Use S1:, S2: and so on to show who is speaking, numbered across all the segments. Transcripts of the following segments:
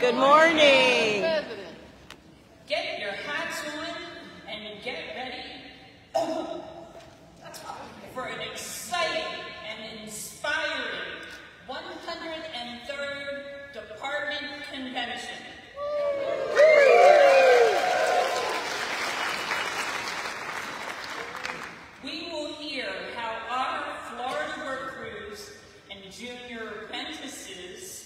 S1: Good morning.
S2: Get your hats on and get ready for an exciting and inspiring 103rd Department Convention. We will hear how our Florida work crews and junior apprentices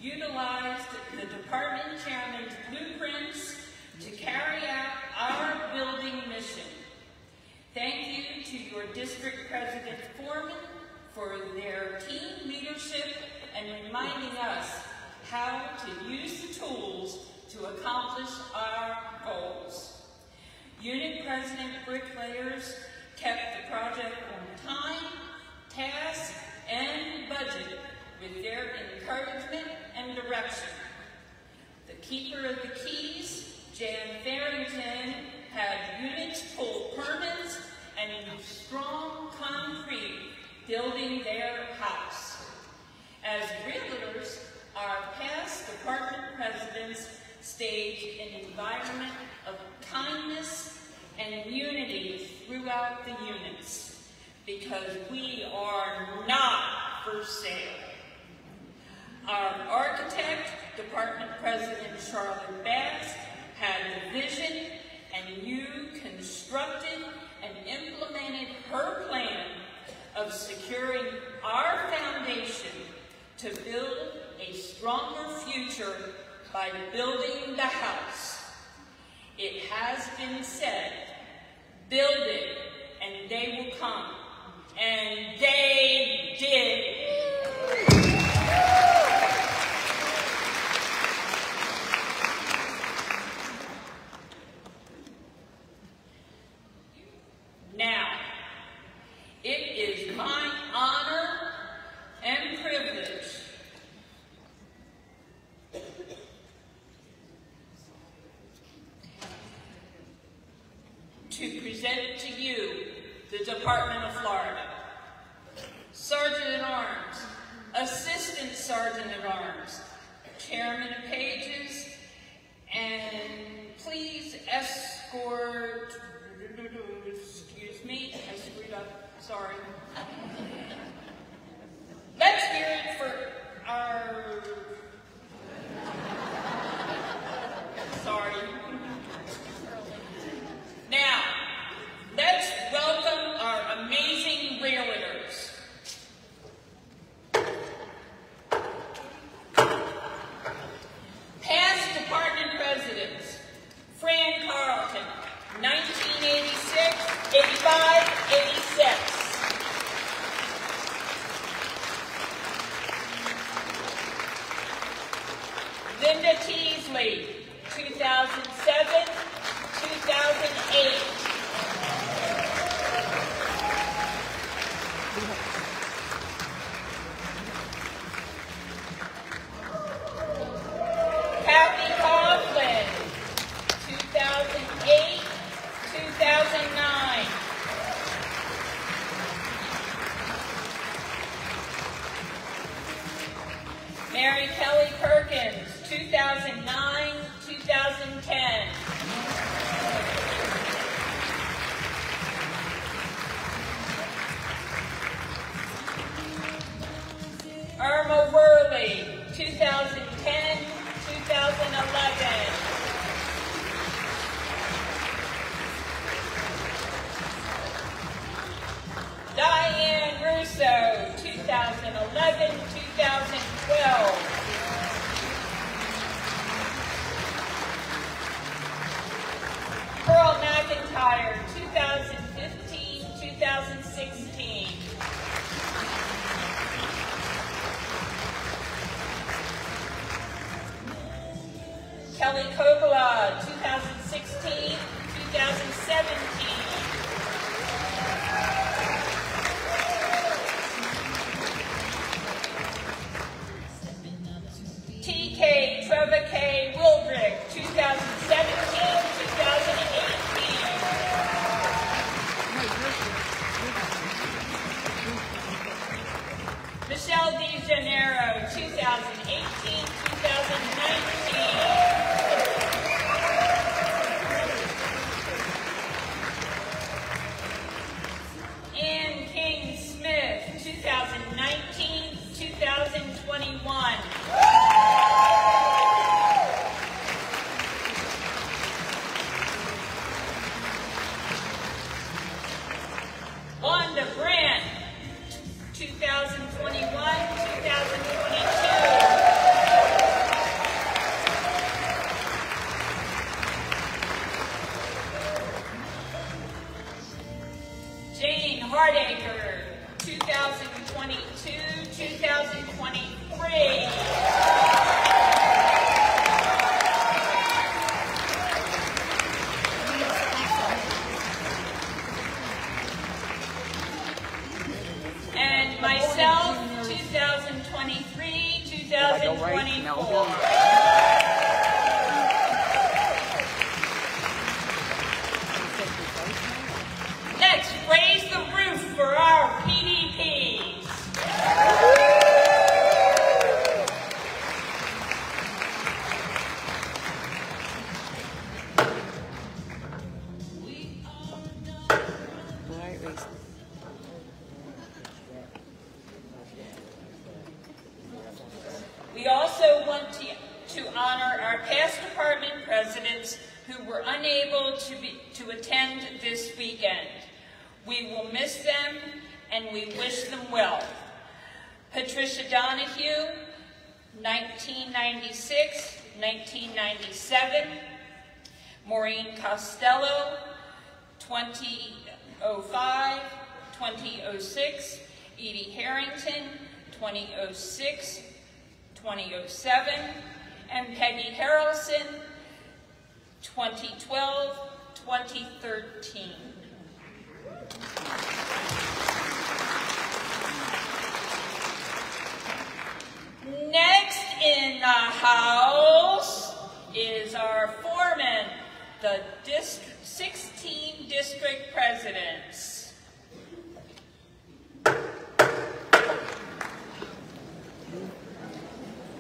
S2: utilized the department chairman's blueprints to carry out our building mission. Thank you to your district president foreman for their team leadership and reminding us how to use the tools to accomplish our goals. Unit president bricklayers kept the project on time, task, and budget with their encouragement and direction. The keeper of the keys, Jan Farrington, had units pull permits and use strong concrete building their house. As realtors, our past department presidents staged an environment of kindness and unity throughout the units, because we are not for sale. Our architect, Department President Charlotte Bass, had the vision, and you constructed and implemented her plan of securing our foundation to build a stronger future by building the house. It has been said, build it and they will come. And they did. Now, it is my honor and privilege to present to you the Department of Florida. Sergeant-at-Arms, Assistant Sergeant-at-Arms, Chairman of Pages, and please escort, excuse me, I screwed up, sorry. Let's hear it for our, sorry. Now, let's welcome our amazing realtors. Past department presidents, Fran Carlton, 1986, 85, 86. Linda Teasley, 2007, 2008. Kathy Coughlin, 2008, 2009. Mary Kelly Perkins, 2009, 2010. Irma Worley, 2010, 2011. Diane Russo, 2011, 2012. Pearl McIntyre, 2015, 2016. Kelly Kogala, 2016, 2017. TK Trevor K. Wildrick, 2017, 2018. Michelle DeJaneiro, 2018, 2019. honor our past department presidents who were unable to attend this weekend. We will miss them and we wish them well. Patricia Donahue, 1996, 1997. Maureen Costello, 2005, 2006. Edie Harrington, 2006, 2007. And Peggy Harrelson, 2012, 2013. Next in the house is our foreman, the 16 district presidents.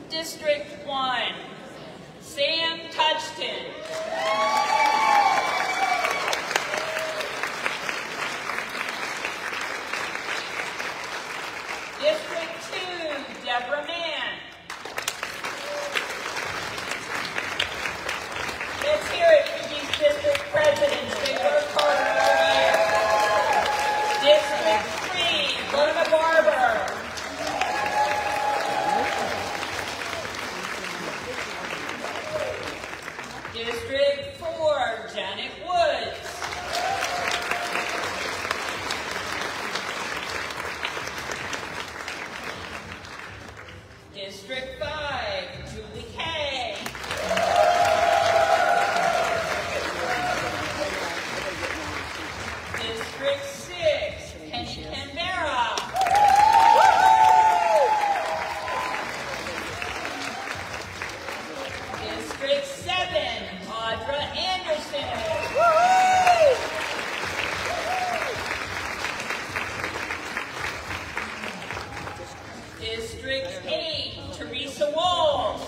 S2: District 1, Sam Touchton. District 2, Deborah Mann. Let's hear it for these district presidents. They work hard all year. District 3, Lorna Barber. District 4, Janet Woods. District 5, Julie Kay. District 6, Penny Canberra. District 7, Audra Anderson. District 8, Teresa Walls.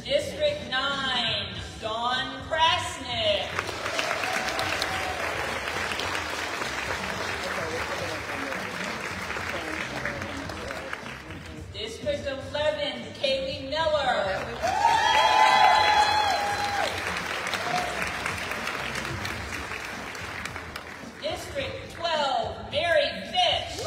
S2: District 9, Dawn Krasnick. District 11, Kaylee Miller. District 12, Mary Fitch.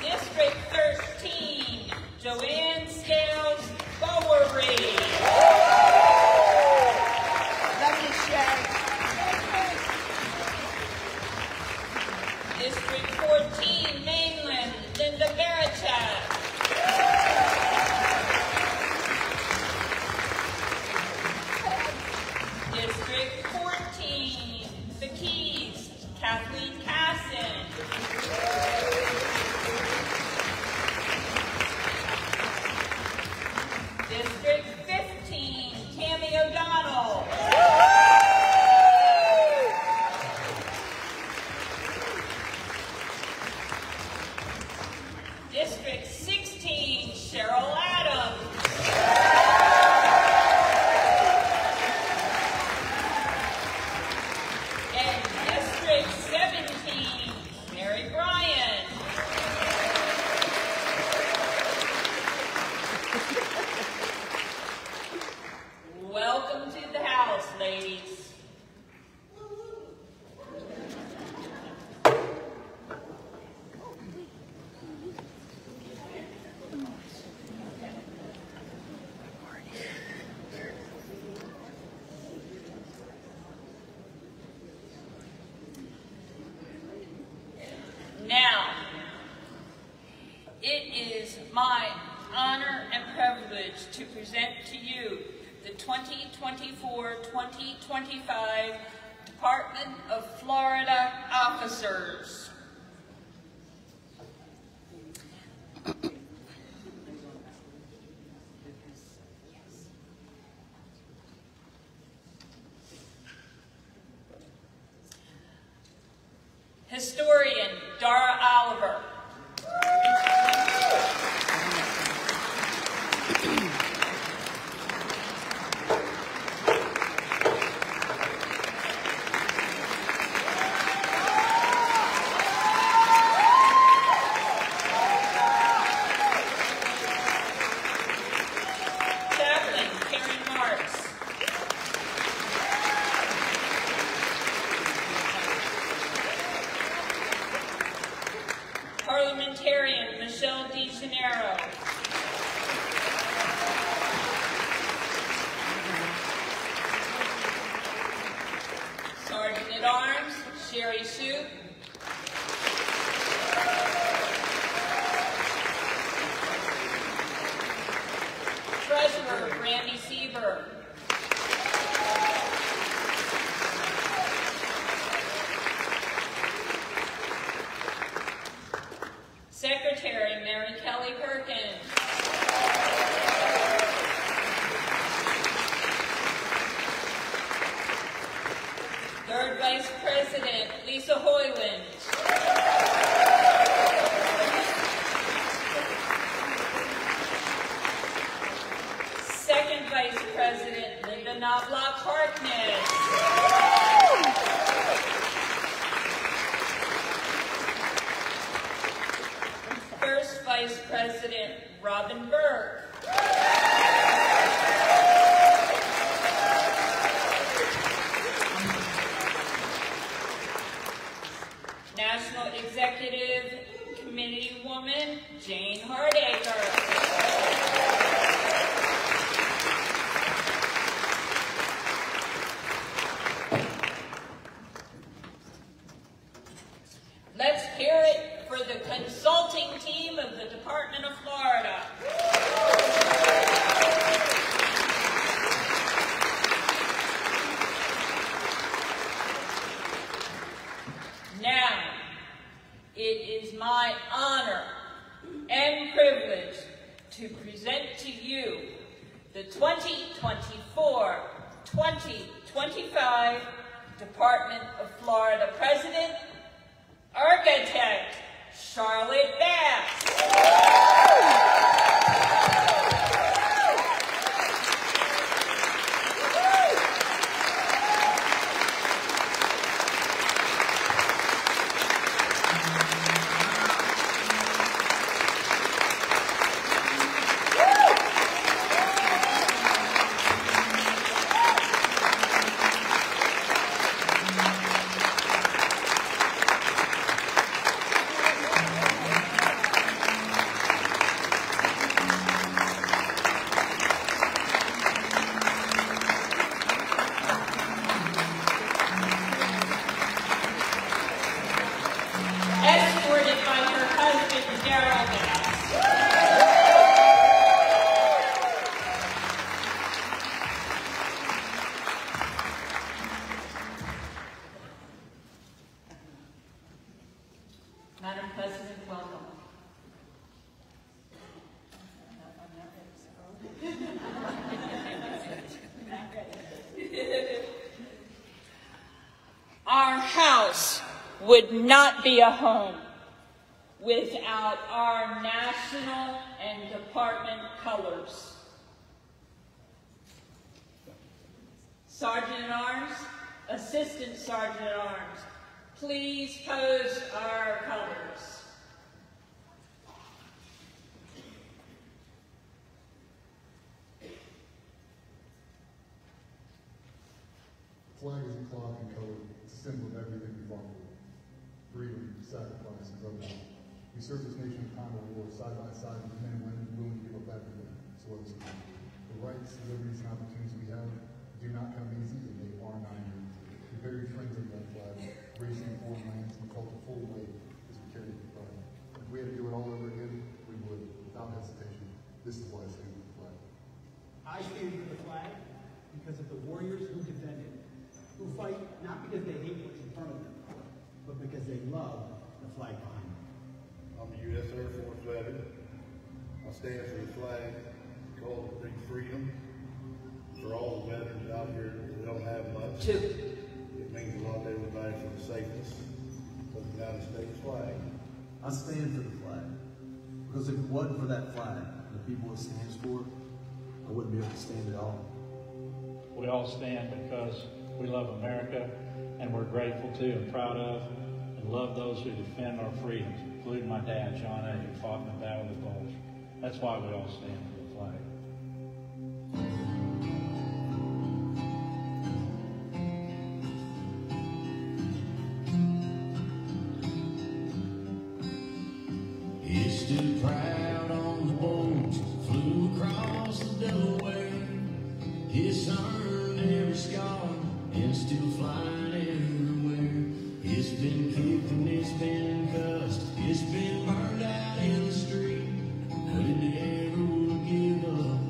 S2: District 13, Joanne Scales Bowery.
S1: Lovely Shay.
S2: District 14, Mainland, Linda Barichak. District 14, The Keys, Kathleen Casson. District 15, Tammy O'Donnell. District 16, Cheryl Adams. And District 17, Mary Bryan. Welcome to the house, ladies. Now, it is my honor and privilege to present to you the 2024-2025 Department of Florida officers. Historian Dara Oliver. Jerry Shue. Treasurer, Randy Sieber. Secretary, Mary Kelly Perkins. Third Vice President, Lisa Hoyland. Second Vice President, Linda Knobloch Harkness. First Vice President, Robin Burke. National Executive Committee Woman, Jane Hardacre. Let's hear it for the consulting team of the Department of Florida. Now, it is my honor and privilege to present to you the 2024-2025 Department of Florida President, Architect Charlotte Bass. Escorted by her husband, Daryl Bass. Madam President, welcome. Our house would not be a home without our national and department colors. Sergeant at Arms, Assistant Sergeant at Arms, please pose our colors.
S3: Flag is a cloth and color. It's a symbol of everything we fought for. Freedom, sacrifice, and brotherhood. We served this nation in time of war, side by side with men and women willing to give up everything so others can live. The rights, liberties, and opportunities we have do not come easy, and they are not easy. We buried friends under that flag, racing in foreign lands, and felt the full weight as we carried it with pride. If we had to do it all over again, we would, without hesitation. This is why I stand with the flag.
S4: I stand for the flag because of the warriors who defend it, who fight not because they hate what's in front of them, but because they love the flag behind them.
S5: I'm a U.S. Air Force veteran. I stand for the flag because it brings freedom for all the veterans out here that don't have much. It means a lot to everybody for the safeness of the United States flag.
S6: I stand for the flag because if it wasn't for that flag and the people it stands for, I wouldn't be able to stand at all.
S7: We all stand because we love America and we're grateful to and proud of and love those who defend our freedoms, including my dad, John A., who fought in the Battle of the Bulge. That's why we all stand for the flag.
S8: He stood proud on the boats, flew across the Delaware. His son every scar and still flying everywhere. His It's been kicked and it's been cussed, it's been burned out in the street, but it never will give up,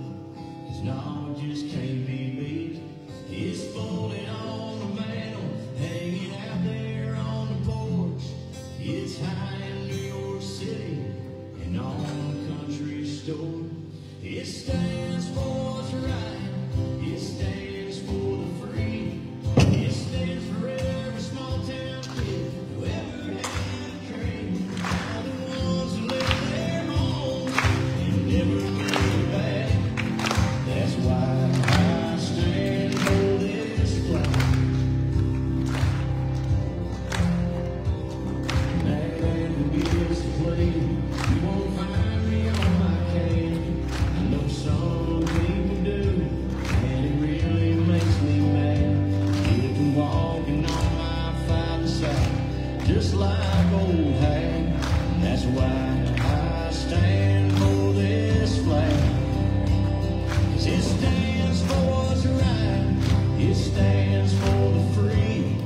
S8: 'cause no, it just can't be beat. It's folded on the mantle, hanging out there on the porch. It's high in New York City and on the country store. It stands for what's right, it stands for the free, it stands for every small town kid who ever had a dream. All the ones who left their homes and never came back. That's why I stand for this flag. That anthem begins to play, you won't find me on my cane. I know some people do, and it really makes me mad. If I'm walking on my father's side, just like old Hag. That's why I stand for this flag. 'Cause it stands for what's right, it stands for the free,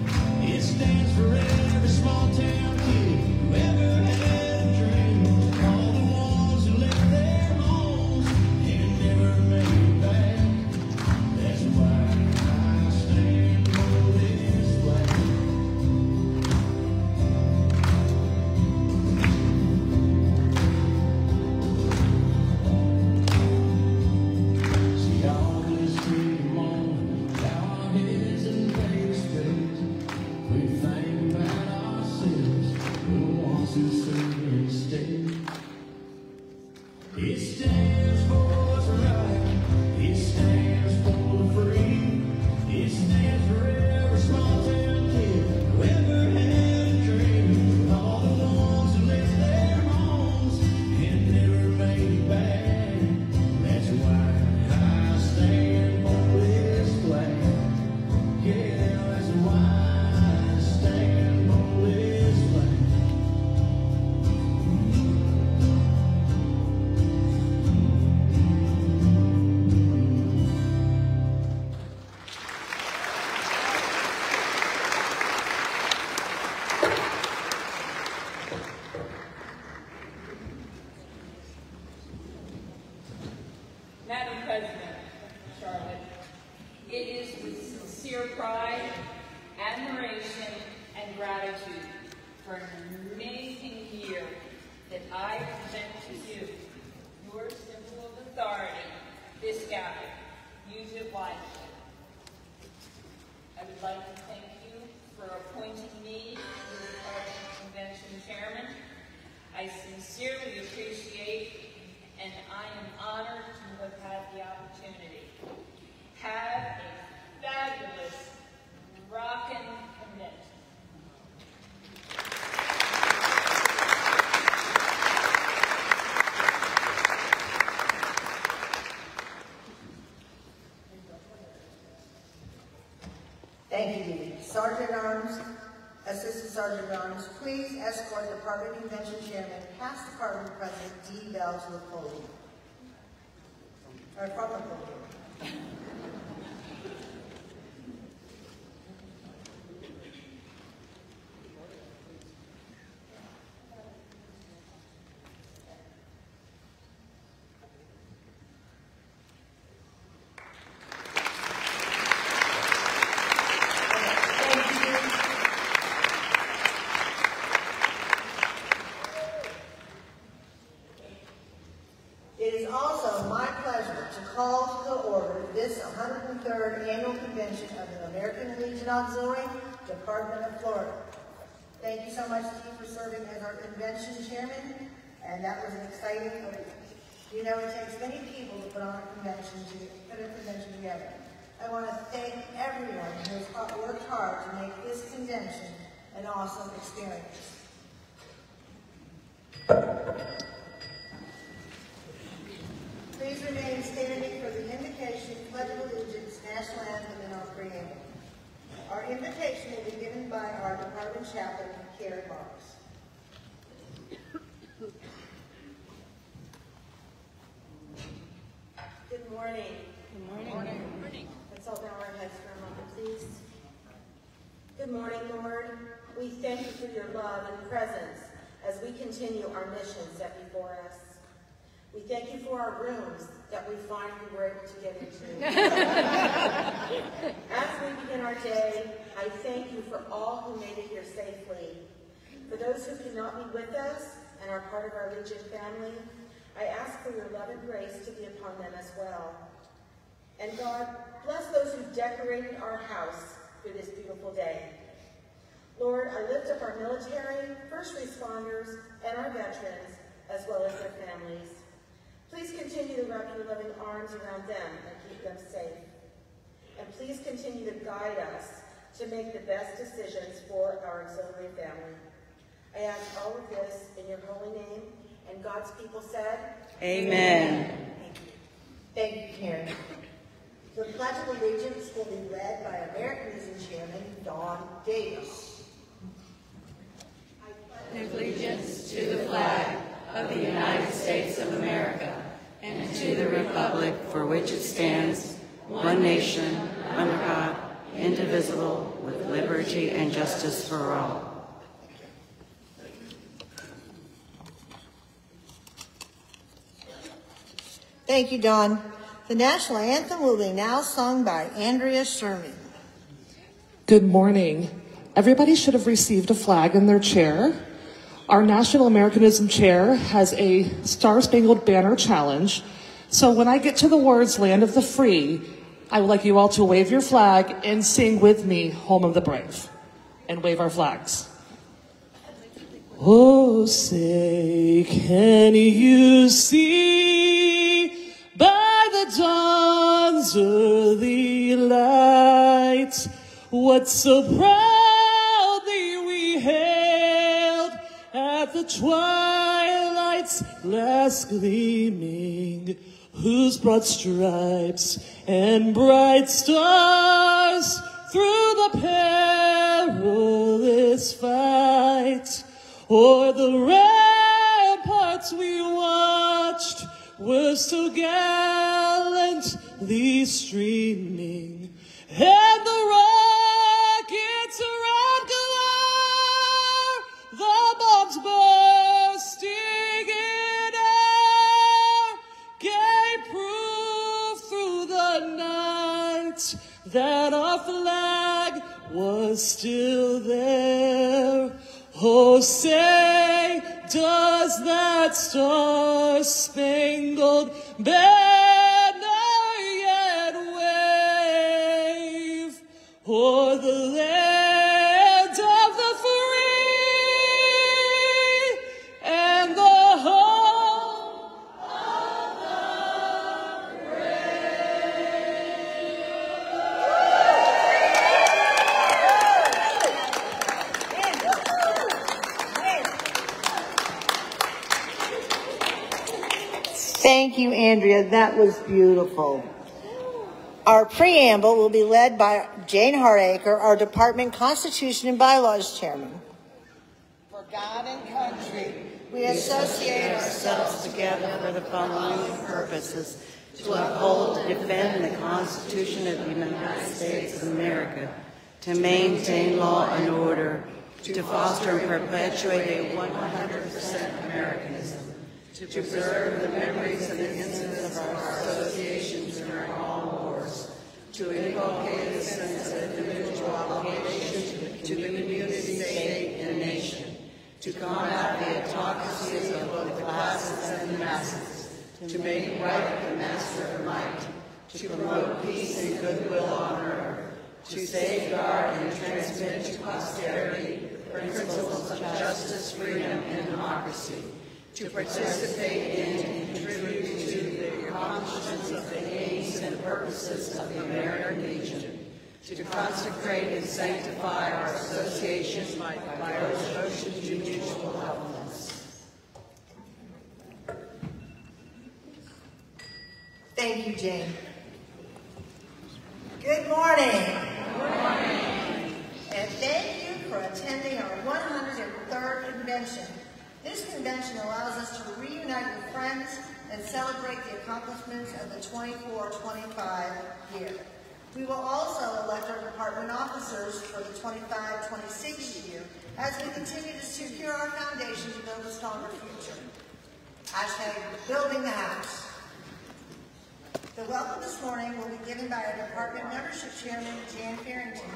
S8: it stands for every small town kid who ever had a dream. All the ones who left their homes and never made it back. That's why I stand for this flag. See all this freedom on our heads and face straight. We think about ourselves, we're the ones who serve in state. It stands for what's right, it stands for the free, it stands for every small town kid who ever had a dream. All the ones who left their homes and never made it back. That's why I stand for this flag. Yeah, that's why I stand for this flag.
S2: Madam President, Charlotte, it is with sincere pride, admiration, and gratitude for an amazing year that I present to you your symbol of authority, this gavel. Use it wisely. I would like to thank you for appointing me as the Department Convention Chairman. I sincerely appreciate and I am honored to have had the opportunity. Have a fabulous rockin' convention.
S1: Thank you, Dee. Sergeant at Arms, Assistant Sergeant at Arms, please escort the Department Convention Chairman past Department President D. Bell to the podium. Or from the podium. It is also my pleasure to call to the order this 103rd Annual Convention of the American Legion Auxiliary, Department of Florida. Thank you so much, Steve, for serving as our convention chairman, and that was an exciting week. You know, it takes many people to put on a convention together. I want to thank everyone who has worked hard to make this convention an awesome experience. Please remain standing for the invocation, Pledge of Allegiance, National Anthem, and our preamble. Our invitation will be given by our department chaplain, Carrie Marks.
S9: Good morning. Good morning. Good morning. Let's all bow our heads for a moment, please. Good morning, Lord. We thank you for your love and presence as we continue our mission set before us. We thank you for our rooms that we finally were able to get into. As we begin our day, I thank you for all who made it here safely. For those who cannot be with us and are part of our Legion family, I ask for your love and grace to be upon them as well. And God, bless those who decorated our house for this beautiful day. Lord, I lift up our military, first responders, and our veterans, as well as their families. Please continue to wrap your loving arms around them and keep them safe. And please continue to guide us to make the best decisions for our auxiliary family. I ask all of this in your holy name, and God's people said,
S10: Amen.
S1: Thank you. Thank you, Karen. The Pledge of Allegiance will be led by American Legion Chairman Don Davis.
S10: I pledge allegiance to the flag of the United States of America and to the republic for which it stands, one nation, under God, indivisible, with liberty and justice for all.
S1: Thank you, Don. The national anthem will be now sung by Andrea Sherman.
S11: Good morning. Everybody should have received a flag in their chair. Our National Americanism Chair has a Star-Spangled Banner challenge. So when I get to the words Land of the Free, I would like you all to wave your flag and sing with me Home of the Brave. And wave our flags. Oh, say, can you see by the dawn's early light what so proudly we hailed at the twilight's last gleaming, whose broad stripes and bright stars through the perilous fight o'er the ramparts we watched were so gallantly streaming, and the rockets around galore, the bombs bursting in air, gave proof through the night that our flag was still there. Oh, say, does that star-spangled banner yet wave o'er the land of the free and the home of the
S1: Thank you, Andrea. That was beautiful. Our preamble will be led by Jane Hardacre, our Department Constitution and Bylaws Chairman.
S10: For God and country,
S1: We associate
S10: ourselves together for the following purposes: to uphold and defend the Constitution of the United States of America, to maintain law and order, to foster and perpetuate a 100% Americanism, to preserve the memories and the incidents of our associations during all wars, to inculcate a sense of individual obligation to the community, state, and nation, to combat the autocracies of both the classes and the masses, to make right the master of might, to promote peace and goodwill on earth, to safeguard and transmit to posterity the principles of justice, freedom, and democracy, to participate in and contribute to the accomplishments of the aims and purposes of the American Legion, to consecrate and sanctify our association by our devotion to mutual helpfulness.
S1: Thank you, Jane. Good morning.
S10: Good morning.
S1: And thank you for attending our 103rd convention. This convention allows us to reunite with friends and celebrate the accomplishments of the 24-25 year. We will also elect our department officers for the 25-26 year as we continue to secure our foundation to build a stronger future. Hashtag building the house. The welcome this morning will be given by our department membership chairman, Jan Farrington,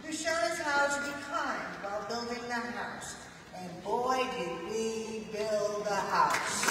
S1: who showed us how to be kind while building the house. And boy, did we build the house.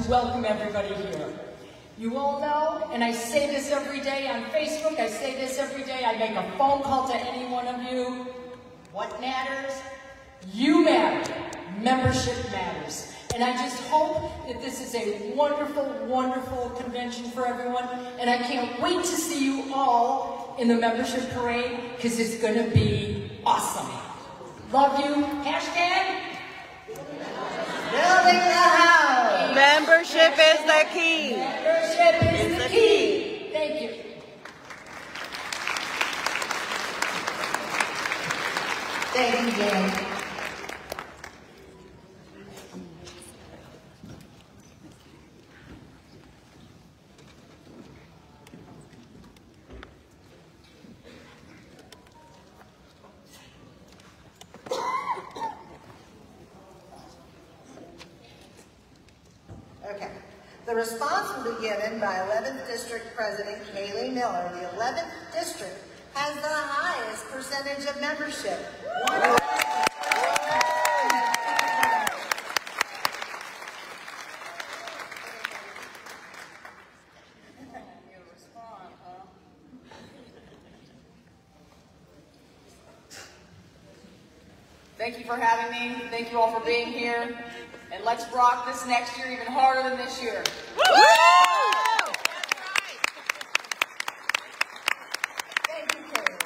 S12: Welcome everybody here. You all know, and I say this every day on Facebook, I say this every day, I make a phone call to any one of you. What matters? You matter. Membership matters. And I just hope that this is a wonderful, wonderful convention for everyone, and I can't wait to see you all in the membership parade, because it's going to be awesome. Love you. Hashtag
S1: building the house.
S10: Membership is the key.
S12: Membership is the key. Thank you.
S1: Thank you, Jan. Okay. The response will be given by 11th District President Kaylee Miller. The 11th District has the highest percentage of membership.
S13: Thank you for having me. Thank you all for being here. And let's rock this next year even harder than this year.
S1: Thank you, Carrie.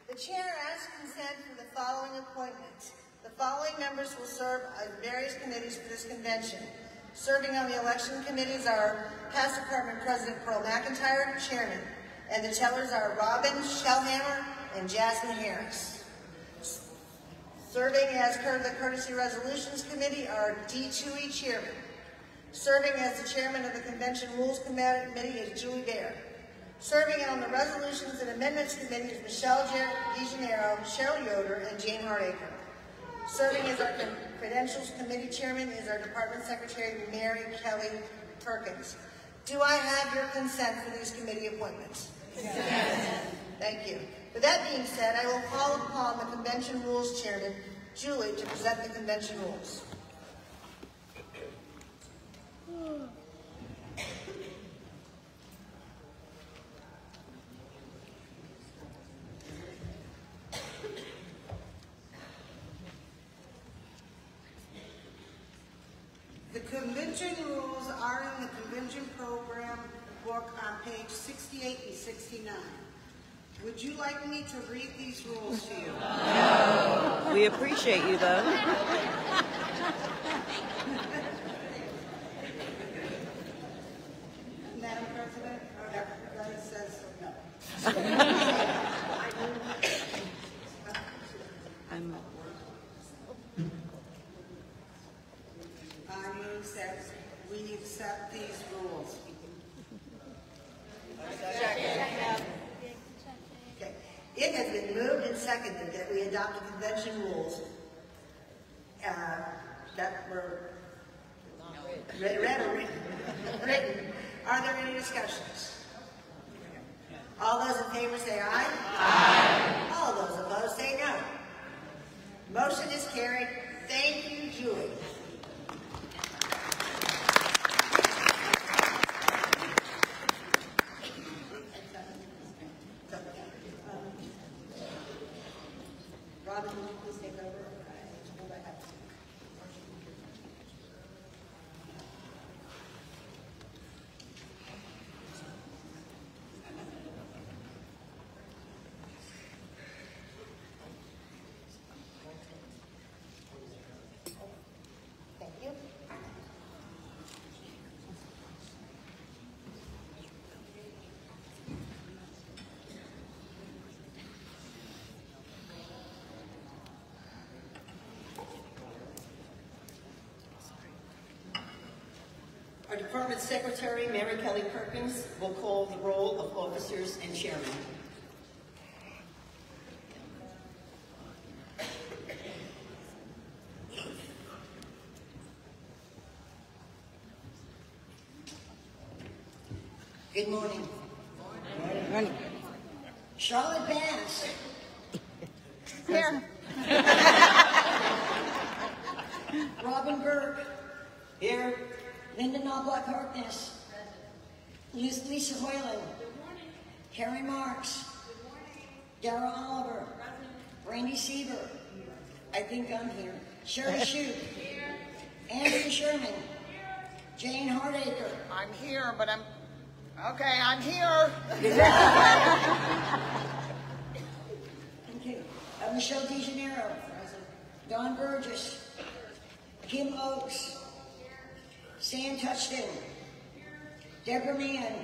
S1: The chair asks consent for the following appointments. The following members will serve on various committees for this convention. Serving on the election committees are past department president Pearl McIntyre, chairman, and the tellers are Robin Shellhammer and Jasmine Harris. Serving as part of the Courtesy Resolutions Committee are Dee Toohey, chairman. Serving as the chairman of the Convention Rules Committee is Julie Baer. Serving on the Resolutions and Amendments Committee is Michelle DeGennaro, Cheryl Yoder, and Jane Hardacre. Serving as our Credentials Committee chairman is our Department Secretary, Mary Kelly Perkins. Do I have your consent for these committee appointments? Yes. Thank you. With that being said, I will call upon the Convention Rules Chairman, Julie, to present the Convention Rules.
S14: The convention rules are in the convention program book on page 68 and 69. Would you like me to read these rules to you?
S10: No. We appreciate you, though.
S14: Madam President, everybody says no. I move that we accept these rules.
S1: Okay. It has been moved and seconded that we adopt the convention rules that were read or written. Are there any discussions? All those in favor say aye. Aye. All those opposed say no. Motion is carried. Thank you, Julie. Robin, would you please take over?
S15: Department Secretary Mary Kelly Perkins will call the roll of officers and chairmen. Good morning.
S10: Morning.
S15: Charlotte Bass.
S10: Here.
S15: Robin Burke. Here. Linda Knobloch Harkness. Lisa Hoyland. Carrie Marks. Dara Oliver. Randy Sieber. I think I'm here. Sherry Shute. Andrew Sherman. Jane Hardacre.
S14: I'm here, but okay, I'm here.
S15: Okay. Michelle DeGeneiro. Don Burgess. Kim Oakes. Sam Touchton. Deborah Mann.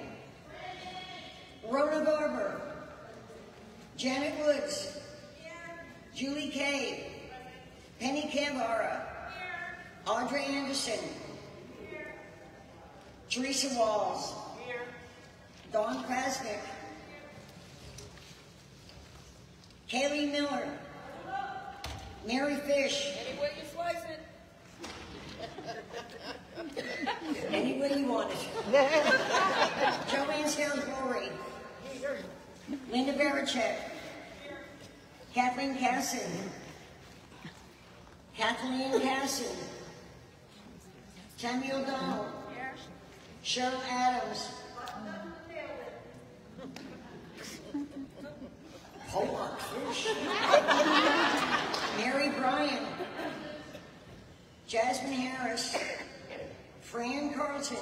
S15: Rhoda Barber. Janet Woods. Julie Kay. Penny Cavara. Audrey Anderson. Teresa Walls. Dawn Krasnick. Kaylee Miller. Mary Fish.
S13: Any way you slice it.
S15: Any way you want it. Joanne Scales Glory. Linda Barachek. Kathleen Casson. Kathleen Casson. Tammy O'Donnell. Cheryl Adams. Hobart Fish. Mary Bryan. Jasmine Harris. Fran Carlton.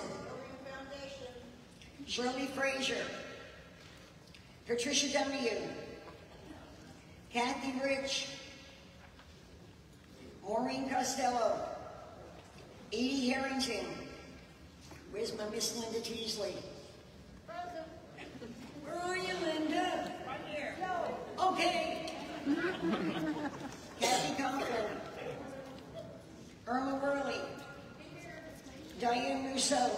S15: Shirley Frazier. Patricia W. Kathy Rich. Maureen Costello. Edie Harrington. Where's my Miss Linda Teasley? Where are you, Linda? Right here. No. Okay. Kathy Conklin. Irma Worley. Diane Rousseau.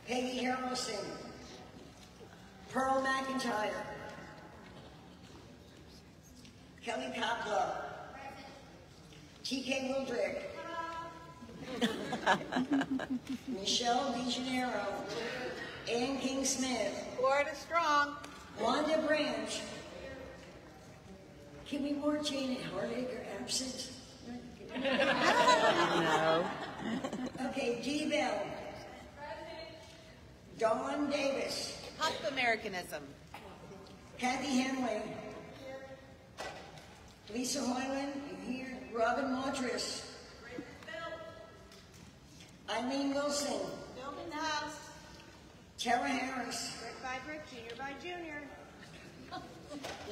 S15: Peggy Harrelson. Pearl McIntyre. Kelly Kopla. T.K. Wildrick. Michelle DeGeneiro. Ann King Smith.
S14: Florida strong.
S15: Wanda Branch. Can we more Janet Hardacre absent?
S10: No.
S15: Okay, Dee Bell. Dawn Davis.
S14: Huck Americanism.
S15: Kathy Henley. Lisa Hoyland, here. Robin Montress. Eileen Wilson.
S14: Build in the house.
S15: Tara Harris.
S14: Brick by brick, junior by junior.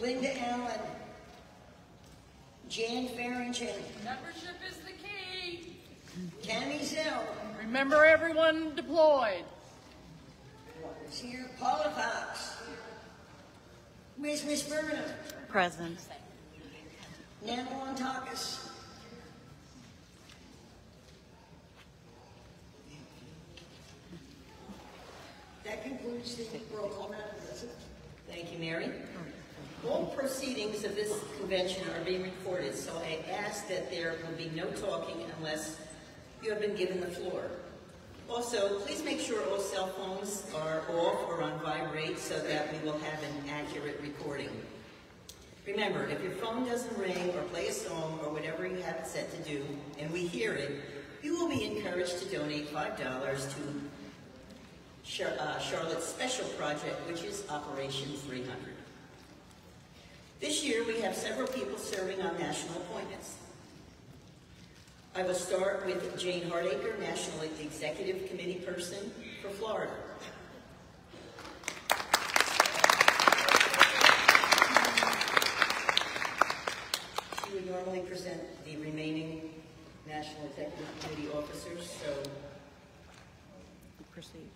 S15: Linda Allen. Jan Farrington.
S13: Membership is the key.
S15: Tammy Zell.
S13: Remember everyone deployed.
S15: Is here. Paula Fox. Where's Miss Burnham?
S10: Present.
S15: Nana Montakis. That concludes the roll call, Madam President. Thank you, Mary. All proceedings of this convention are being recorded, so I ask that there will be no talking unless you have been given the floor. Also, please make sure all cell phones are off or on vibrate so that we will have an accurate recording. Remember, if your phone doesn't ring or play a song or whatever you have it set to do, and we hear it, you will be encouraged to donate $5 to Charlotte's special project, which is Operation 300. This year, we have several people serving on national appointments. I will start with Jane Hardacre, National Executive Committee person for Florida. She would normally present the remaining National Executive Committee officers, so
S10: Proceed.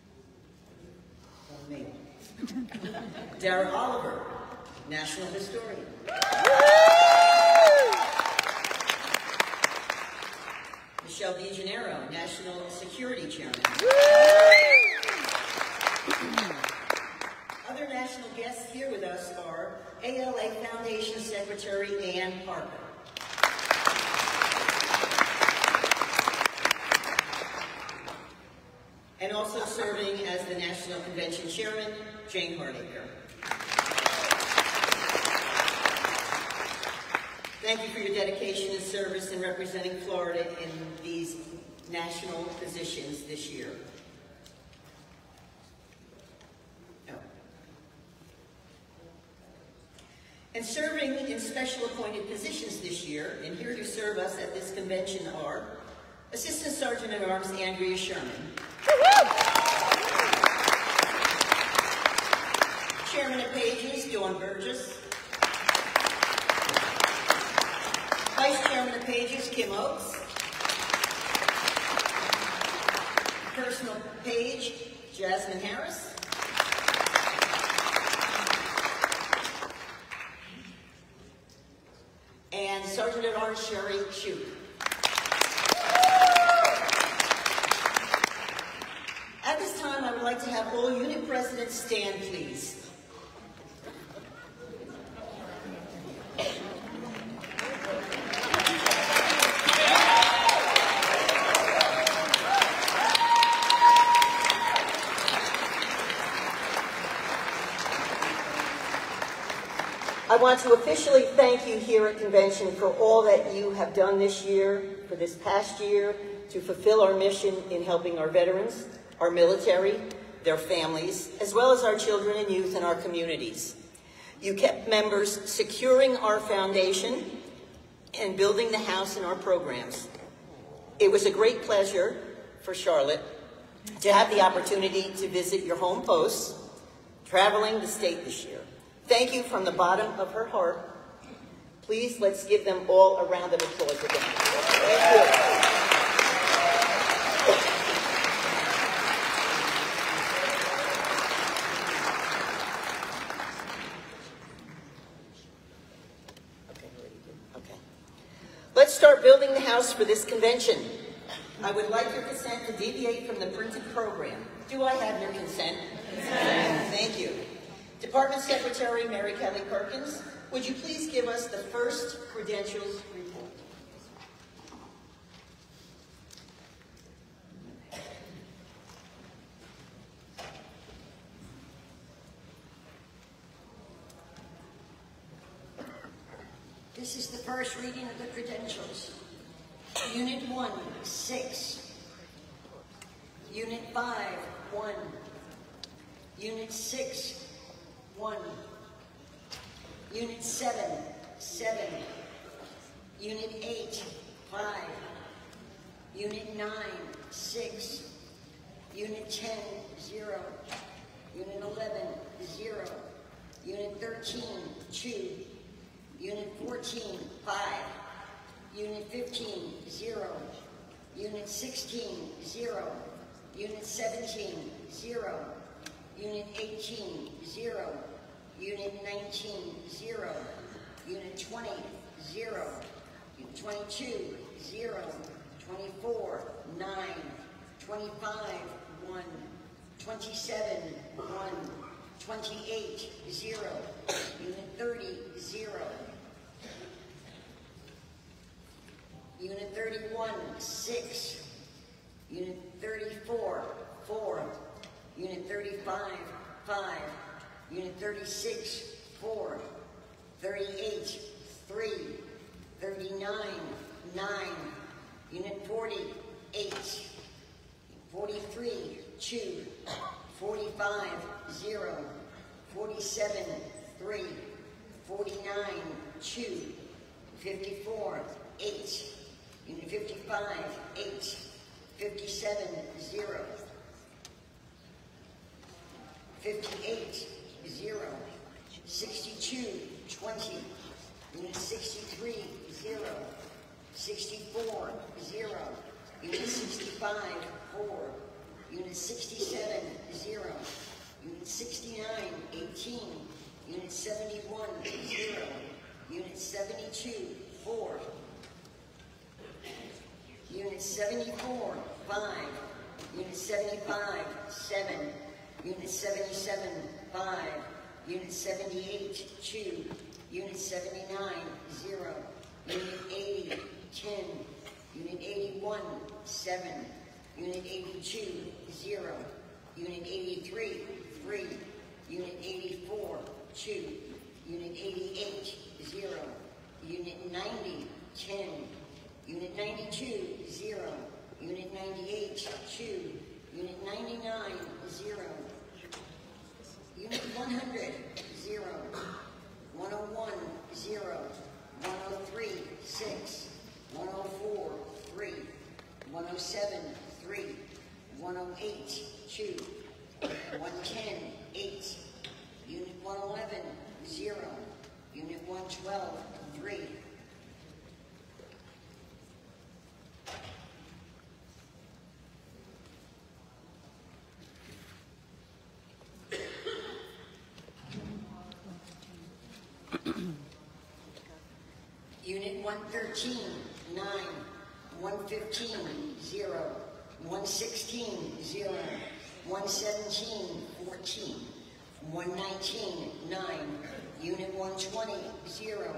S15: on me. Dara Oliver, National Historian. Michelle DeGennaro, National Security Chairman. Other national guests here with us are ALA Foundation Secretary Ann Parker. And also serving as the National Convention Chairman, Jane Hardacre. Thank you for your dedication and service in representing Florida in these national positions this year. And serving in special appointed positions this year, and here to serve us at this convention are Assistant Sergeant at Arms Andrea Sherman, Chairman of Pages Dawn Burgess, Vice Chairman of Pages Kim Oakes, Personal Page Jasmine Harris, and Sergeant at Arms Sherry Shute. At this time, I would like to have all unit presidents stand, please. I want to officially thank you here at Convention for all that you have done this year, for this past year, to fulfill our mission in helping our veterans, our military, their families, as well as our children and youth in our communities. You kept members securing our foundation and building the house in our programs. It was a great pleasure for Charlotte to have the opportunity to visit your home posts, traveling the state this year. Thank you from the bottom of her heart. Please, let's give them all a round of applause again. Thank you. Okay. Let's start building the house for this convention. I would like your consent to deviate from the printed program. Do I have your consent? Yes. Thank you. Department Secretary Mary Kelly Perkins, would you please give us the first credentials report?
S16: This is the first reading of the credentials. Unit 1, 6. Unit 5, 1. Unit 6, 1. Unit 7, 7. Unit 8, 5. Unit 9, 6. Unit 10, 0. Unit 11, 0. Unit 13, 2. Unit 14, 5. Unit 15, 0. Unit 16, 0. Unit 17, 0. Unit 18, 0. Unit 19, 0. Unit 20, 0. Unit 22, 0. 24, 9. 25, 1. 27, 1. 28, 0. Unit 30, 0. Unit 31, 6. Unit 34, 4. Unit 35, 5. Unit 36, 4. 38, 3. 39, 9. Unit 40, 8. 43, 2. 45, 0. 47, 3. 49, 2. 54, 8. Unit 55, 8. 57, 0. 58, 0. 62, 20. Unit 63, 0. 64, 0. Unit 65, 4. Unit 67, 0. Unit 69, 18. Unit 71, 0. Unit 72, 4. Unit 74, 5. Unit 75, 7. Unit 77, 5. Unit 78, 2. Unit 79, 0. Unit 80, 10. Unit 81, 7. Unit 82, 0. Unit 83, 3. Unit 84, 2. Unit 88, 0. Unit 90, 10. Unit 92, 0. Unit 98, 2. Unit 99, 0. Unit 100, 0. 101, 0. 103, 6. 104, 3. 107, 3. 108, 2. 110, 8. Unit 111, 0. Unit 112, 3. Unit 113, 9. 115, 0. 116, 0. 117, 14. 119, 9. Unit 120, 0.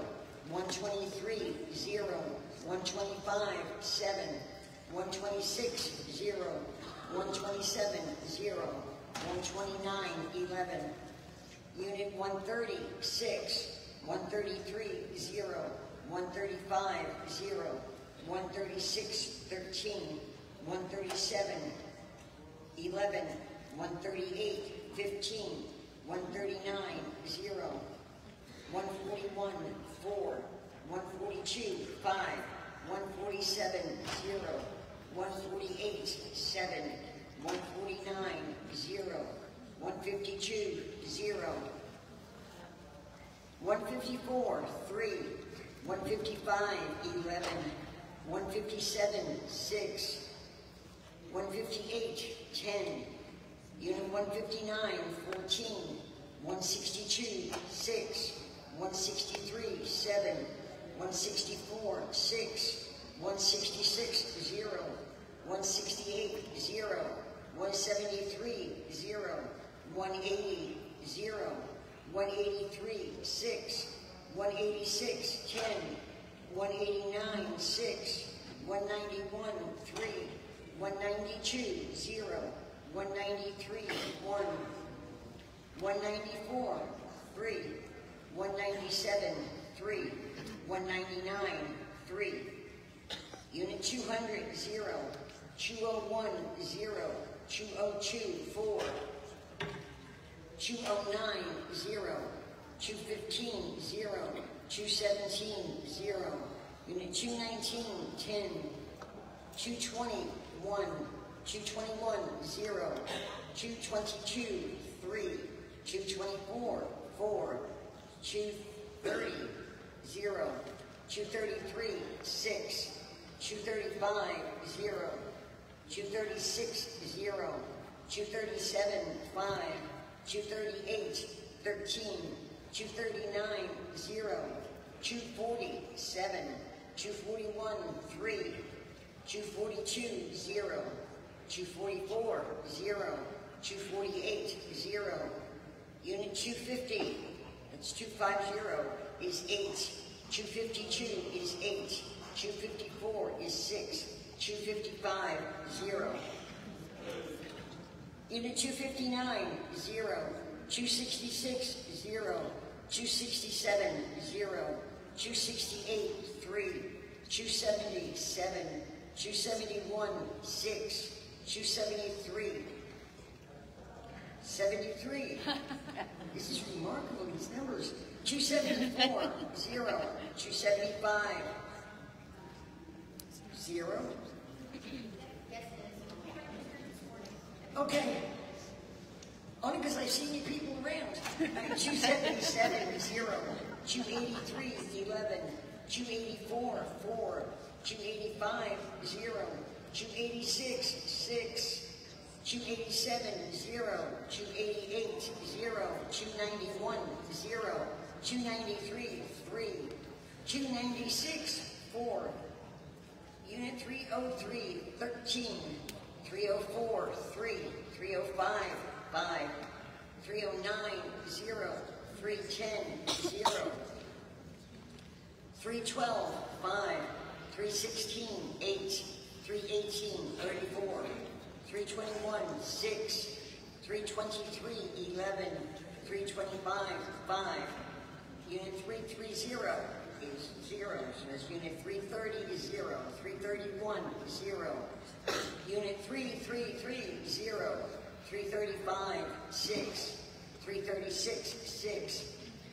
S16: 123, 0. 125, 7. 126, 0. 127, 0. 129, 11. Unit 130, 6. 133, 0. 135, 0. 136, 13. 137, 11. 138, 15. 139, 0. 141, 4. 142, 5. 147, 0. 148, 7. 149, 0. 152, 0. 154, 3. 155, 11. 157, 6. 158, 10. Unit 159, 14. 162, 6. 163, 7. 164, 6. 166, 0. 168, 0. 173, 0. 180, 0. 183, 6. 186, 10. 189, 6. 191, 3. 192, 0. 193, 1. 194, 3. 197, 3. 199, 3. Unit 200, 0. 201, 0. 202, 4. 209, 0. 215, 0. 217, 0. Unit 219, 10. 220, 1. 221, 0. 222, 3. 224, 4. 230, 0. 233, 6. 235, 0. 236, 0. 237, 5. 238, 13. 239, 0. 240, 7. 241, 3. 242, 0. 244, 0. 248, 0. Unit 250, that's 250, is 8. 252 is 8. 254 is 6. 255, 0. Unit 259, 0. 266, 0. 267, 0. 268, 3. 270, 7. 271, 6. 273. 73. This is remarkable, these numbers. 274, 0. 275, 0. Okay. Only because I've seen you people around. 277, 0. 283, 11. 284, 4. 285, 0. 286, 6. 287, 0. 288, 0. 291, 0. 293, 3. 296, 4. Unit 303, 13, 304, 3, 305, 5, 309, 0, 310, 0, 312, 5, 316, 8, 318, 34, 321, 6, 323, 11, 325, 5. Unit 330 is 0. So Unit 330 is 0. 331, 0. Unit 333, 0. 335, 6. 336, 6.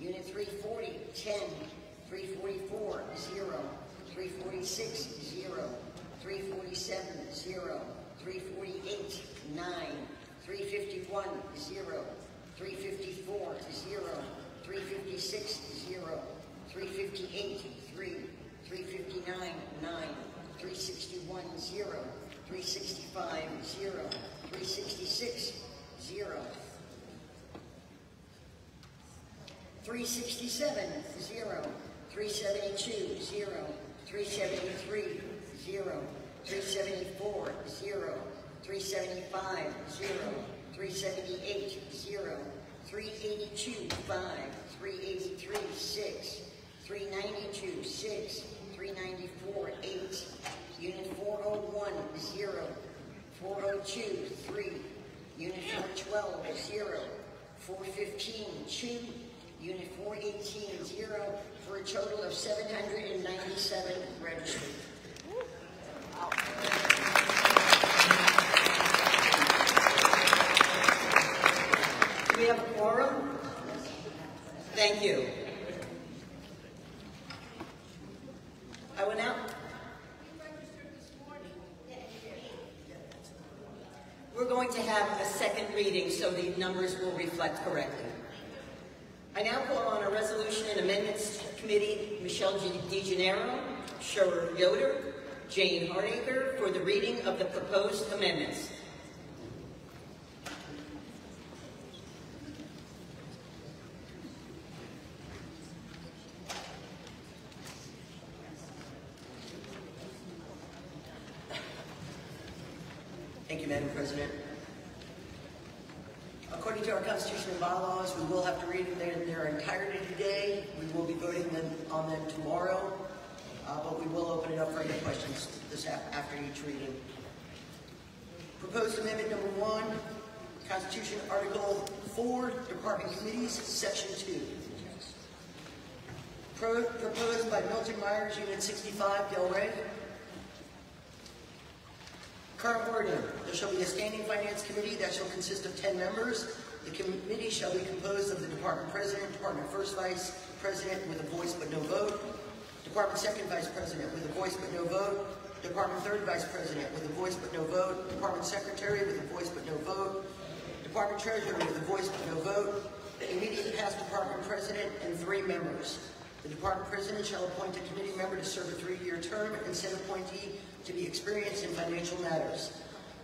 S16: Unit 340, 10. 344, 0. 346, 0. 347, 0. 348, 9. 351, 0. 354, 0. 356, 0. 358, 3. 359, 9. 361, 0. 365, 0. 366, 0. 367, 0. 372, 0. 373, 0. 374, 0. 375, 0. 378, 0. 382, 5. 383, 6. 392, 6. 394, 8. Unit 401, 0. 402, 3. Unit 412, 0. 415, 2. Unit 418, 0. For a total of 797 registered. Do we have a quorum? Thank you. I will now. We're going to have a second reading so the numbers will reflect correctly. I now call on our Resolution and Amendments Committee, Michelle DeGennaro, Sherwood Yoder, Jane Hardacre, for the reading of the proposed amendments.
S17: Thank you, Madam President. According to our Constitution and bylaws, we will have to read them in their entirety today. We will be voting on them tomorrow, but we will open it up for any questions after each reading. Proposed Amendment Number 1, Constitution Article 4, Department Committees, Section 2. Proposed by Milton Myers, Unit 65, Del Rey. Current wording: there shall be a standing finance committee that shall consist of 10 members. The committee shall be composed of the department president, department first vice president with a voice but no vote, department second vice president with a voice but no vote, department third vice president with a voice but no vote, department secretary with a voice but no vote, department treasurer with a voice but no vote, immediate past department president, and 3 members. The department president shall appoint a committee member to serve a 3-year term and said appointee to be experienced in financial matters.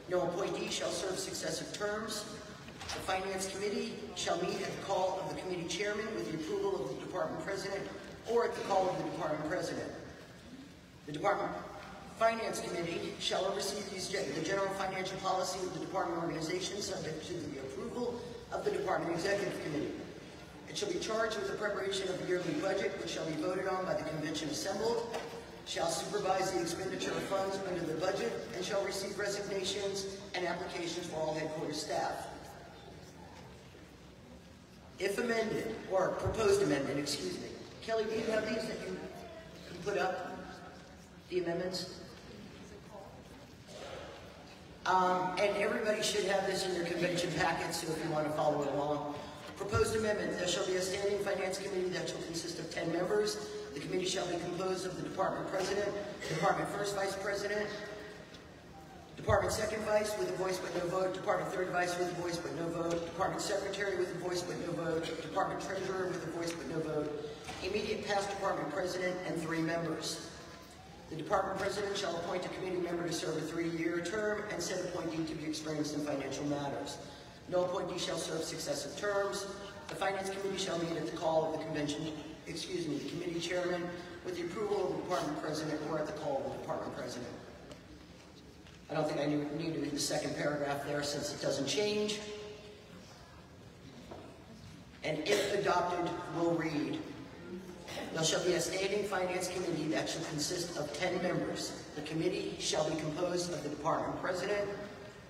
S17: No appointee shall serve successive terms. The Finance Committee shall meet at the call of the committee chairman with the approval of the department president or at the call of the department president. The Department Finance Committee shall oversee the general financial policy of the department organization subject to the approval of the Department Executive Committee. It shall be charged with the preparation of the yearly budget, which shall be voted on by the convention assembled, shall supervise the expenditure of funds under the budget, and shall receive resignations and applications for all headquarters staff. If amended, or proposed amendment, excuse me. Kelly, do you have these that you can put up, the amendments? And everybody should have this in their convention packet, so if you want to follow along. Proposed amendment: there shall be a standing finance committee that shall consist of 10 members. The committee shall be composed of the department president, department first vice president, department second vice with a voice but no vote, department third vice with a voice but no vote, department secretary with a voice but no vote, department treasurer with a voice but no vote, immediate past department president, and 3 members. The department president shall appoint a committee member to serve a 3-year term and said appointee to be experienced in financial matters. No appointee shall serve successive terms. The Finance Committee shall meet at the call of the the committee chairman with the approval of the department president or at the call of the department president. I don't think I need to read the second paragraph there since it doesn't change. And if adopted, will read, there shall be a standing finance committee that shall consist of 10 members. The committee shall be composed of the department president,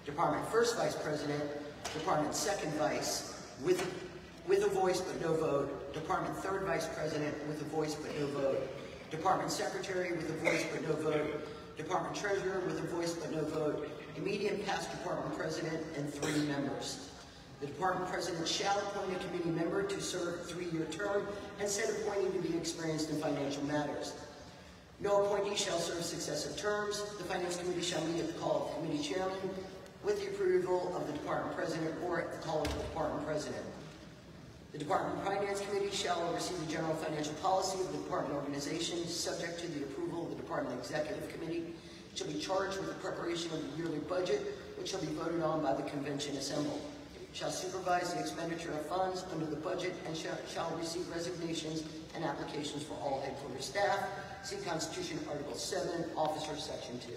S17: department first vice president, department second vice, with a voice but no vote, department third vice president with a voice but no vote, department secretary with a voice but no vote, department treasurer with a voice but no vote, immediate past department president, and 3 members. The department president shall appoint a committee member to serve a 3-year term and said appointee to be experienced in financial matters. No appointee shall serve successive terms. The finance committee shall meet at the call of the committee chairman with the approval of the department president or at the call of the department president. The department finance committee shall oversee the general financial policy of the department organization, subject to the approval of the department executive committee. It shall be charged with the preparation of the yearly budget, which shall be voted on by the convention assembled. Shall supervise the expenditure of funds under the budget and shall receive resignations and applications for all headquarters staff. See Constitution Article 7, Officers, Section 2.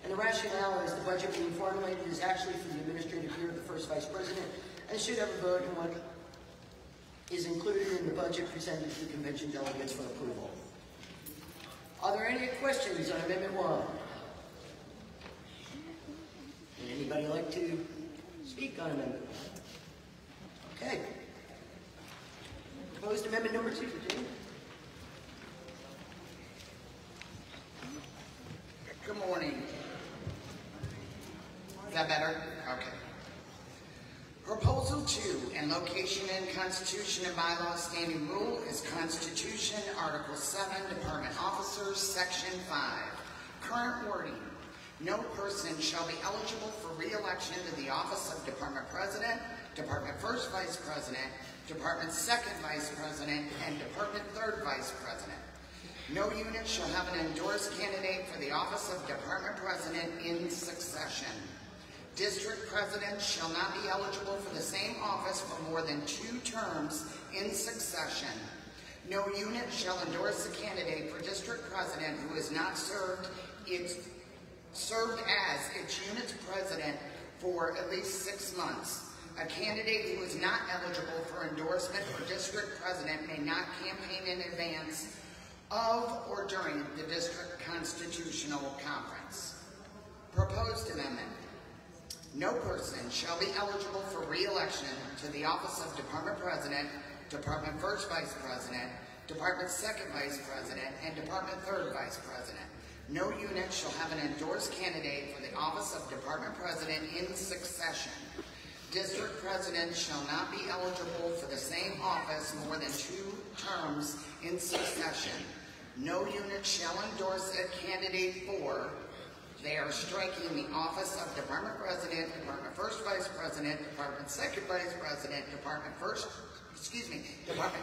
S17: And the rationale is the budget being formulated is actually for the administrative year of the first vice president and should have a vote in what is included in the budget presented to the convention delegates for approval. Are there any questions on Amendment 1? Would anybody like to speak on Amendment 1? Okay. Proposed Amendment number 2, Virginia.
S18: Good morning. Is that better? Okay. Proposal 2, and location and Constitution and bylaws standing rule is Constitution, Article 7, Department Officers, Section 5. Current wording. No person shall be eligible for re-election to the office of Department President, Department First Vice President, Department Second Vice President, and Department Third Vice President. No unit shall have an endorsed candidate for the office of Department President in succession. District Presidents shall not be eligible for the same office for more than 2 terms in succession. No unit shall endorse a candidate for District President who has not served as its unit's president for at least 6 months. A candidate who is not eligible for endorsement for district president may not campaign in advance of or during the district constitutional conference. Proposed amendment. No person shall be eligible for re-election to the office of Department President, Department First Vice President, Department Second Vice President, and Department Third Vice President. No unit shall have an endorsed candidate for the office of Department President in succession. District Presidents shall not be eligible for the same office more than 2 terms in succession. No unit shall endorse a candidate for, they are striking the office of Department President, Department First Vice President, Department Second Vice President, Department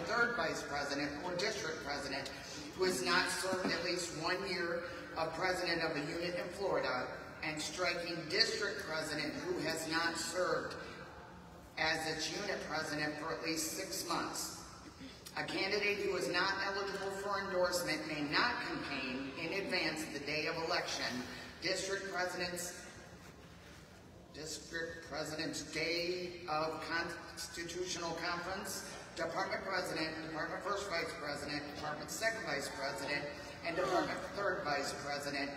S18: Third Vice President, or District President who has not served at least 1 year of President of a unit in Florida, and striking District President who has not served as its unit president for at least 6 months. A candidate who is not eligible for endorsement may not campaign in advance of the day of election. District President's day of constitutional conference, Department President, Department First Vice President, Department Second Vice President, and Department Third Vice President,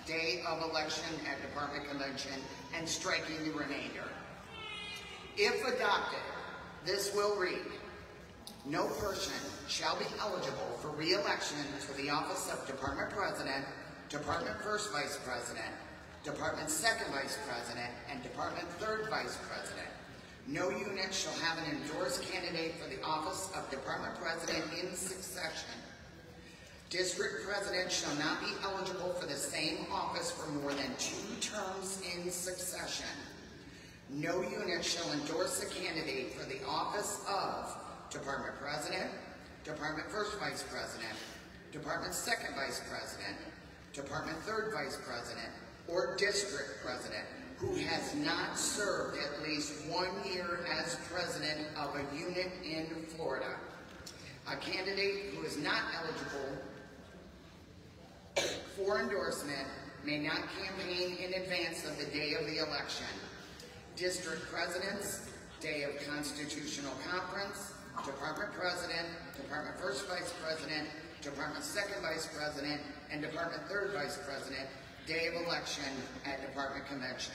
S18: day of election at Department Convention, and striking the remainder. If adopted, this will read, no person shall be eligible for re-election to the office of Department President, Department First Vice President, Department Second Vice President, and Department Third Vice President. No unit shall have an endorsed candidate for the office of Department President in succession. District President shall not be eligible for the same office for more than 2 terms in succession. No unit shall endorse a candidate for the office of Department President, Department First Vice President, Department Second Vice President, Department Third Vice President, or District President who has not served at least 1 year as president of a unit in Florida. A candidate who is not eligible for endorsement may not campaign in advance of the day of the election. District presidents, day of constitutional conference, department president, department first vice president, department second vice president, and department third vice president, day of election at department convention.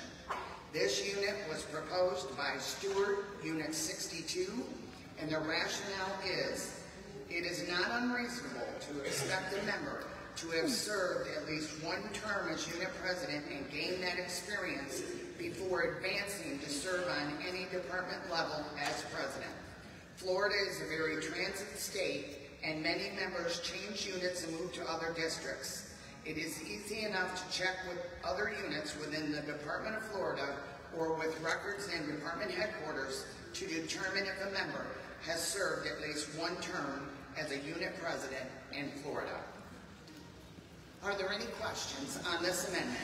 S18: This unit was proposed by Stewart, Unit 62, and the rationale is, it is not unreasonable to expect a member to have served at least one term as unit president and gain that experience before advancing to serve on any department level as president. Florida is a very transit state, and many members change units and move to other districts. It is easy enough to check with other units within the Department of Florida or with records and department headquarters to determine if a member has served at least one term as a unit president in Florida. Are there any questions on this amendment?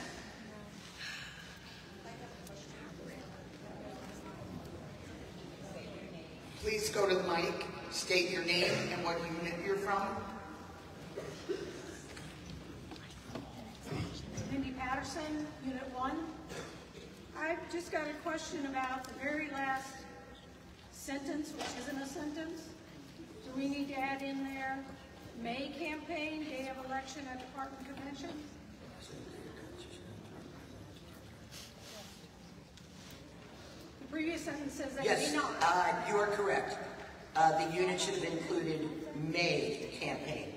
S18: Please go to the mic, state your name and what unit you're from.
S19: Mindy Patterson, Unit 1. I've just got a question about the very last sentence, which isn't a sentence. Do we need to add in there, May campaign, day of election at department convention? The previous sentence says that
S17: Yes,
S19: may not.
S17: you are correct. The unit should have included May campaign.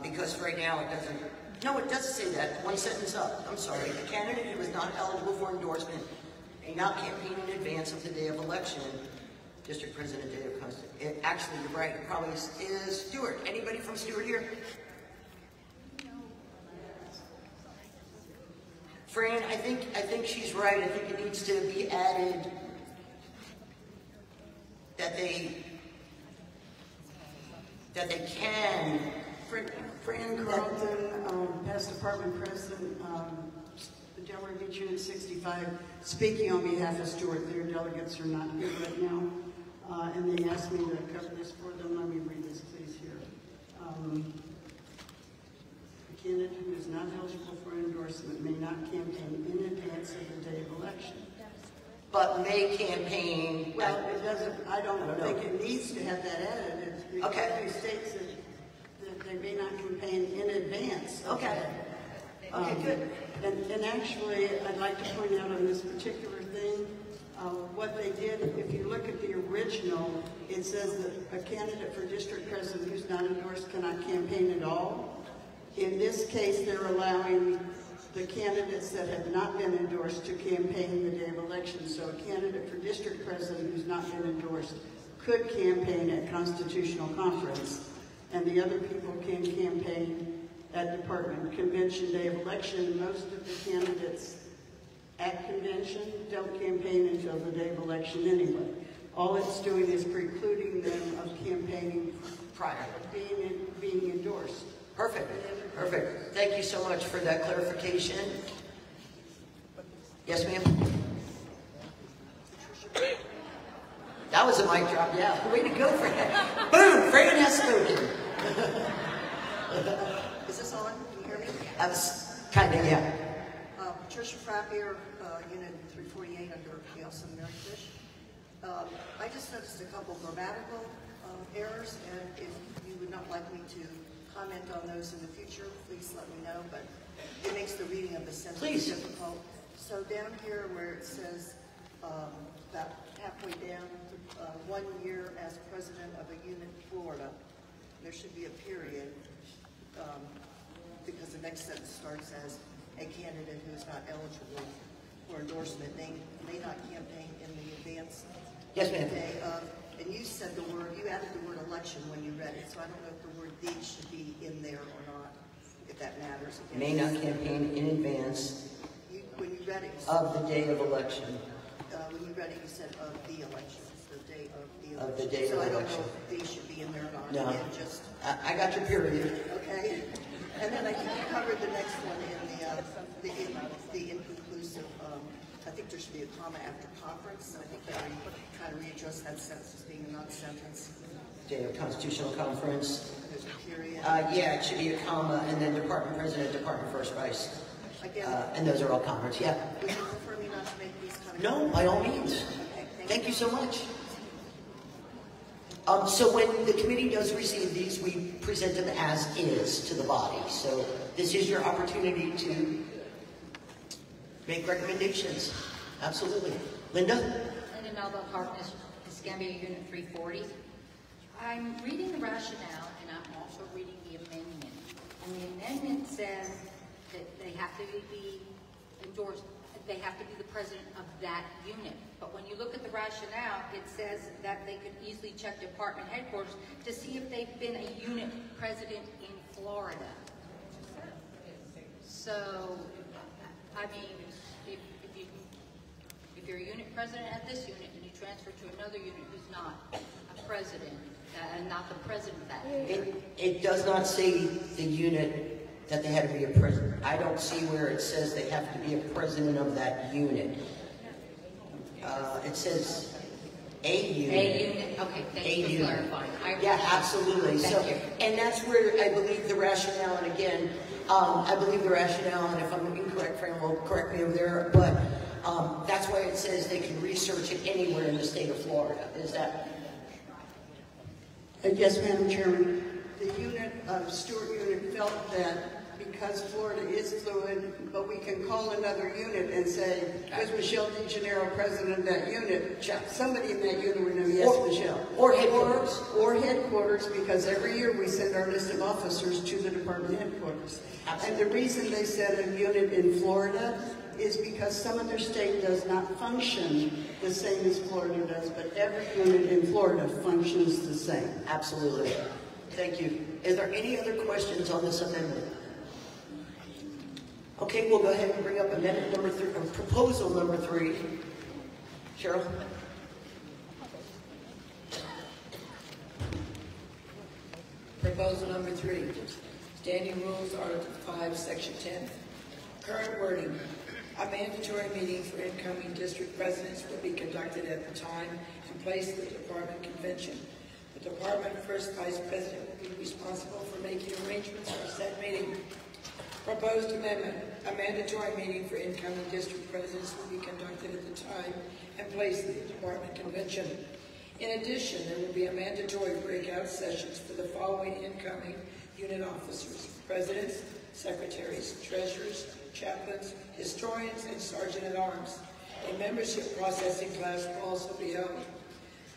S17: Because right now it doesn't, no, it doesn't say that. One sentence up. I'm sorry. The candidate who is not eligible for endorsement may not campaign in advance of the day of election. District President, day of Constitution. Actually, you're right. It probably is Stewart. Anybody from Stewart here? Fran, I think she's right. I think it needs to be added that they can.
S20: Fran Carlton, past department president, the Delaware Beach Unit 65, speaking on behalf of Stewart. Their delegates are not here right now, and they asked me to cover this for them. Let me read this, please, here. A candidate who is not eligible for endorsement may not campaign in advance of the day of election.
S17: But may campaign.
S20: Well, it doesn't. I don't think it needs to have that added. It
S17: Okay.
S20: states that they may not campaign in advance.
S17: Okay. Okay, good.
S20: And actually, I'd like to point out on this particular thing, what they did, if you look at the original, it says that a candidate for district president who's not endorsed cannot campaign at all. In this case, they're allowing the candidates that have not been endorsed to campaign the day of election. So a candidate for district president who's not been endorsed could campaign at constitutional conference, and the other people can campaign at department convention day of election. Most of the candidates at convention don't campaign until the day of election anyway. All it's doing is precluding them of campaigning
S17: prior,
S20: being endorsed.
S17: Perfect. Perfect. Thank you so much for that clarification. Yes, ma'am? That was a mic drop, yeah. Way to go, Fran. Boom! Fran has spoken.
S21: Is this on? Can you hear me?
S17: That's kind of, yeah.
S21: Patricia Frappier, Unit 348 under Gailson Merrifish. I just noticed a couple grammatical errors, and if you would not like me to comment on those in the future, please let me know, but it makes the reading of the sentence difficult. So down here where it says, about halfway down, 1 year as president of a unit Florida, there should be a period, because the next sentence starts as a candidate who is not eligible for endorsement may not campaign in the advance.
S17: Yes, ma'am.
S21: And you said you added the word election when you read it, so I don't know if the word "the" should be in there or not, if that matters.
S17: May not campaign in advance
S21: When you read it, you said,
S17: of the day of election.
S21: When you read it, you said of the election, the day of the election.
S17: Of the day of
S21: so I don't
S17: election.
S21: know if "the" should be in there or not.
S17: No.
S21: Again, just
S17: I got your period.
S21: okay. And then I think you covered the next one in the inconclusive. I think there should be a comma after conference. I think that we kind of readjust that sentence as being a non-sentence.
S17: day of Constitutional Conference.
S21: There's a period.
S17: Yeah, it should be a comma, and then Department President, Department First Vice.
S21: Again,
S17: And those are all commas, yeah.
S21: would you prefer me not to make these kind of...
S17: No, by all means.
S21: Okay,
S17: Thank you so much. So when the committee does receive these, we present them as is to the body. So this is your opportunity to make recommendations. Absolutely. Linda?
S3: Linda Melba, Harkness, Escambia Unit 340. I'm reading the rationale and I'm also reading the amendment. And the amendment says that they have to be endorsed, they have to be the president of that unit. But when you look at the rationale, it says that they could easily check department headquarters to see if they've been a unit president in Florida. So, I mean, if you're a unit president at this unit and you transfer to another unit who's not a president, and not the president of that unit.
S17: It does not say the unit that they had to be a president. I don't see where it says they have to be a president of that unit. It says a unit.
S3: A unit, okay, thanks for clarifying.
S17: Yeah, absolutely.
S3: Thank you.
S17: And that's where I believe the rationale, and again, I believe the rationale, and if I'm incorrect, Fran will correct me over there, but that's why it says they can research it anywhere in the state of Florida. Is that?
S20: Yes, Madam Chairman. The unit, Stewart unit felt that because Florida is fluid, but we can call another unit and say, was Michelle DeGennaro president of that unit? Somebody in that unit would know, yes, Michelle.
S17: Or headquarters.
S20: Or headquarters, because every year we send our list of officers to the department headquarters.
S17: Absolutely.
S20: And the reason they said a unit in Florida is because some of their state does not function the same as Florida does, but every unit in Florida functions the same.
S17: Absolutely. Thank you. Is there any other questions on this amendment? Okay, we'll go ahead and bring up amendment number 3, or proposal number 3. Cheryl?
S22: Proposal number 3, Standing Rules, Article 5, Section 10. Current wording. A mandatory meeting for incoming district presidents will be conducted at the time and place of the department convention. The department first vice president will be responsible for making arrangements for said meeting. Proposed amendment. A mandatory meeting for incoming district presidents will be conducted at the time and place of the department convention. In addition, there will be a mandatory breakout sessions for the following incoming unit officers: presidents, secretaries, treasurers, chaplains, historians, and sergeant-at-arms. A membership processing class will also be held.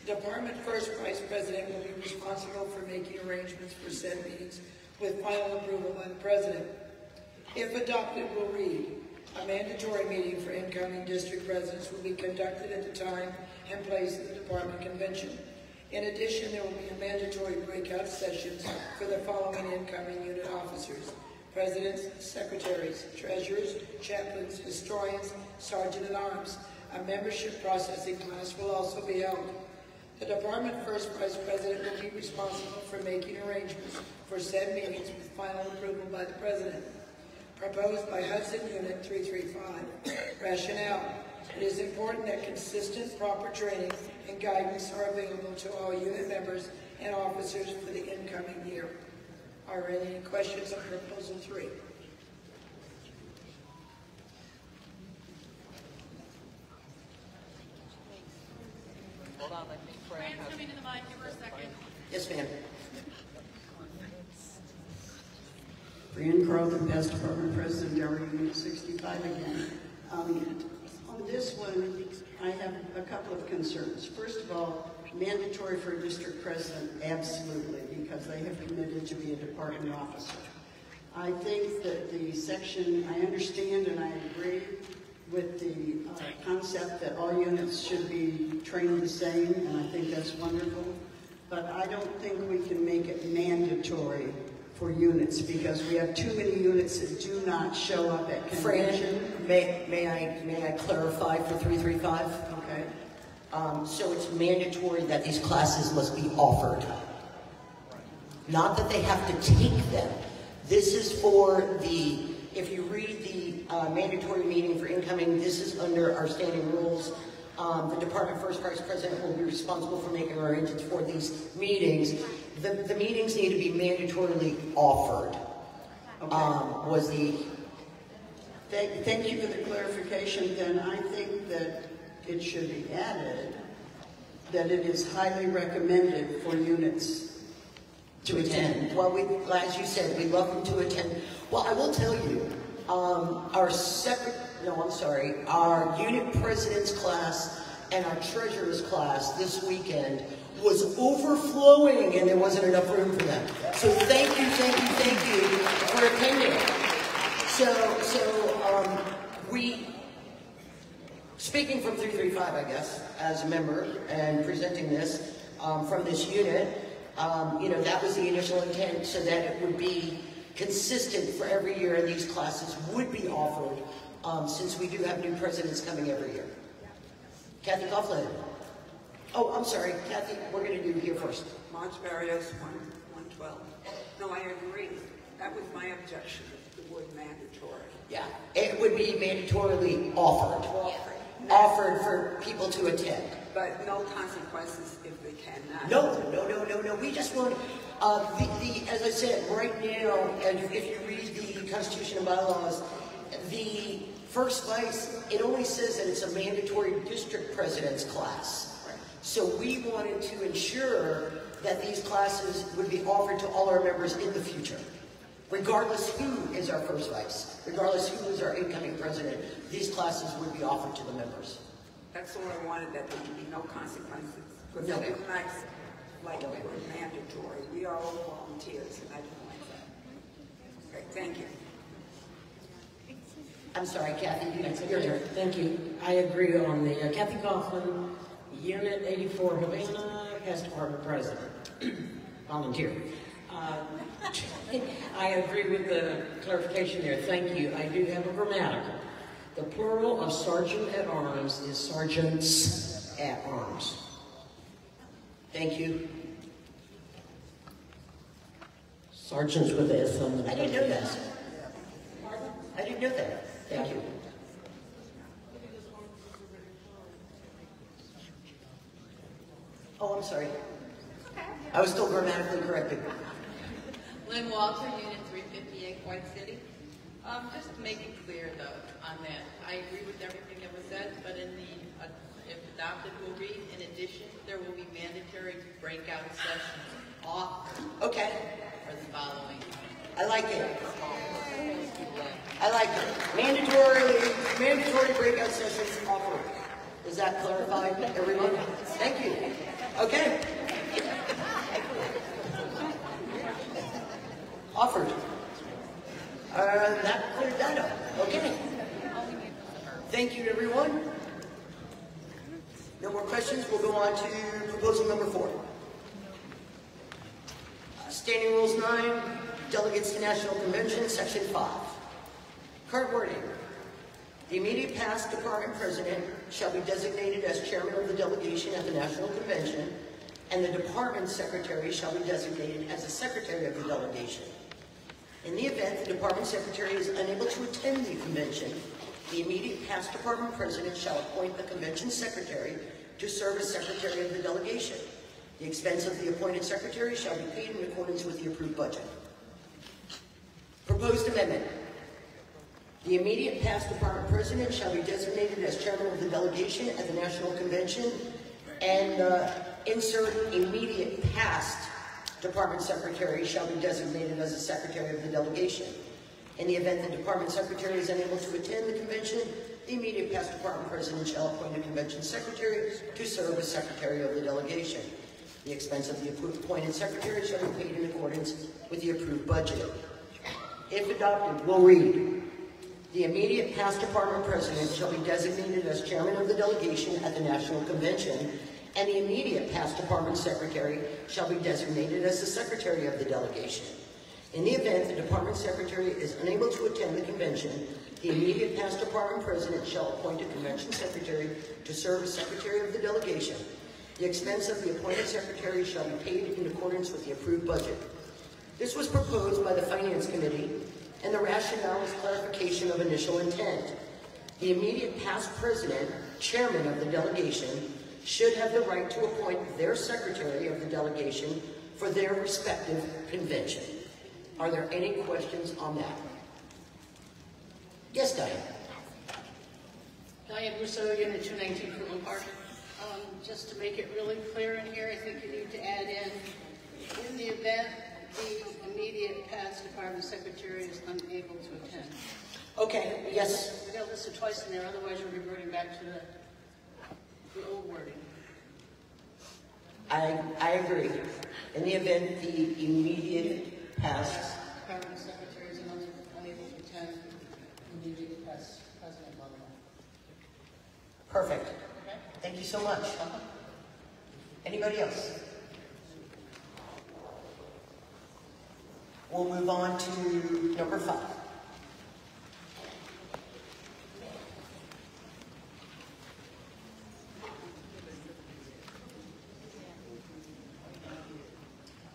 S22: The department first vice president will be responsible for making arrangements for said meetings with final approval by the president. If adopted, will read, a mandatory meeting for incoming district presidents will be conducted at the time and place of the department convention. In addition, there will be a mandatory breakout sessions for the following incoming unit officers: presidents, secretaries, treasurers, chaplains, historians, sergeant-at-arms. A membership processing class will also be held. The department first vice president will be responsible for making arrangements for said meetings with final approval by the president. Proposed by Hudson Unit 335. Rationale. It is important that consistent, proper training and guidance are available to all unit members and officers for the incoming year. Are there any questions on Proposal 3?
S13: Hold on, let me Fran's coming to the mic. Give her a second.
S17: Yes, ma'am.
S20: Brian Carlton, past department president, Delaware Unit 65 again. On this one, I have a couple of concerns. First of all, mandatory for a district president, absolutely, because they have committed to be a department officer. I think that the section, I understand and I agree with the concept that all units should be trained the same, and I think that's wonderful. But I don't think we can make it mandatory for units, because we have too many units that do not show up at convention.
S17: Fran, may I clarify for 335?
S20: Okay.
S17: So it's mandatory that these classes must be offered. Not that they have to take them. This is for the, if you read the mandatory meeting for incoming, this is under our standing rules.
S16: The department first vice president will be responsible for making arrangements for these meetings. The meetings need to be mandatorily offered.
S20: Thank you for the clarification. Then I think that it should be added that it is highly recommended for units
S16: to attend. Well, as you said, we love them to attend. Well, I will tell you, our unit president's class and our treasurer's class this weekend was overflowing, and there wasn't enough room for them. So thank you for attending. Speaking from 335, I guess, as a member and presenting this from this unit, that was the initial intent, so that it would be consistent for every year, and these classes would be offered since we do have new presidents coming every year. Kathy Coughlin. Oh, I'm sorry, Kathy, we're going to do here first.
S4: March Barrios, 112. No, I agree. That was my objection, the word mandatory.
S16: Yeah, it would be mandatorily offered. Offered for people to attend.
S4: But no consequences if they cannot.
S16: No. We just want, as I said, right now, and if you read the Constitution and bylaws, the first vice, it only says that it's a mandatory district president's class. So we wanted to ensure that these classes would be offered to all our members in the future. Regardless who is our first vice, regardless who is our incoming president, these classes would be offered to the members.
S4: That's all I wanted, that there would be no consequences. Because
S16: No.
S4: it was nice, like the word mandatory. We are all volunteers, and I don't like that. Okay, thank you.
S16: I'm sorry, Kathy,
S5: Your turn. Thank you. I agree on the Kathy Coughlin, Unit 84 Havana, past department president, volunteer. I agree with the clarification there. Thank you. I do have a grammatical. The plural of sergeant at arms is sergeants at arms.
S16: Thank you.
S5: Sergeants with S on the.
S16: I didn't know that. I didn't know that. Thank you. Oh, I'm sorry. I was still grammatically corrected.
S23: Lynn Walter, Unit 358, White City. Just to make it clear, though, on that, I agree with everything that was said, but in the, if adopted, we'll read, in addition, there will be mandatory breakout sessions offered.
S16: Okay.
S23: For the following.
S16: I like it. I like it. Mandatory breakout sessions offered. Is that clarified, everyone? Thank you. Okay. Offered. That cleared that up. Okay. Thank you, everyone. No more questions. We'll go on to proposal number 4. Standing Rules 9, Delegates to National Convention, Section 5. Current wording. The immediate past department president shall be designated as chairman of the delegation at the National Convention, and the department secretary shall be designated as the secretary of the delegation. In the event the department secretary is unable to attend the convention, the immediate past department president shall appoint the convention secretary to serve as secretary of the delegation. The expense of the appointed secretary shall be paid in accordance with the approved budget. Proposed amendment. The immediate past department president shall be designated as chairman of the delegation at the National Convention, and insert immediate past department secretary shall be designated as the secretary of the delegation. In the event the department secretary is unable to attend the convention, the immediate past department president shall appoint a convention secretary to serve as secretary of the delegation. The expense of the appointed secretary shall be paid in accordance with the approved budget. If adopted, we'll read. The immediate past department president shall be designated as chairman of the delegation at the National Convention, and the immediate past department secretary shall be designated as the secretary of the delegation. In the event the department secretary is unable to attend the convention, the immediate past department president shall appoint a convention secretary to serve as secretary of the delegation. The expense of the appointed secretary shall be paid in accordance with the approved budget. This was proposed by the Finance Committee, and the rationale is clarification of initial intent. The immediate past president
S5: chairman of the delegation should have the right to appoint their secretary of the delegation for their respective convention. Are there any questions on that? Yes, Diane.
S6: Diane Rousseau, Unit 219, Fruitland Park. Just to make it really clear in here, I think you need to add in the event the immediate past department secretary is unable to attend.
S5: Okay, yes.
S6: We got listed twice in there, otherwise you're reverting back to the old wording.
S5: I agree. In the event the immediate past.
S6: Department secretary is unable to attend, immediate past president level.
S5: Perfect. Thank you so much. Anybody else? We'll move on to number 5.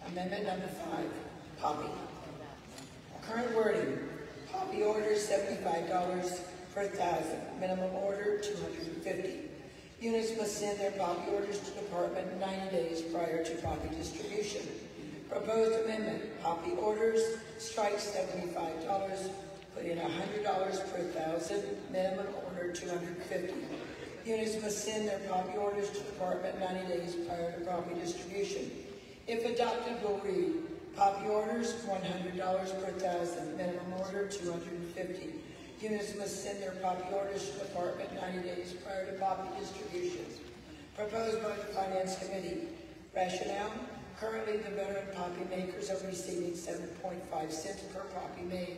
S22: Amendment number 5, Poppy. Current wording, Poppy order $75 per thousand, minimum order $250. Units must send their Poppy orders to department 90 days prior to Poppy distribution. Proposed amendment, Poppy orders, strike $75, put in $100 per thousand, minimum order $250. Units must send their Poppy orders to department 90 days prior to Poppy distribution. If adopted, will read, Poppy orders, $100 per thousand, minimum order $250. Units must send their Poppy orders to the department 90 days prior to Poppy distribution. Proposed by the Finance Committee. Rationale, currently the veteran Poppy makers are receiving 7.5 cents per Poppy made.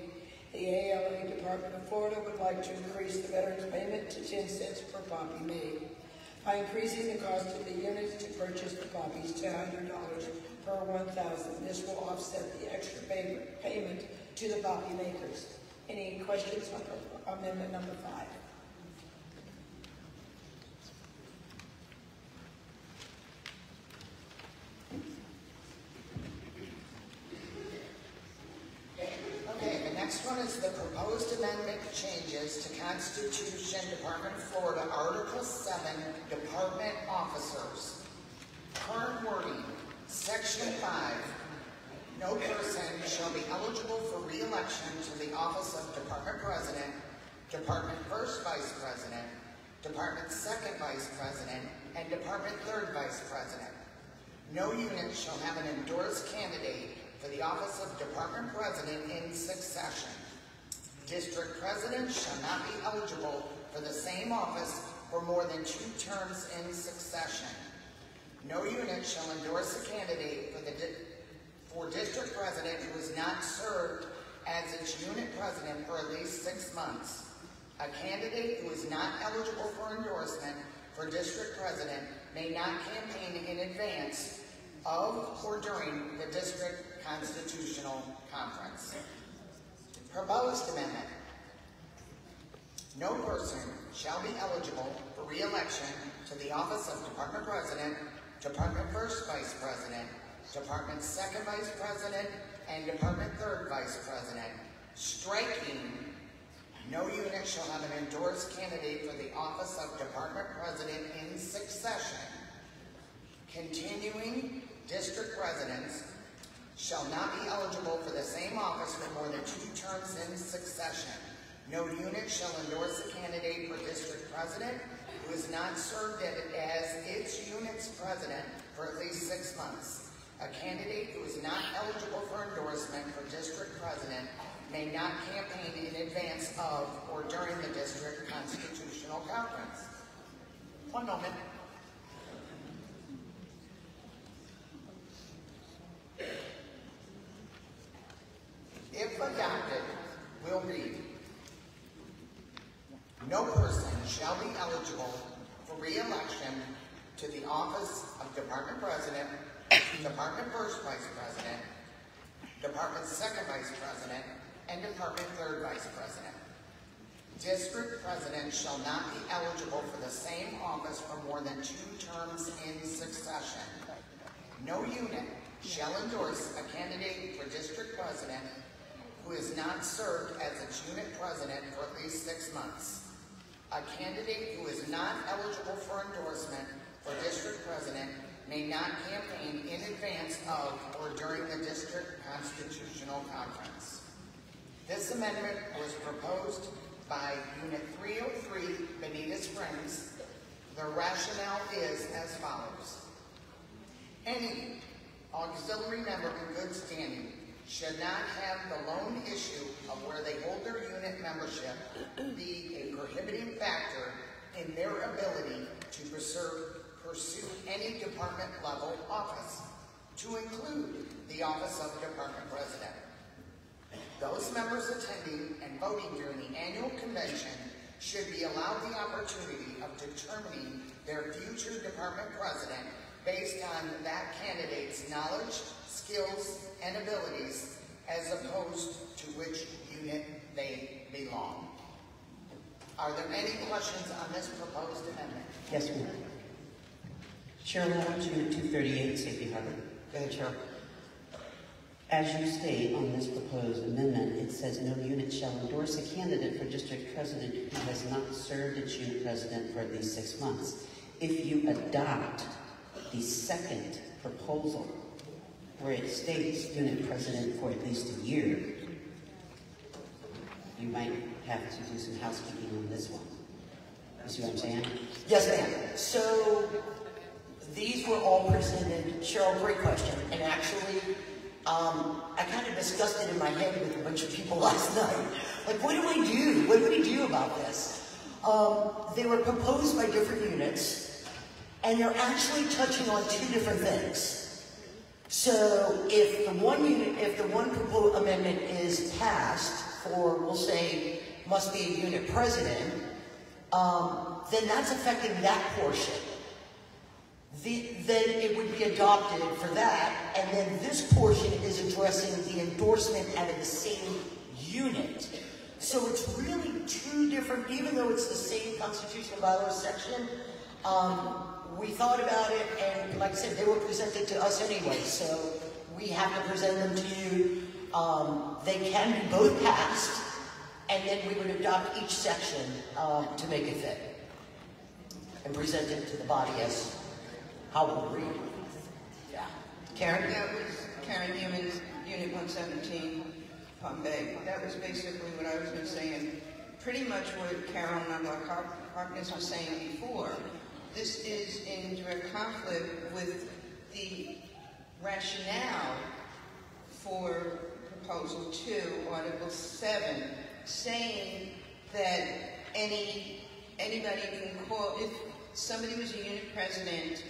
S22: The ALA Department of Florida would like to increase the veterans payment to 10 cents per Poppy made. By increasing the cost of the units to purchase the poppies to $100 per 1,000, this will offset the extra payment to the poppy makers. Any questions on amendment number 5?
S18: Okay, the next one is the proposed amendment changes to Constitution, Department of Florida, Article 7, Department Officers. Current wording, Section 5, no person shall be eligible for re-election to the office of Department President, Department First Vice President, Department Second Vice President, and Department Third Vice President. No unit shall have an endorsed candidate for the office of Department President in succession. District President shall not be eligible for the same office for more than 2 terms in succession. No unit shall endorse a candidate for District President who has not served as its unit president for at least 6 months. A candidate who is not eligible for endorsement for District President may not campaign in advance of or during the District Constitutional Conference. Proposed amendment. No person shall be eligible for re-election to the office of Department President, Department First Vice President, Department Second Vice President, and Department Third Vice President. Striking, no unit shall have an endorsed candidate for the office of Department President in succession. Continuing, District Presidents shall not be eligible for the same office for more than 2 terms in succession. No unit shall endorse a candidate for District President who has not served as its unit's president for at least 6 months. A candidate who is not eligible for endorsement for District President may not campaign in advance of or during the District Constitutional Conference. One moment. If adopted, we'll read, no person shall be eligible for re-election to the office of Department President, Department First Vice President, Department Second Vice President, and Department Third Vice President. District President shall not be eligible for the same office for more than 2 terms in succession. No unit shall endorse a candidate for District President who has not served as its unit president for at least 6 months. A candidate who is not eligible for endorsement for district president may not campaign in advance of or during the district constitutional conference. This amendment was proposed by Unit 303, Bonita Springs. The rationale is as follows. Any auxiliary member in good standing should not have the lone issue of where they hold their unit membership be a prohibiting factor in their ability to pursue any department level office, to include the office of department president. Those members attending and voting during the annual convention should be allowed the opportunity of determining their future department president based on that candidate's knowledge, skills, and abilities, as opposed to which unit they belong. Are there any questions on this proposed amendment?
S2: Yes, ma'am. Cheryl Adams, Unit 238, Safety Harbor. Go ahead, Cheryl. As you state on this proposed amendment, it says no unit shall endorse a candidate for district president who has not served as unit president for at least 6 months. If you adopt the second proposal, where it states unit president for at least a year, you might have to do some housekeeping on this one. You see what I'm saying?
S17: Yes, ma'am. So these were all presented. Cheryl, great question. And actually, I kind of discussed it in my head with a bunch of people last night. Like, what do I do? What do we do about this? They were proposed by different units, and they're actually touching on two different things. So if the one unit, if the one proposed amendment is passed for, we'll say, must be a unit president, then that's affecting that portion. Then it would be adopted for that, and then this portion is addressing the endorsement out of the same unit. So it's really two different, even though it's the same constitutional bylaws section, we thought about it, and like I said, they were presented to us anyway, so we have to present them to you. They can be both passed, and then we would adopt each section to make it fit, and present it to the body as how it would read. Yeah. Karen?
S7: That was Karen Newman's Unit 117, Palm Bay. That was basically what I was going to say, and pretty much what Carol Harkness was saying before. This is in direct conflict with the rationale for Proposal 2, Article 7, saying that anybody can call, if somebody was a unit president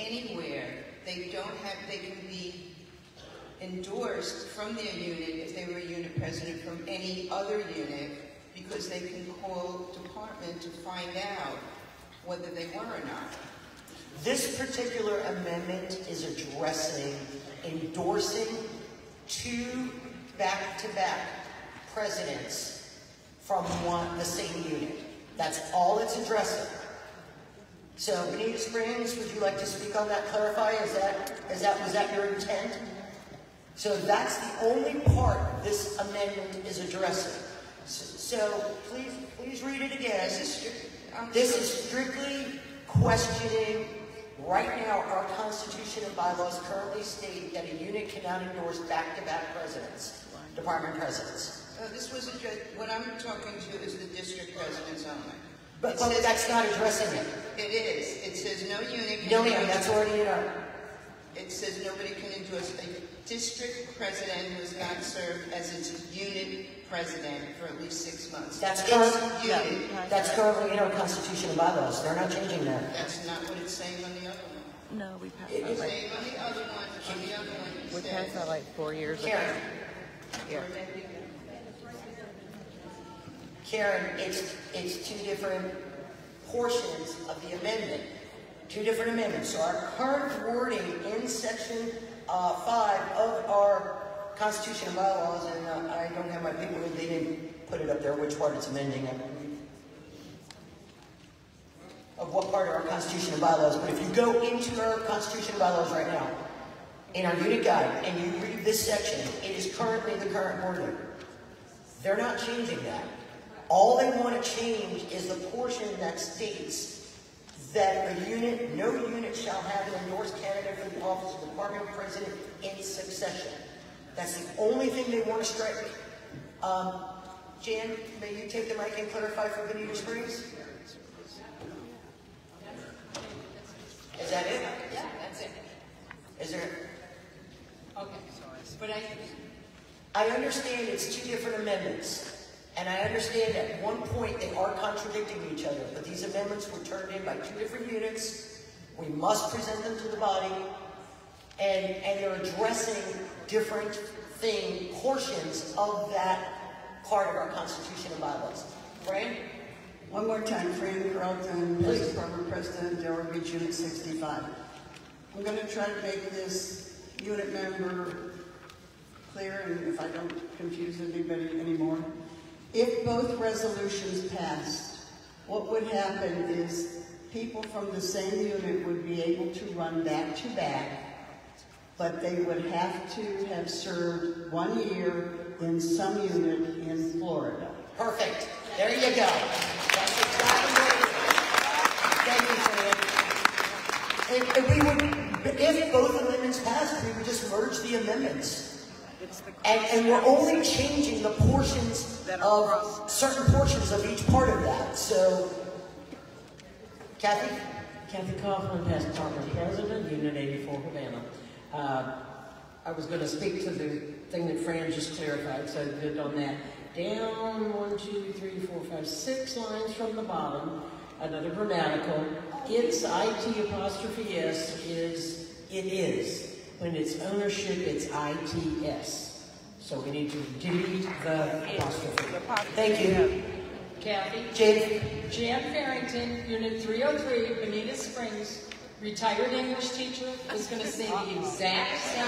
S7: anywhere, they can be endorsed from their unit if they were a unit president from any other unit, because they can call department to find out whether they were or not.
S17: This particular amendment is addressing endorsing two back-to-back presidents from the same unit. That's all it's addressing. So, Bonita Springs, would you like to speak on that, clarify? Was that your intent? So that's the only part this amendment is addressing. So please read it again. This is strictly questioning. Right now, our Constitution and bylaws currently state that a unit cannot endorse back-to-back presidents, department presidents.
S7: This was what I'm talking to is the district presidents only.
S17: But that's not addressing it.
S7: It is. It says no unit can
S17: No, ma'am, that's already in our...
S7: It says nobody can endorse a district president who has not served as its unit president for at least 6 months.
S17: That's currently in our Constitution and bylaws. They're not changing that.
S7: That's not what it's saying on the other one.
S10: No, we passed
S7: It's
S10: that
S7: saying on the other one,
S10: we passed that like 4 years ago.
S17: Karen.
S10: Yeah.
S17: Karen, it's two different portions of the amendment. Two different amendments. So our current wording in section 5 of our Constitution and bylaws, and I don't have my paper, they didn't put it up there, which part it's amending, of what part of our Constitution and bylaws. But if you go into our Constitution and bylaws right now, in our unit guide, and you read this section, it is currently the current wording. They're not changing that. All they want to change is the portion that states that a unit, no unit shall have an endorsed candidate for the office of Department President in succession. That's the only thing they want to strike. Jan, may you take the mic and clarify for Bonita Springs? Is that it?
S12: Yeah, that's it.
S17: Is there?
S12: Okay. But
S17: I understand it's two different amendments, and I understand at one point they are contradicting each other, but these amendments were turned in by two different units. We must present them to the body, and they're addressing different portions of that part of our Constitution and bylaws. Fran?
S20: One more time, Fran Carlton, Past Department President, Delaware Beach Unit 65. I'm going to try to make this unit member clear, and if I don't confuse anybody anymore. If both resolutions passed, what would happen is people from the same unit would be able to run back to back, but they would have to have served 1 year in some unit in Florida.
S17: Perfect. There you go. That's exactly what it is. Thank you, Fran. If both amendments passed, we would just merge the amendments. And we're only changing the portions of certain portions of each part of that. So, Kathy?
S5: Kathy Kaufman, Past Department President, Unit 84, Havana. I was going to speak to the thing that Fran just clarified, so good on that. Down 1, 2, 3, 4, 5, 6 lines from the bottom, another grammatical. It's IT''s is it is. When it's ownership, it's ITS. So we need to delete the apostrophe. Thank you.
S12: Kathy? Jan Farrington, Unit 303, Bonita Springs, retired English teacher, is going to say the exact same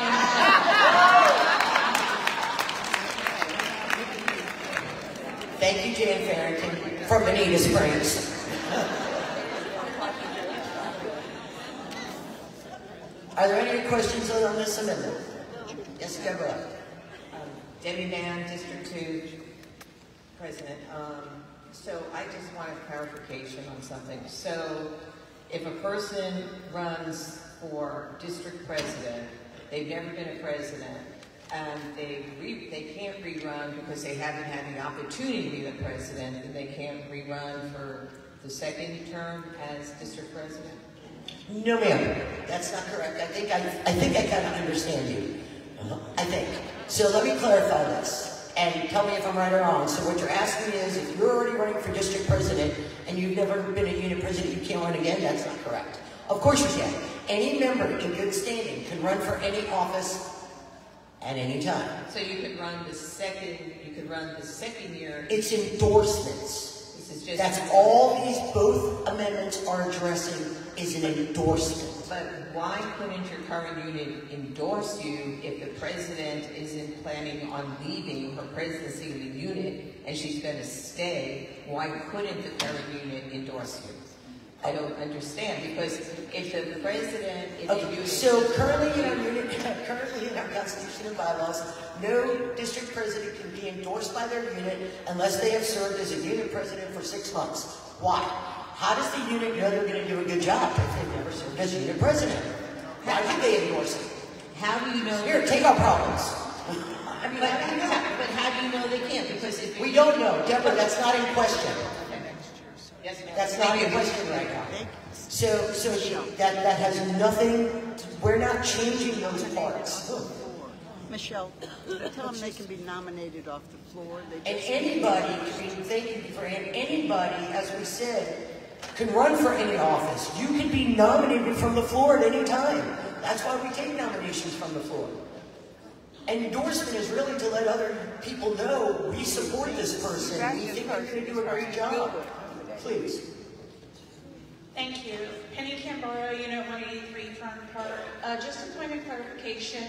S17: Thank you, Jan Farrington, from Bonita Springs. Are there any questions on this amendment? Yes, Deborah.
S8: Debbie Mann, District 2 President. So I just want a clarification on something. So if a person runs for district president, they've never been a president, and they can't rerun because they haven't had the opportunity to be the president, and they can't rerun for the second term as district president?
S17: No, ma'am. That's not correct. I think I kind of understand you. I think. So let me clarify this, and tell me if I'm right or wrong. So what you're asking is, if you're already running for district president, and you've never been a unit president, you can't run again? That's not correct. Of course you can. Any member in good standing can run for any office at any time.
S8: So you could run the second year.
S17: It's endorsements.
S8: This is just.
S17: That's all these both amendments are addressing is an endorsement.
S8: But why couldn't your current unit endorse you if the president isn't planning on leaving her presidency of the unit and she's going to stay? Why couldn't the current unit endorse you? I don't understand, because if the president is a unit...
S17: So currently in our Constitution and bylaws, no district president can be endorsed by their unit unless they have served as a unit president for 6 months. Why? How does the unit know they're going to do a good job if they've never served as unit president? Why would they endorse it?
S8: How do you know...
S17: Here, take our problems.
S8: But how do you know they can't? Because if
S17: we don't know. Deborah, that's not in question.
S8: Yes, ma'am.
S17: That's not in question right now. So that has nothing, we're not changing those parts.
S20: Michelle, tell them they can be nominated off the floor.
S17: And anybody, thank you, Fran, anybody, as we said, can run for any office. You can be nominated from the floor at any time. That's why we take nominations from the floor. And endorsement is really to let other people know we support this person. We think they're going to do a great job. Please.
S9: Thank you. Penny Camboro, Unit 183, Fern Park. Just a point of clarification.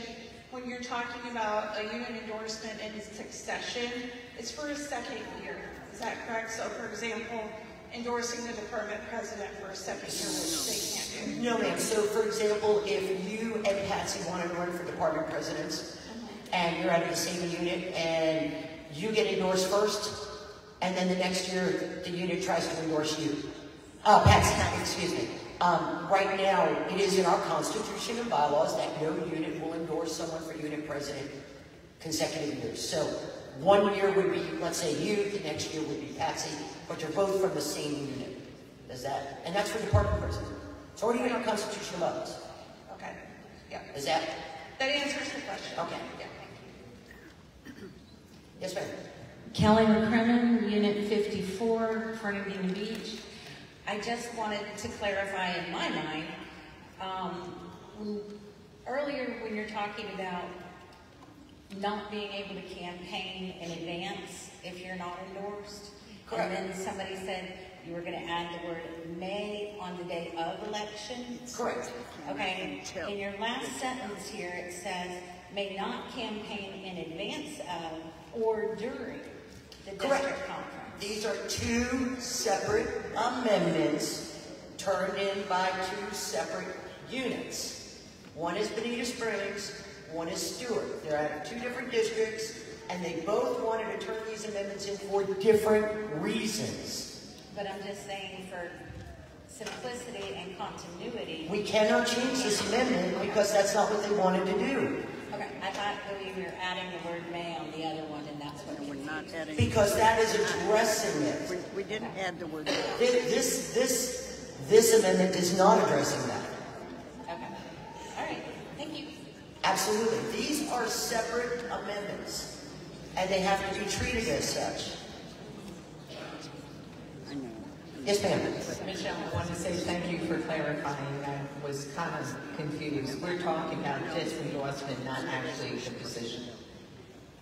S9: When you're talking about a unit endorsement and its succession, it's for a second year. Is that correct? So, for example, endorsing the department president for a second year, which they can't do.
S17: No, ma'am. So, for example, if you and Patsy want to run for department presidents, and you're out of the same unit, and you get endorsed first,
S1: and then the next year the unit tries to endorse you. Patsy, excuse me. Right now, it is in our Constitution and bylaws that no unit will endorse someone for unit president consecutive years. So 1 year would be, let's say, you, the next year would be Patsy, but you're both from the same unit. Does that? And that's for department president. It's already in our Constitution and bylaws.
S9: Okay. Yeah.
S1: Is that?
S9: That answers the question.
S1: Okay.
S9: Yeah.
S1: Yes, ma'am.
S11: Kelly McCrimmon, Unit 54, Fernandina Beach. I just wanted to clarify in my mind, earlier when you're talking about not being able to campaign in advance if you're not endorsed,
S1: correct.
S11: And then somebody said you were going to add the word may on the day of election.
S1: Correct.
S11: Okay, in your last sentence here it says may not campaign in advance of or during the district conference.
S1: These are two separate amendments turned in by two separate units. One is Bonita Springs, one is Stewart. They're out of two different districts, and they both wanted to turn these amendments in for different reasons.
S11: But I'm just saying for simplicity and continuity.
S1: We cannot change this amendment because that's not what they wanted to do.
S11: Okay, I thought that we were adding the word may on the other one, and that's what we're not adding.
S1: Because that is addressing it.
S10: We didn't add the word.
S1: This amendment is not addressing that.
S11: Okay. All right. Thank you.
S1: Absolutely. These are separate amendments, and they have to be treated as such. Yes, ma'am.
S8: Michelle, I want to say thank you for clarifying. I was kind of confused. We're talking about just endorsement, not actually the position.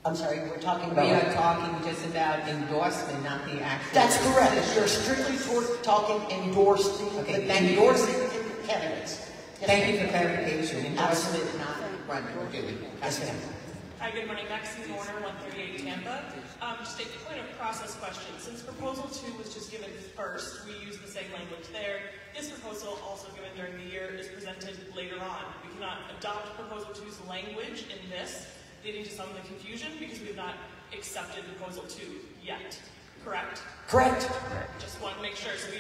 S1: I'm sorry, we're talking about...
S8: We are talking just about endorsement, not the actual...
S1: That's correct. You're strictly talking endorsing,
S8: okay,
S1: endorsing candidates. Yes,
S8: thank you for clarification. Endorsement, not running.
S1: Yes, ma'am.
S14: Hi, good morning. Maxine Warner, 138 Tampa. Just a point of process question. Since Proposal 2 was just given first, we use the same language there. This proposal, also given during the year, is presented later on. We cannot adopt Proposal 2's language in this, leading to some of the confusion because we have not accepted Proposal 2 yet. Correct?
S1: Correct.
S14: Just want to make sure. So we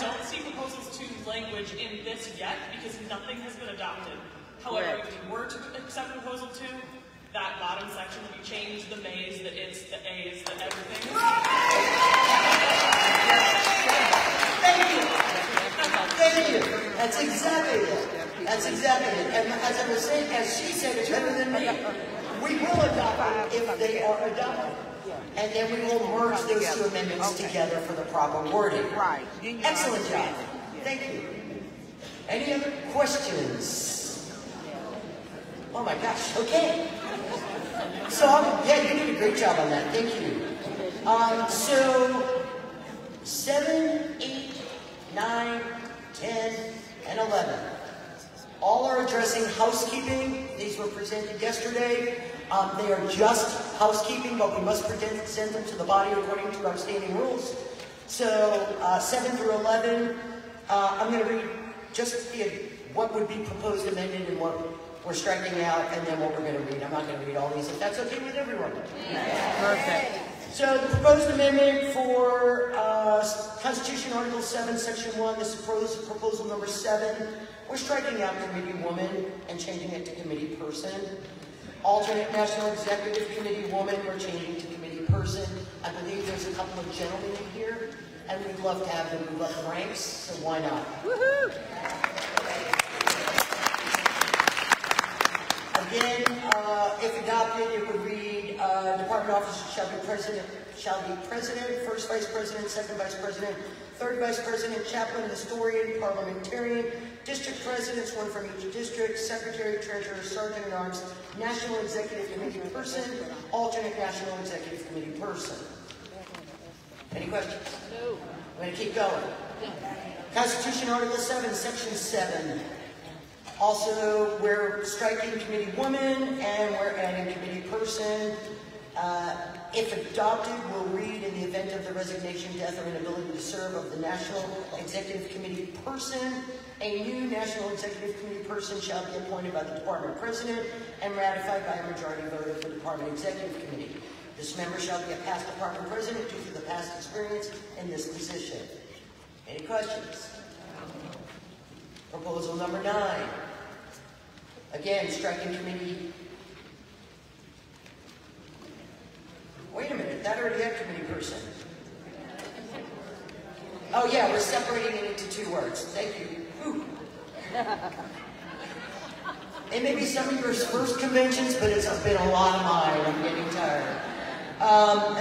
S14: don't see Proposal 2's language in this yet because nothing has been adopted. However, if we were to accept Proposal 2, that bottom section will be changed, the mays, the it's, the a's, the everything.
S1: Thank you. Thank you. That's exactly it. That's exactly it. And as I was saying, as she said it better than me, we will adopt it if they are adopted. And then we will merge those two amendments together for the proper wording. Right. Excellent job. Thank you. Any other questions? Oh my gosh, okay. So, yeah, you did a great job on that. Thank you. So, 7, 8, 9, 10, and 11. All are addressing housekeeping. These were presented yesterday. They are just housekeeping, but we must send them to the body according to our standing rules. So, 7 through 11, I'm going to read just what would be proposed amended and what we're striking out, and then what we're going to read. I'm not going to read all these, if that's okay with everyone. Perfect. So the proposed amendment for Constitution Article 7, Section 1, this is proposal number 7. We're striking out committee woman and changing it to committee person. Alternate National Executive Committee woman, we're changing to committee person. I believe there's a couple of gentlemen in here, and we'd love to have them move up the ranks, so why not? Woohoo! Again, if adopted, it would read, department officers shall be president, first vice president, second vice president, third vice president, chaplain, historian, parliamentarian, district presidents, one from each district, secretary, treasurer, sergeant at arms, national executive committee person, alternate national executive committee person. Any questions? No. I'm going to keep going. Constitution Article 7, Section 7. Also, we're striking committee woman, and we're adding committee person. If adopted, we'll read in the event of the resignation, death, or inability to serve of the National Executive Committee person, a new National Executive Committee person shall be appointed by the Department President and ratified by a majority vote of the Department Executive Committee. This member shall be a past department president due to the past experience in this position. Any questions? Proposal number 9. Again, striking committee. Wait a minute, that already had committee person. Oh yeah, we're separating it into 2 words. Thank you. Whew. It may be some of your first conventions, but it's been a lot of mine. I'm getting tired.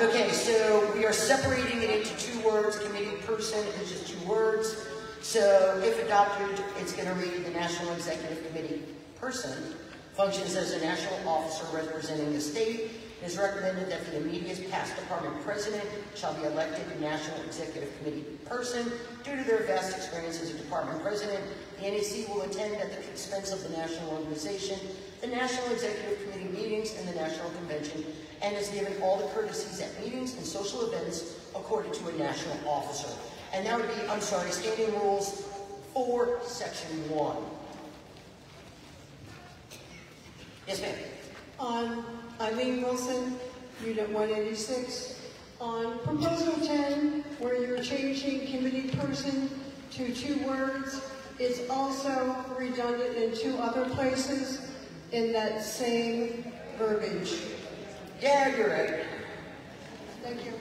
S1: Okay, so we are separating it into 2 words. Committee person is just 2 words. So if adopted, it's going to read the National Executive Committee person functions as a national officer representing the state. It is recommended that the immediate past department president shall be elected National Executive Committee person. Due to their vast experience as a department president, the NEC will attend at the expense of the national organization, the National Executive Committee meetings, and the National Convention, and is given all the courtesies at meetings and social events according to a national officer. And that would be, I'm sorry, Standing Rules 4, Section 1. Yes, ma'am.
S15: On Eileen Wilson, Unit 186. On Proposal 10, where you're changing committee person to 2 words, it's also redundant in 2 other places in that same verbiage.
S1: Yeah, you're right.
S15: Thank you.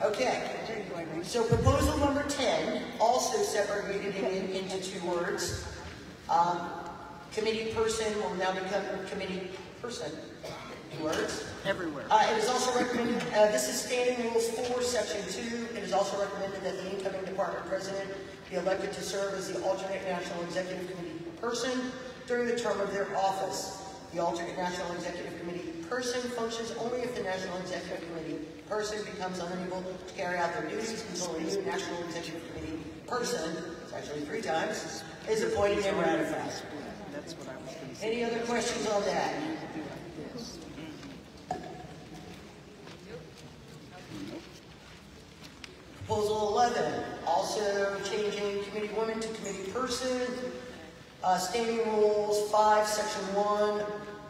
S1: Okay, so proposal number 10, also separated it into 2 words. Committee person will now become committee person. 2 words.
S10: Everywhere.
S1: It is also recommended, this is Standing Rules 4, Section 2. It is also recommended that the incoming department president be elected to serve as the alternate National Executive Committee person during the term of their office. The alternate National Executive Committee person functions only if the National Executive Committee person becomes unable to carry out their duties until a new National Executive Committee person, it's actually 3 times, is appointed and ratified. Any other questions on that? Proposal 11, also changing committee woman to committee person. Standing Rules 5, Section 1,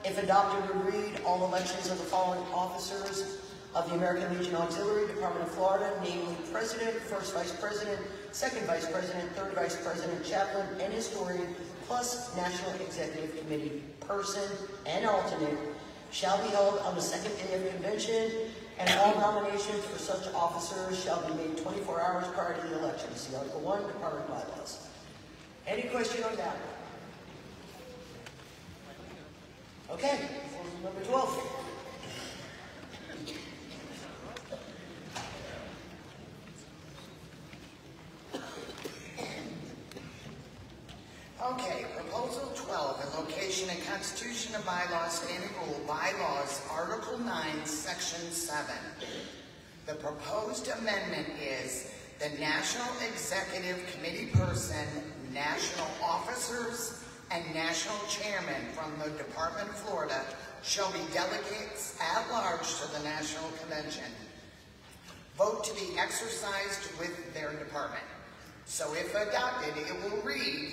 S1: if adopted, would read all elections of the following officers of the American Legion Auxiliary Department of Florida, namely President, First Vice President, Second Vice President, Third Vice President, Chaplain, and Historian, plus National Executive Committee person and alternate, shall be held on the 2nd day of convention, and all nominations for such officers shall be made 24 hours prior to the election. See Article 1, Department Bylaws. Any question on that? Okay, number 12.
S18: Okay, Proposal 12, the location and constitution of bylaws, Standing Rule bylaws, Article 9, Section 7. The proposed amendment is the National Executive Committee person, national officers, and national chairman from the Department of Florida shall be delegates at large to the National Convention. Vote to be exercised with their department. So if adopted, it will read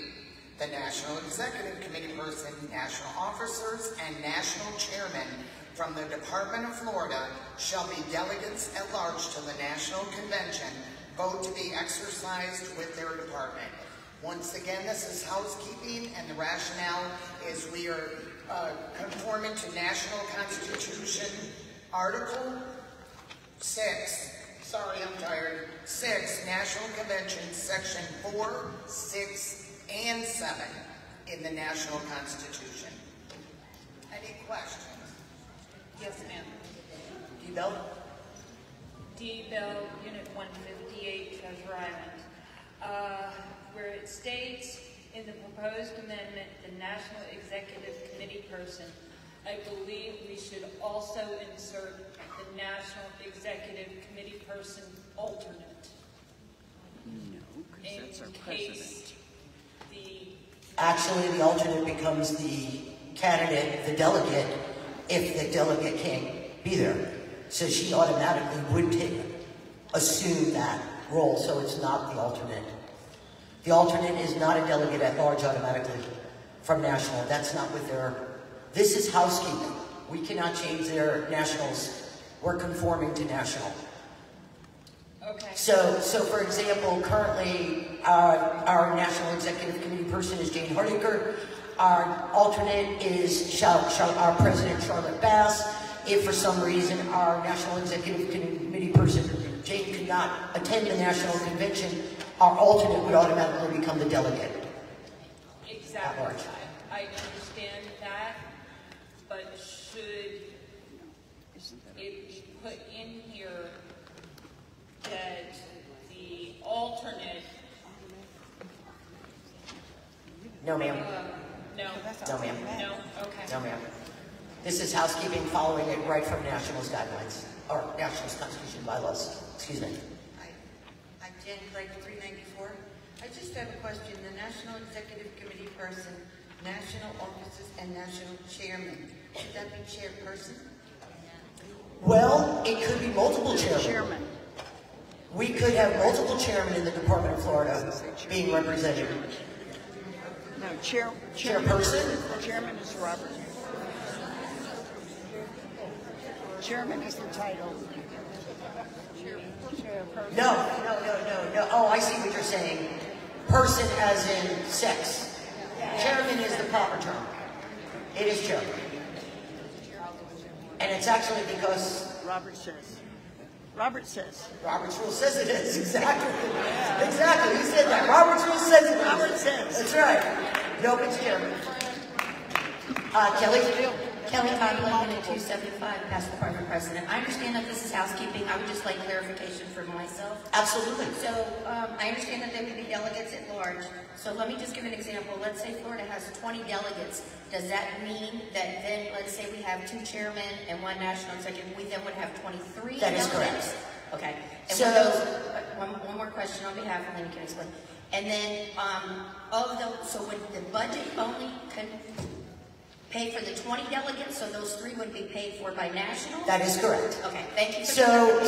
S18: the National Executive Committee person, national officers, and national chairman from the Department of Florida shall be delegates at large to the National Convention. Vote to be exercised with their department. Once again, this is housekeeping, and the rationale is we are conforming to National Constitution, Article 6, sorry, I'm tired, 6, National Convention, Section 4, 6, and 7 in the National Constitution. Any questions?
S11: Yes, ma'am.
S1: D-Bell?
S19: D-Bell, Unit 158, Treasure Island. Where it states in the proposed amendment, the National Executive Committee person, I believe we should also insert the National Executive Committee person alternate.
S10: No, because that's our president.
S1: Actually, the alternate becomes the candidate, the delegate, if the delegate can't be there. So she automatically would assume that role, so it's not the alternate. The alternate is not a delegate at large automatically. from national. That's not what this is housekeeping. We cannot change their nationals. We're conforming to national.
S19: Okay.
S1: So for example, currently our National Executive Committee person is Jane Hardacre. Our alternate is our President, Charlotte Bass. If for some reason our National Executive Committee person, Jane, could not attend the National Convention, our alternate would automatically become the delegate.
S19: Exactly. I understand that, but should it be put in here that the alternate...
S1: No, ma'am.
S19: No.
S1: No, ma'am.
S19: No? Okay.
S1: No, ma'am. This is housekeeping following it right from National's guidelines, or National's Constitution bylaws. Excuse me.
S3: I'm Jen Craig, 394. I just have a question. The National Executive Committee person, national offices, and national chairman. Should that be chairperson?
S1: Well, it could be multiple chairmen. We could have multiple chairmen in the Department of Florida being represented.
S20: No,
S1: chairperson?
S20: The chairman is Robert. Chairman is the title.
S1: No. Oh, I see what you're saying. Person as in sex. Chairman is the proper term. It is chairman. And it's actually because...
S20: Robert says. Robert's
S1: rule says it is, exactly. Exactly, he said that. Robert's rule says it is.
S20: Robert says.
S1: That's right. Nope, it's chairman. Kelly?
S13: Kelly Conklin, Unit 275, Past Department President. I understand that this is housekeeping. I would just like clarification for myself.
S1: Absolutely.
S13: So I understand that there would be delegates at large. So let me just give an example. Let's say Florida has 20 delegates. Does that mean that then, let's say we have 2 chairmen and 1 national executive, we then would have 23
S1: That is
S13: delegates?
S1: correct.
S13: Okay. And
S1: So,
S13: one more question on behalf, and then you can explain. And then, so would the budget only pay for the 20 delegates, so those 3 would be paid for by national?
S1: That is correct.
S13: Okay, thank you.
S1: So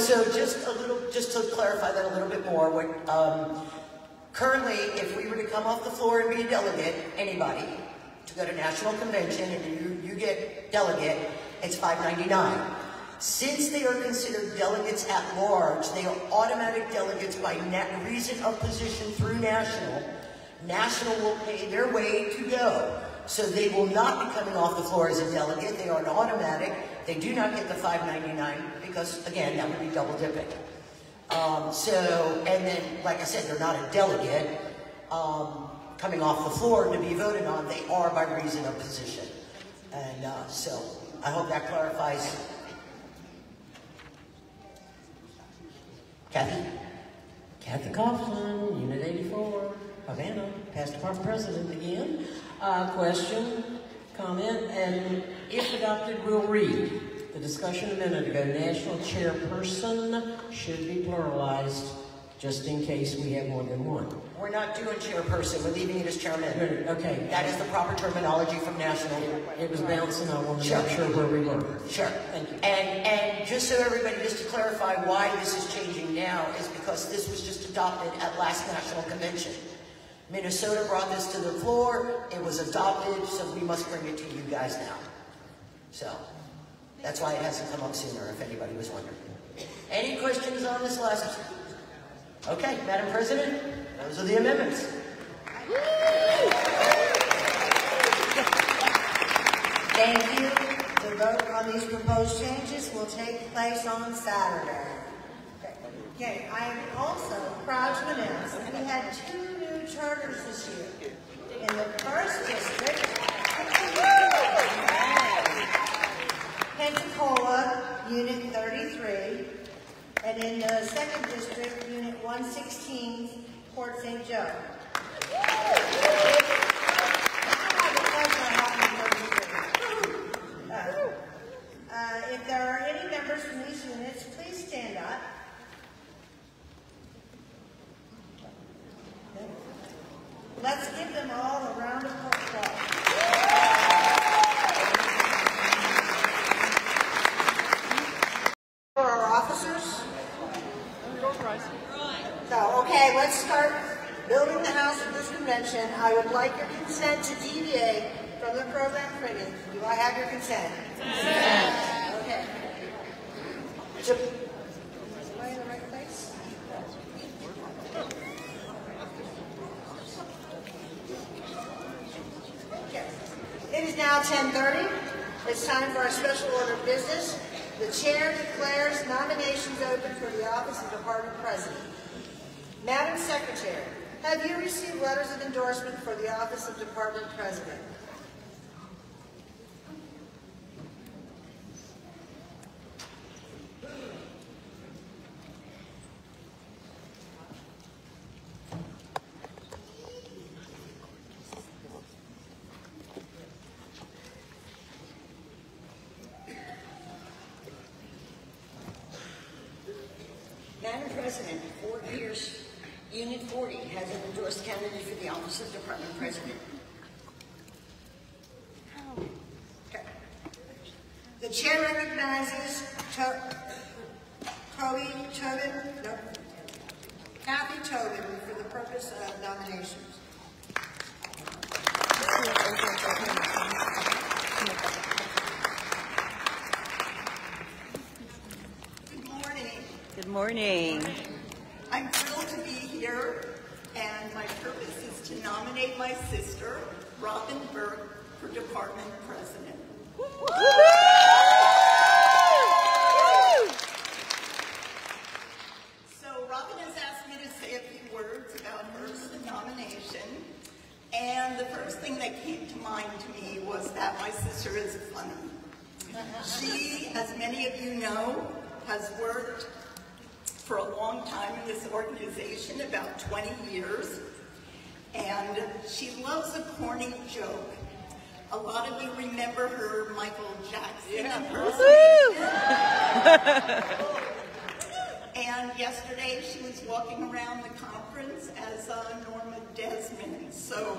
S1: just to clarify that a little bit more, currently, if we were to come off the floor and be a delegate, anybody, to go to national convention and you get delegate, it's $5.99. Since they are considered delegates at large, they are automatic delegates by reason of position through national. National will pay their way to go. So they will not be coming off the floor as a delegate. They are an automatic. They do not get the $5.99 because, again, that would be double dipping. And then, like I said, they're not a delegate coming off the floor to be voted on. They are by reason of position. And so I hope that clarifies. Kathy?
S5: Kathy Coughlin, Unit 84, Havana, Past Department President again. Question, comment, and if adopted, we'll read. The discussion a minute ago, national chairperson should be pluralized, just in case we have more than one.
S1: We're not doing chairperson, we're leaving it as chairman.
S5: Okay.
S1: That is the proper terminology from national.
S5: It was bouncing, I want to make sure where we were.
S1: Sure.
S5: Thank you.
S1: And just so everybody, just to clarify why this is changing now, is because this was just adopted at last national convention. Minnesota brought this to the floor, it was adopted, so we must bring it to you guys now. So, that's why it hasn't come up sooner, if anybody was wondering. Any questions on this last? Okay, Madam President, those are the amendments.
S21: Thank you. The vote on these proposed changes will take place on Saturday. Okay, I am also proud to announce that we had 2 new charters this year. In the 1st district, Pensacola, Unit 33, and in the 2nd district, Unit 116, Port St. Joe. If there are any members from these units, please stand up. Let's give them all a round of applause. For our officers. So, okay, let's start building the house at this convention, I would like your consent to deviate from the program printed. Do I have your consent? Consent. Okay. Am I in the right place? Okay. It is now 10:30. It's time for our special order of business. The chair declares nominations open for the office of Department President. Madam Secretary, have you received letters of endorsement for the office of Department President?
S4: Madam President, Fort Pierce, Unit 40 has an endorsed candidate for the office of Department President.
S21: Okay. The chair recognizes Kathy Tobin for the purpose of nominations.
S7: Good morning.
S10: Good morning.
S7: I'm thrilled to be here, and my purpose is to nominate my sister, Robin Burke, for Department President. So Robin has asked me to say a few words about her nomination, and the first thing that came to mind to me was that my sister is funny. She, as many of you know, has worked for a long time in this organization, about 20 years, and she loves a corny joke. A lot of you remember her Michael Jackson impersonation. And yesterday she was walking around the conference as Norma Desmond. So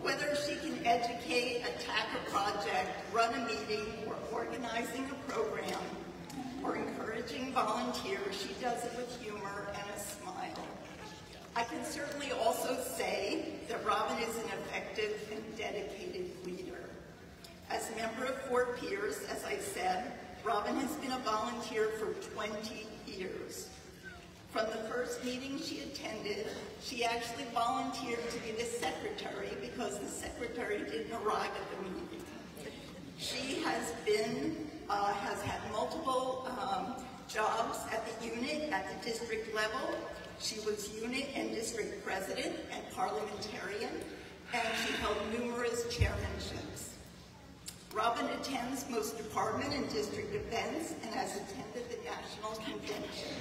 S7: whether she can educate, attack a project, run a meeting, or organizing a program, or encouraging volunteers, she does it with humor and a smile. I can certainly also say that Robin is an effective and dedicated leader. As a member of Fort Pierce, as I said, Robin has been a volunteer for 20 years. From the first meeting she attended, she actually volunteered to be the secretary because the secretary didn't arrive at the meeting. She has had multiple jobs at the unit, at the district level. She was unit and district president and parliamentarian, and she held numerous chairmanships. Robin attends most department and district events and has attended the national convention.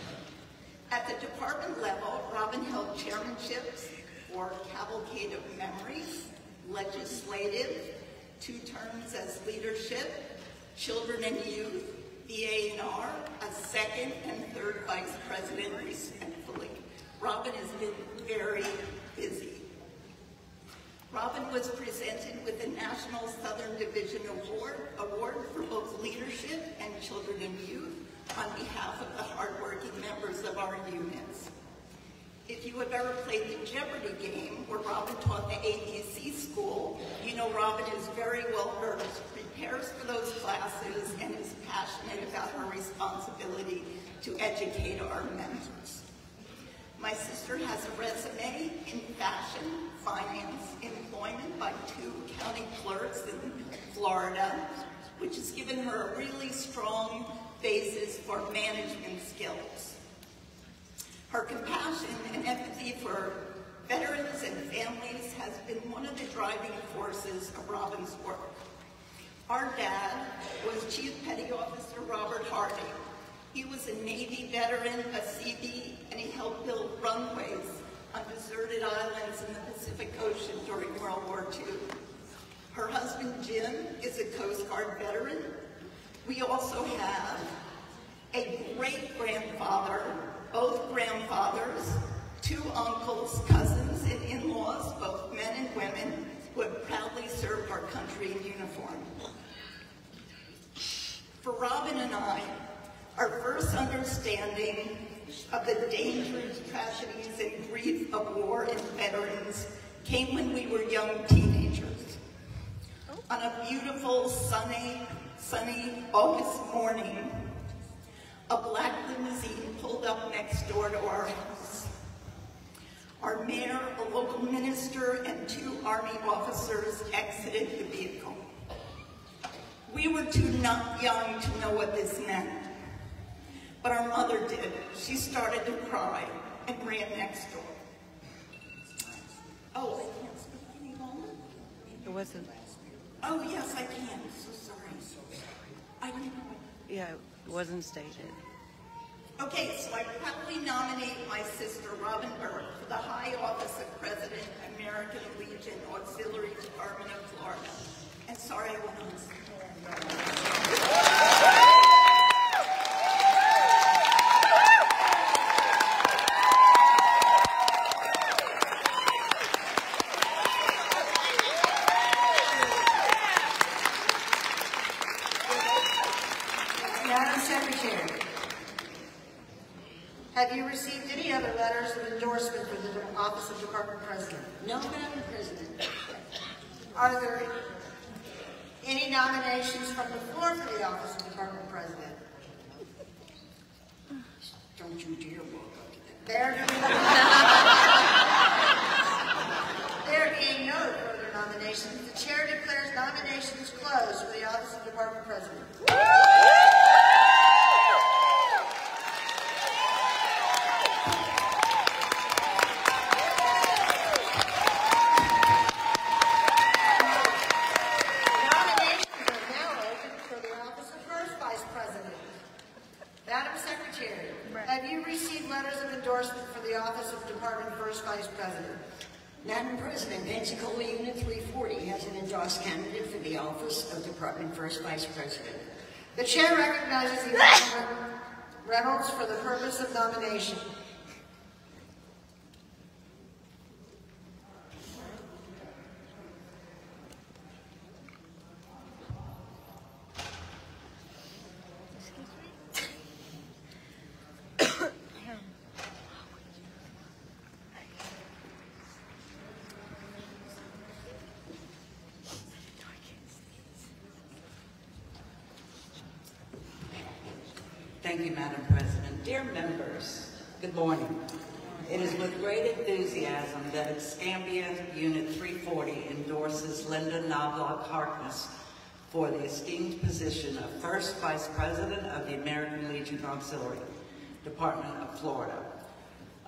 S7: At the department level, Robin held chairmanships for Cavalcade of Memories, legislative, 2 terms as leadership, children and youth, BA&R, a second and third vice president, respectfully. Robin has been very busy. Robin was presented with the National Southern Division Award for both leadership and children and youth on behalf of the hardworking members of our units. If you have ever played the Jeopardy game, where Robin taught the ABC school, you know Robin is very well versed, prepares for those classes, and is passionate about her responsibility to educate our members. My sister has a resume in fashion, finance, employment by 2 county clerks in Florida, which has given her a really strong basis for management skills. Her compassion and empathy for veterans and families has been one of the driving forces of Robin's work. Our dad was Chief Petty Officer Robert Harvey. He was a Navy veteran, a Seabee, and he helped build runways on deserted islands in the Pacific Ocean during World War II. Her husband, Jim, is a Coast Guard veteran. We also have a great-grandfather, both grandfathers, 2 uncles, cousins, and in-laws, both men and women, who have proudly served our country in uniform. For Robin and I, our first understanding
S6: of the dangers, tragedies, and grief of war and veterans came when we were young teenagers. On a beautiful, sunny August morning, a black limousine pulled up next door to our house. Our mayor, a local minister, and 2 Army officers exited the vehicle. We were too young to know what this meant, but our mother did. She started to cry and ran next door. Oh, I can't speak any longer?
S10: It wasn't.
S6: Oh, yes, I can. So sorry. I don't know.
S10: Yeah, it wasn't stated.
S6: Okay, so I proudly nominate my sister, Robin Burke, for the high office of President, American Legion Auxiliary Department of Florida. And sorry I went on.
S21: Madam Secretary, have you received any other letters of endorsement for the Office of Department President?
S4: No, Madam President.
S21: Are there any nominations from the floor for the Office of Department President?
S6: Don't you dare walk up to that.
S21: There being no further nominations, the chair declares nominations closed for the Office of Department President. Madam Secretary, have you received letters of endorsement for the Office of Department First Vice President?
S4: Madam President, Pensacola Unit 340 has an endorsed candidate for the office of Department First Vice President.
S21: The chair recognizes Yvonne Reynolds for the purpose of nomination.
S16: Thank you, Madam President. Dear members, good morning. It is with great enthusiasm that Escambia Unit 340 endorses Linda Knobloch Harkness for the esteemed position of First Vice President of the American Legion Auxiliary, Department of Florida.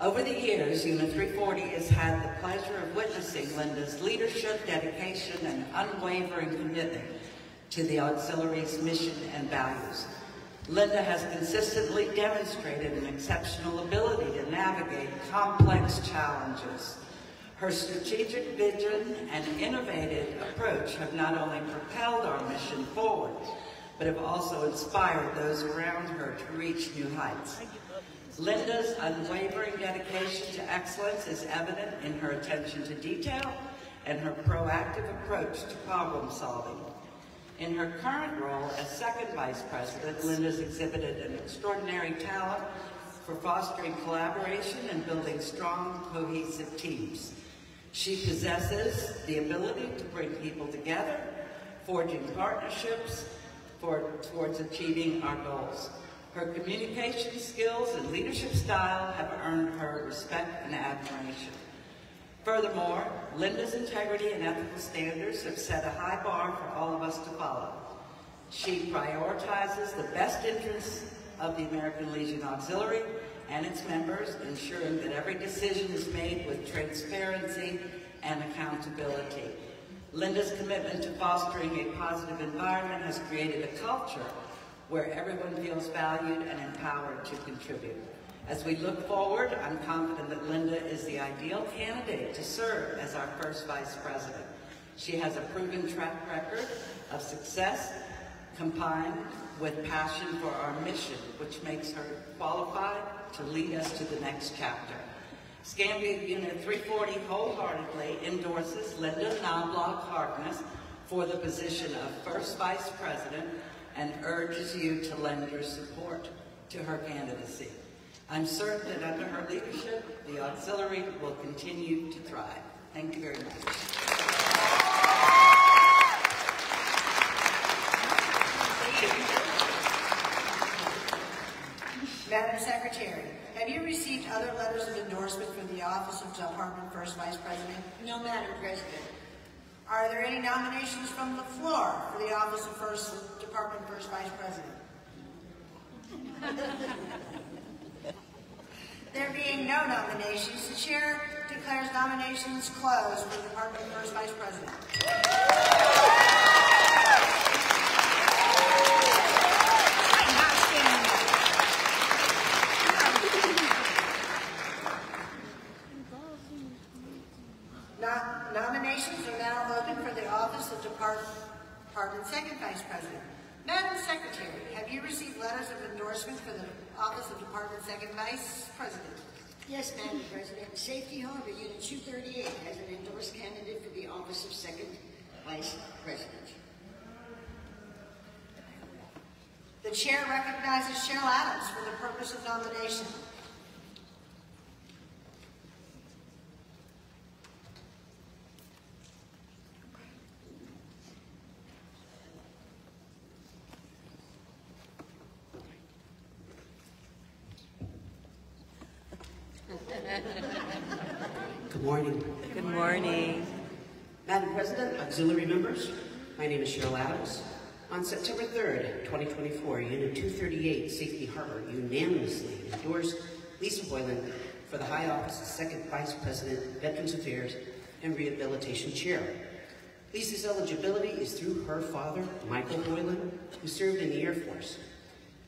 S16: Over the years, Unit 340 has had the pleasure of witnessing Linda's leadership, dedication, and unwavering commitment to the auxiliary's mission and values. Linda has consistently demonstrated an exceptional ability to navigate complex challenges. Her strategic vision and innovative approach have not only propelled our mission forward, but have also inspired those around her to reach new heights. Linda's unwavering dedication to excellence is evident in her attention to detail and her proactive approach to problem solving. In her current role as second vice president, Linda's exhibited an extraordinary talent for fostering collaboration and building strong, cohesive teams. She possesses the ability to bring people together, forging partnerships towards achieving our goals. Her communication skills and leadership style have earned her respect and admiration. Furthermore, Linda's integrity and ethical standards have set a high bar for all of us to follow. She prioritizes the best interests of the American Legion Auxiliary and its members, ensuring that every decision is made with transparency and accountability. Linda's commitment to fostering a positive environment has created a culture where everyone feels valued and empowered to contribute. As we look forward, I'm confident that Linda is the ideal candidate to serve as our first vice president. She has a proven track record of success combined with passion for our mission, which makes her qualified to lead us to the next chapter. Escambia Unit 340 wholeheartedly endorses Linda Knobloch Harkness for the position of first vice president and urges you to lend your support to her candidacy. I'm certain that under her leadership, the auxiliary will continue to thrive. Thank you very much.
S21: Madam Secretary, have you received other letters of endorsement for the office of Department First Vice President?
S4: No, Madam President.
S21: Are there any nominations from the floor for the office of Department First Vice President? There being no nominations, the chair declares nominations closed for the Department First Vice President. Nominations are now open for the office of Department Second Vice President. Madam Secretary, have you received letters of endorsement for the office of Department Second Vice President?
S4: Yes, Madam President. Safety Harbor Unit 238 has an endorsed candidate for the office of Second Vice President.
S21: The chair recognizes Cheryl Adams for the purpose of nomination.
S2: Good morning.
S10: Good morning.
S2: Madam President, auxiliary members, my name is Cheryl Adams. On September 3rd, 2024, Unit 238, Safety Harbor, unanimously endorsed Lisa Boylan for the high office of Second Vice President, Veterans Affairs and Rehabilitation Chair. Lisa's eligibility is through her father, Michael Boylan, who served in the Air Force.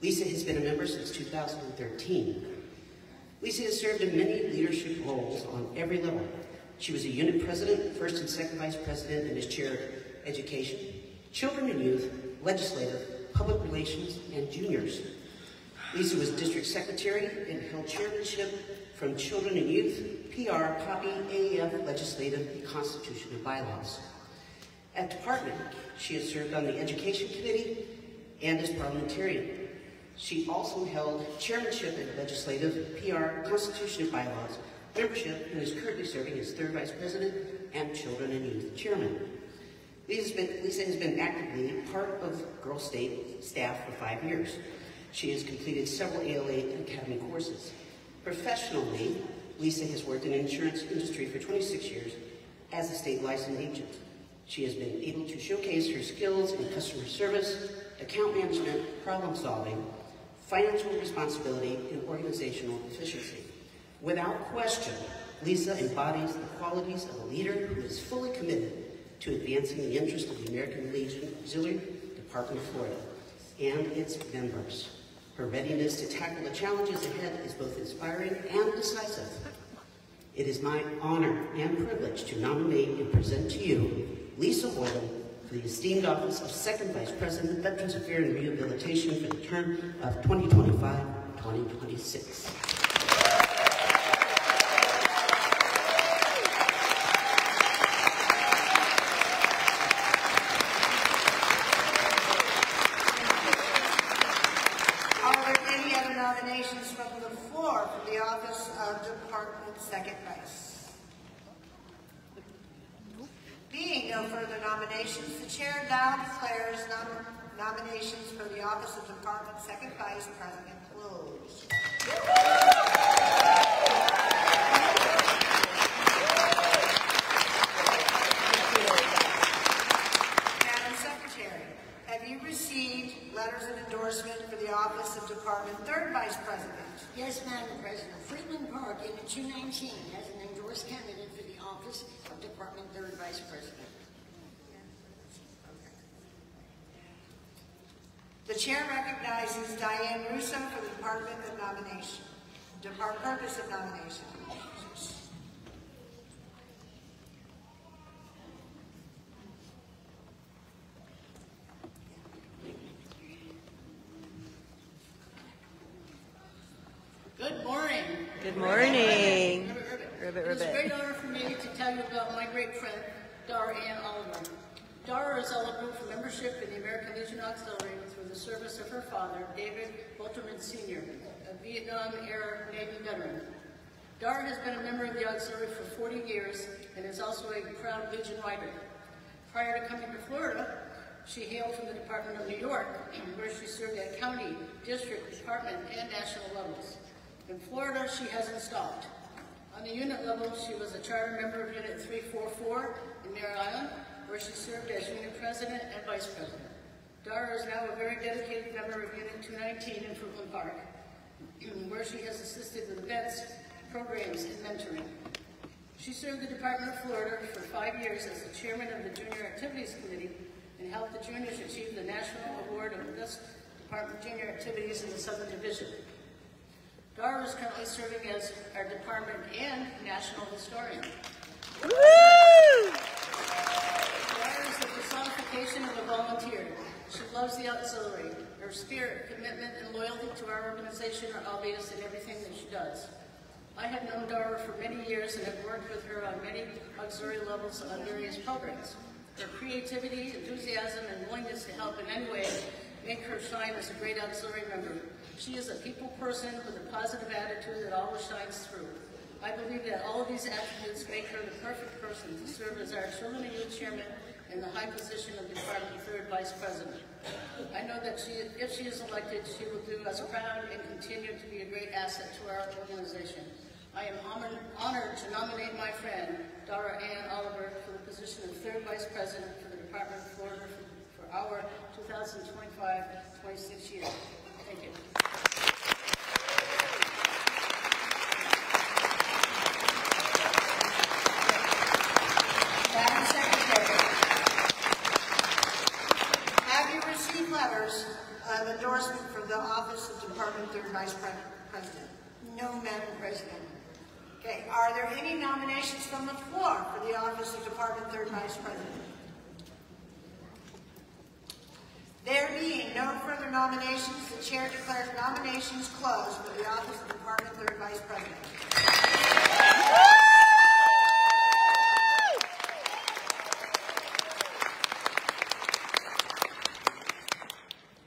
S2: Lisa has been a member since 2013. Lisa has served in many leadership roles on every level. She was a unit president, first and second vice president, and has chaired education, children and youth, legislative, public relations, and juniors. Lisa was district secretary and held chairmanship from children and youth, PR, copy, AAF, legislative, and constitution and bylaws. At department, she has served on the education committee and as parliamentarian. She also held chairmanship in legislative, PR, constitution and bylaws, membership, and is currently serving as third vice president and children and youth chairman. Lisa has been actively part of Girl State staff for 5 years. She has completed several ALA Academy courses. Professionally, Lisa has worked in the insurance industry for 26 years as a state licensed agent. She has been able to showcase her skills in customer service, account management, problem solving, financial responsibility, and organizational efficiency. Without question, Lisa embodies the qualities of a leader who is fully committed to advancing the interest of the American Legion Auxiliary Department of Florida and its members. Her readiness to tackle the challenges ahead is both inspiring and decisive. It is my honor and privilege to nominate and present to you Lisa Boylan for the esteemed office of Second Vice President, Veterans Affairs and Rehabilitation for the term of 2025-2026.
S21: Nominations from the floor for the office of Department Second Vice. Being no further nominations, the chair now declares nominations for the office of Department Second Vice President closed. Madam Secretary, have you received letters of endorsement for the office of Department Third Vice President?
S4: Yes, Madam President. Freeland Park, Unit 219, has an endorsed candidate for the office of Department Third Vice President.
S21: The chair recognizes Diane Russo for the purpose of nomination.
S22: Good morning.
S10: Good morning.
S22: Ribbit. It's a great honor for me to tell you about my great friend, Dara Ann Oliver. Dara is eligible for membership in the American Legion Auxiliary through the service of her father, David Bolterman Sr., a Vietnam-era Navy veteran. Dara has been a member of the auxiliary for 40 years and is also a proud Legion writer. Prior to coming to Florida, she hailed from the Department of New York, where she served at county, district, department, and national levels. In Florida, she hasn't stopped. On the unit level, she was a charter member of Unit 344 in Mare Island, where she served as unit president and vice president. Dara is now a very dedicated member of Unit 219 in Fruitland Park, where she has assisted with events, programs, and mentoring. She served the Department of Florida for 5 years as the chairman of the Junior Activities Committee and helped the juniors achieve the National Award of Best Department Junior Activities in the Southern Division. Dara is currently serving as our department and national historian. Dara is the personification of a volunteer. She loves the auxiliary. Her spirit, commitment, and loyalty to our organization are obvious in everything that she does. I have known Dara for many years and have worked with her on many auxiliary levels on various programs. Her creativity, enthusiasm, and willingness to help in any way make her shine as a great auxiliary member. She is a people person with a positive attitude that always shines through. I believe that all of these attributes make her the perfect person to serve as our Children and Youth Chairman in the high position of Department 3rd Vice President. I know that if she is elected, she will do us proud and continue to be a great asset to our organization. I am honored to nominate my friend, Dara Ann Oliver, for the position of 3rd Vice President for the Department of Florida for our 2025-26 year. Thank you.
S21: Madam Secretary, have you received letters of endorsement for the office of Department 3rd Vice President?
S4: No, Madam President.
S21: Okay, are there any nominations from the floor for the office of Department 3rd Vice President? There being no further nominations, the Chair declares nominations closed for the office of Department 3rd Vice President.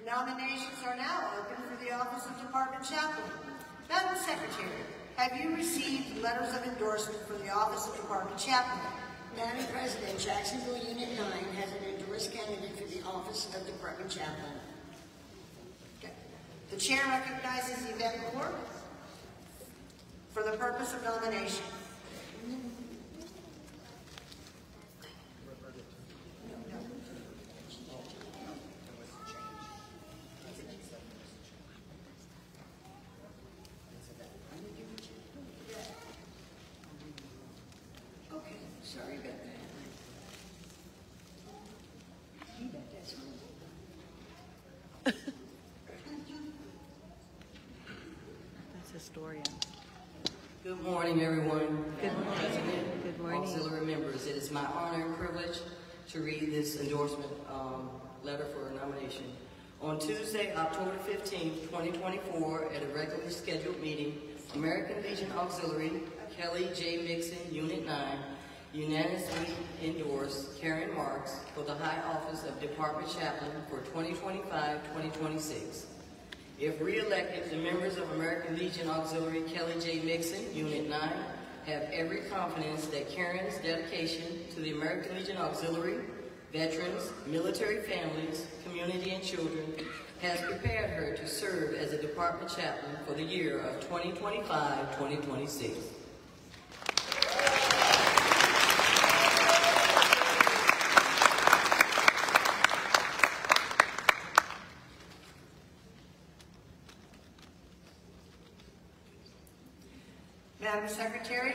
S21: Nominations are now open for the office of Department Chaplain. Madam Secretary, have you received letters of endorsement for the office of Department Chaplain?
S4: Madam President, Jacksonville Unit 9 has an endorsed candidate for the office of Department Chaplain.
S21: Okay. The Chair recognizes Yvette Moore for the purpose of nomination.
S4: Sorry about that.
S10: That's historian.
S2: Good morning, everyone.
S10: Good morning. Good morning.
S2: Auxiliary members, it is my honor and privilege to read this endorsement letter for nomination. On Tuesday, October 15, 2024, at a regularly scheduled meeting, American Legion Auxiliary, Kelly J. Mixon, Unit 9, unanimously endorsed Karen Marks for the high office of Department Chaplain for 2025-2026. If re-elected, the members of American Legion Auxiliary Kelly J. Mixon, Unit 9, have every confidence that Karen's dedication to the American Legion Auxiliary, veterans, military families, community, and children has prepared her to serve as a department chaplain for the year of 2025-2026.
S21: Madam Secretary,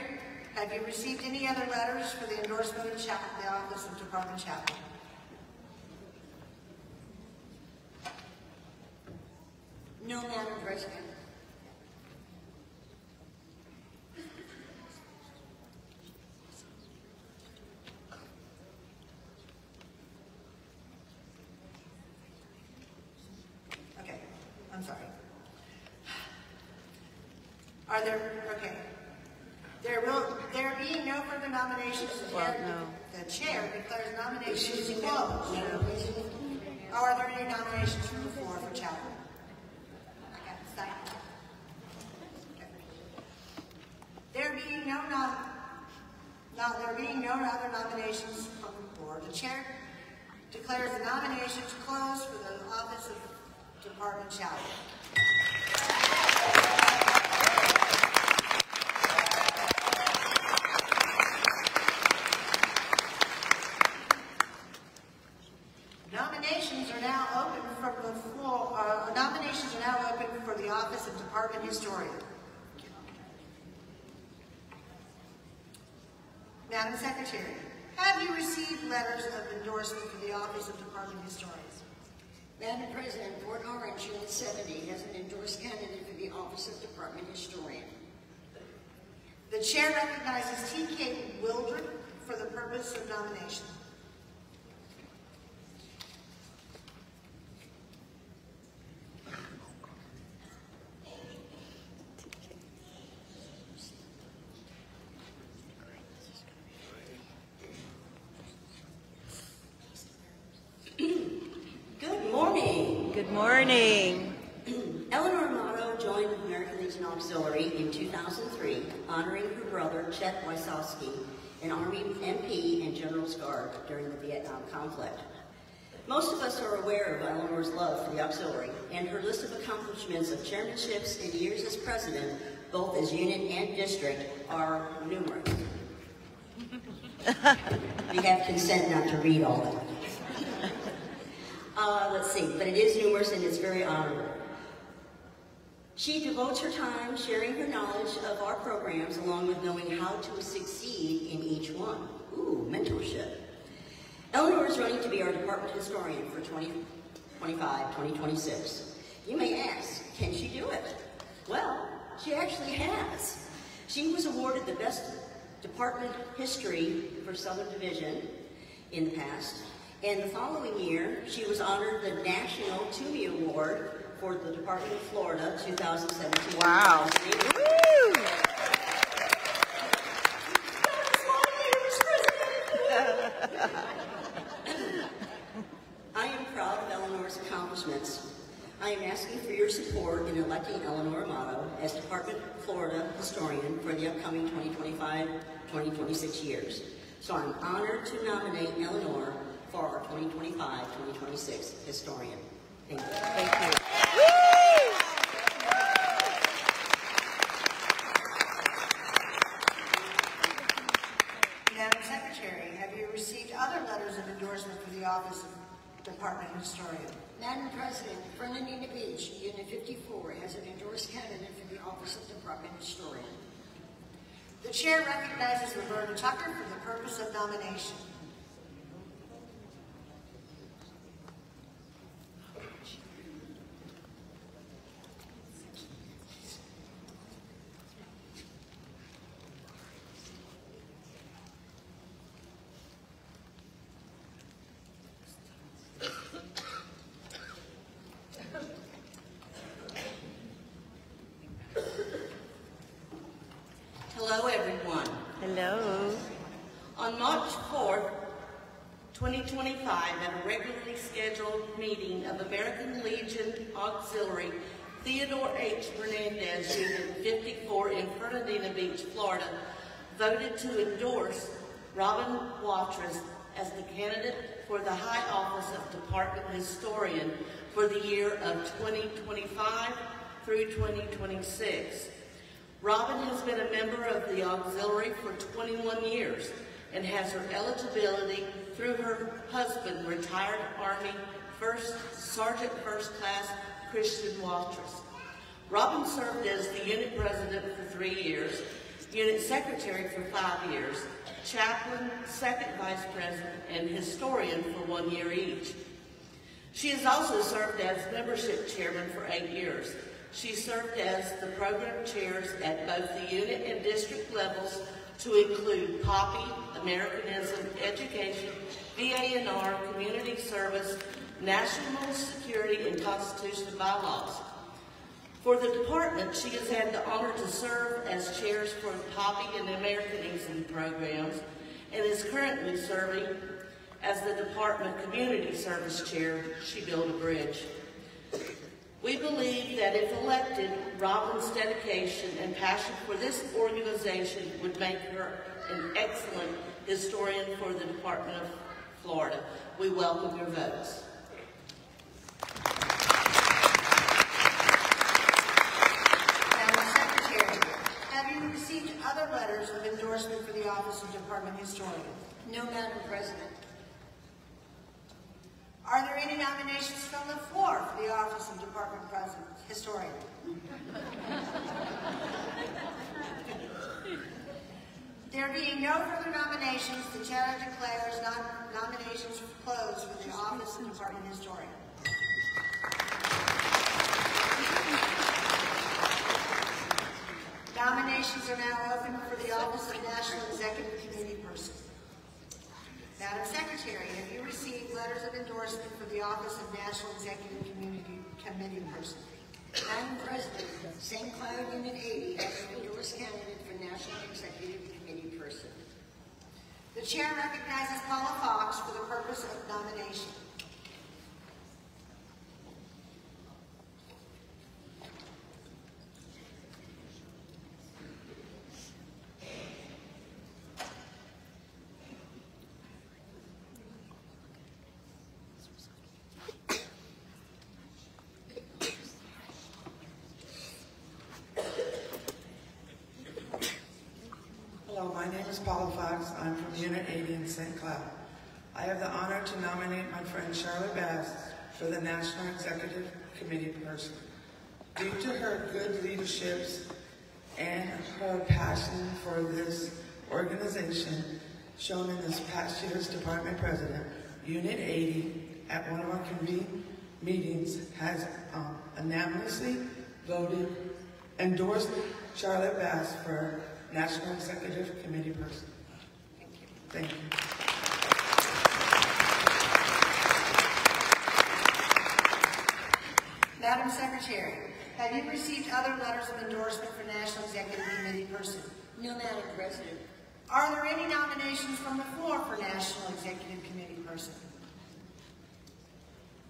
S21: have you received any other letters for the endorsement of the office of Department Chaplain?
S4: No, Madam President.
S21: Okay, I'm sorry. Are there, okay. There being no further nominations, the chair declares nominations closed. Are there any nominations from the floor for chaplain? Okay, second. other nominations from the board, the chair declares the nominations closed for the office of Department Chaplain. Nominations are now open from the floor. Nominations are now open for the office of Department Historian. Madam Secretary, have you received letters of endorsement for the office of Department Historians?
S4: Madam President, Port Orange Unit 70 has an endorsed candidate for the office of Department Historian.
S21: The chair recognizes T.K. Wildred for the purpose of nomination.
S10: Good morning.
S2: Eleanor Amato joined the American Legion Auxiliary in 2003, honoring her brother Chet Wysowski, an Army MP and General's Guard during the Vietnam conflict. Most of us are aware of Eleanor's love for the Auxiliary, and her list of accomplishments of chairmanships and years as president, both as unit and district, are numerous. We have consent not to read all of them. Let's see, but it is numerous and it's very honorable. She devotes her time sharing her knowledge of our programs along with knowing how to succeed in each one. Ooh, mentorship. Eleanor is running to be our department historian for 2025-2026. You may ask, can she do it? Well, she actually has. She was awarded the best department history for Southern Division in the past. And the following year, she was honored the National Toomey Award for the Department of Florida 2017.
S10: Wow. Woo!
S2: I am proud of Eleanor's accomplishments. I am asking for your support in electing Eleanor Amato as Department of Florida Historian for the upcoming 2025-2026 years. So I'm honored to nominate Eleanor for our 2025-2026 historian. Thank you.
S10: Thank you.
S21: Madam Secretary, have you received other letters of endorsement for the office of Department Historian?
S4: Madam President, Fernandina Beach, Unit 54, has an endorsed candidate for the office of Department Historian.
S21: The chair recognizes Roberta Tucker for the purpose of nomination.
S2: Hello, everyone.
S10: Hello.
S2: On March 4th, 2025, at a regularly scheduled meeting of American Legion Auxiliary, Theodore H. Hernandez, Unit 54 in Fernandina Beach, Florida, voted to endorse Robin Watrous as the candidate for the high office of Department Historian for the year of 2025 through 2026. Robin has been a member of the Auxiliary for 21 years and has her eligibility through her husband, retired Army Sergeant First Class Christian Watrous. Robin served as the unit president for 3 years, unit secretary for 5 years, chaplain, second vice president, and historian for 1 year each. She has also served as membership chairman for 8 years. She served as the program chairs at both the unit and district levels to include POPI, Americanism, Education, VA&R, Community Service, National Security, and Constitutional Bylaws. For the department, she has had the honor to serve as chairs for POPI and Americanism programs and is currently serving as the department community service chair. She built a bridge.
S12: We believe that if elected, Robin's dedication and passion for this organization would make her an excellent historian for the Department of Florida. We welcome your votes.
S21: Madam Secretary, have you received other letters of endorsement for the office of Department Historian?
S4: No, Madam President.
S21: Are there any nominations from the floor for the office of Department Historian? There being no further nominations, the chair declares nominations closed for the office of Department Historian. Nominations are now open for the office of National Executive Committee Person. Madam Secretary, have you received letters of endorsement for the office of National Executive Committee Person?
S4: Madam President, St. Cloud Unit 80 has an endorsed candidate for National Executive Committee Person.
S21: The chair recognizes Paula Fox for the purpose of nomination.
S17: Hello, my name is Paula Fox. I'm from Unit 80 in St. Cloud. I have the honor to nominate my friend Charlotte Bass for the National Executive Committee Person. Due to her good leaderships and her passion for this organization shown in this past year's Department President, Unit 80 at one of our convened meetings has unanimously endorsed Charlotte Bass for National Executive Committee Person. Thank you.
S21: Madam Secretary, have you received other letters of endorsement for National Executive Committee Person?
S4: No, Madam President.
S21: Are there any nominations from the floor for National Executive Committee Person?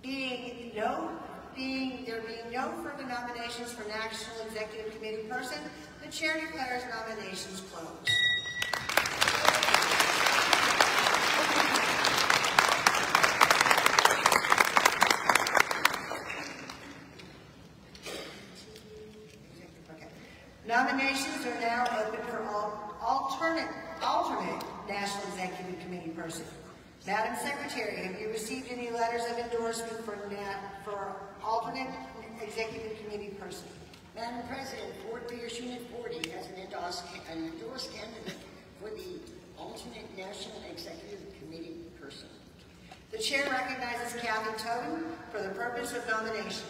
S21: There being no further nominations for National Executive Committee Person, the chair declares nominations closed. Nominations are now open for alternate National Executive Committee Person. Madam Secretary, have you received any letters of endorsement for alternate Executive Committee Person?
S4: Madam President, Fort Pierce Unit 40 has an endorsed candidate for the alternate National Executive Committee Person.
S21: The chair recognizes Kathy Tobin for the purpose of nomination.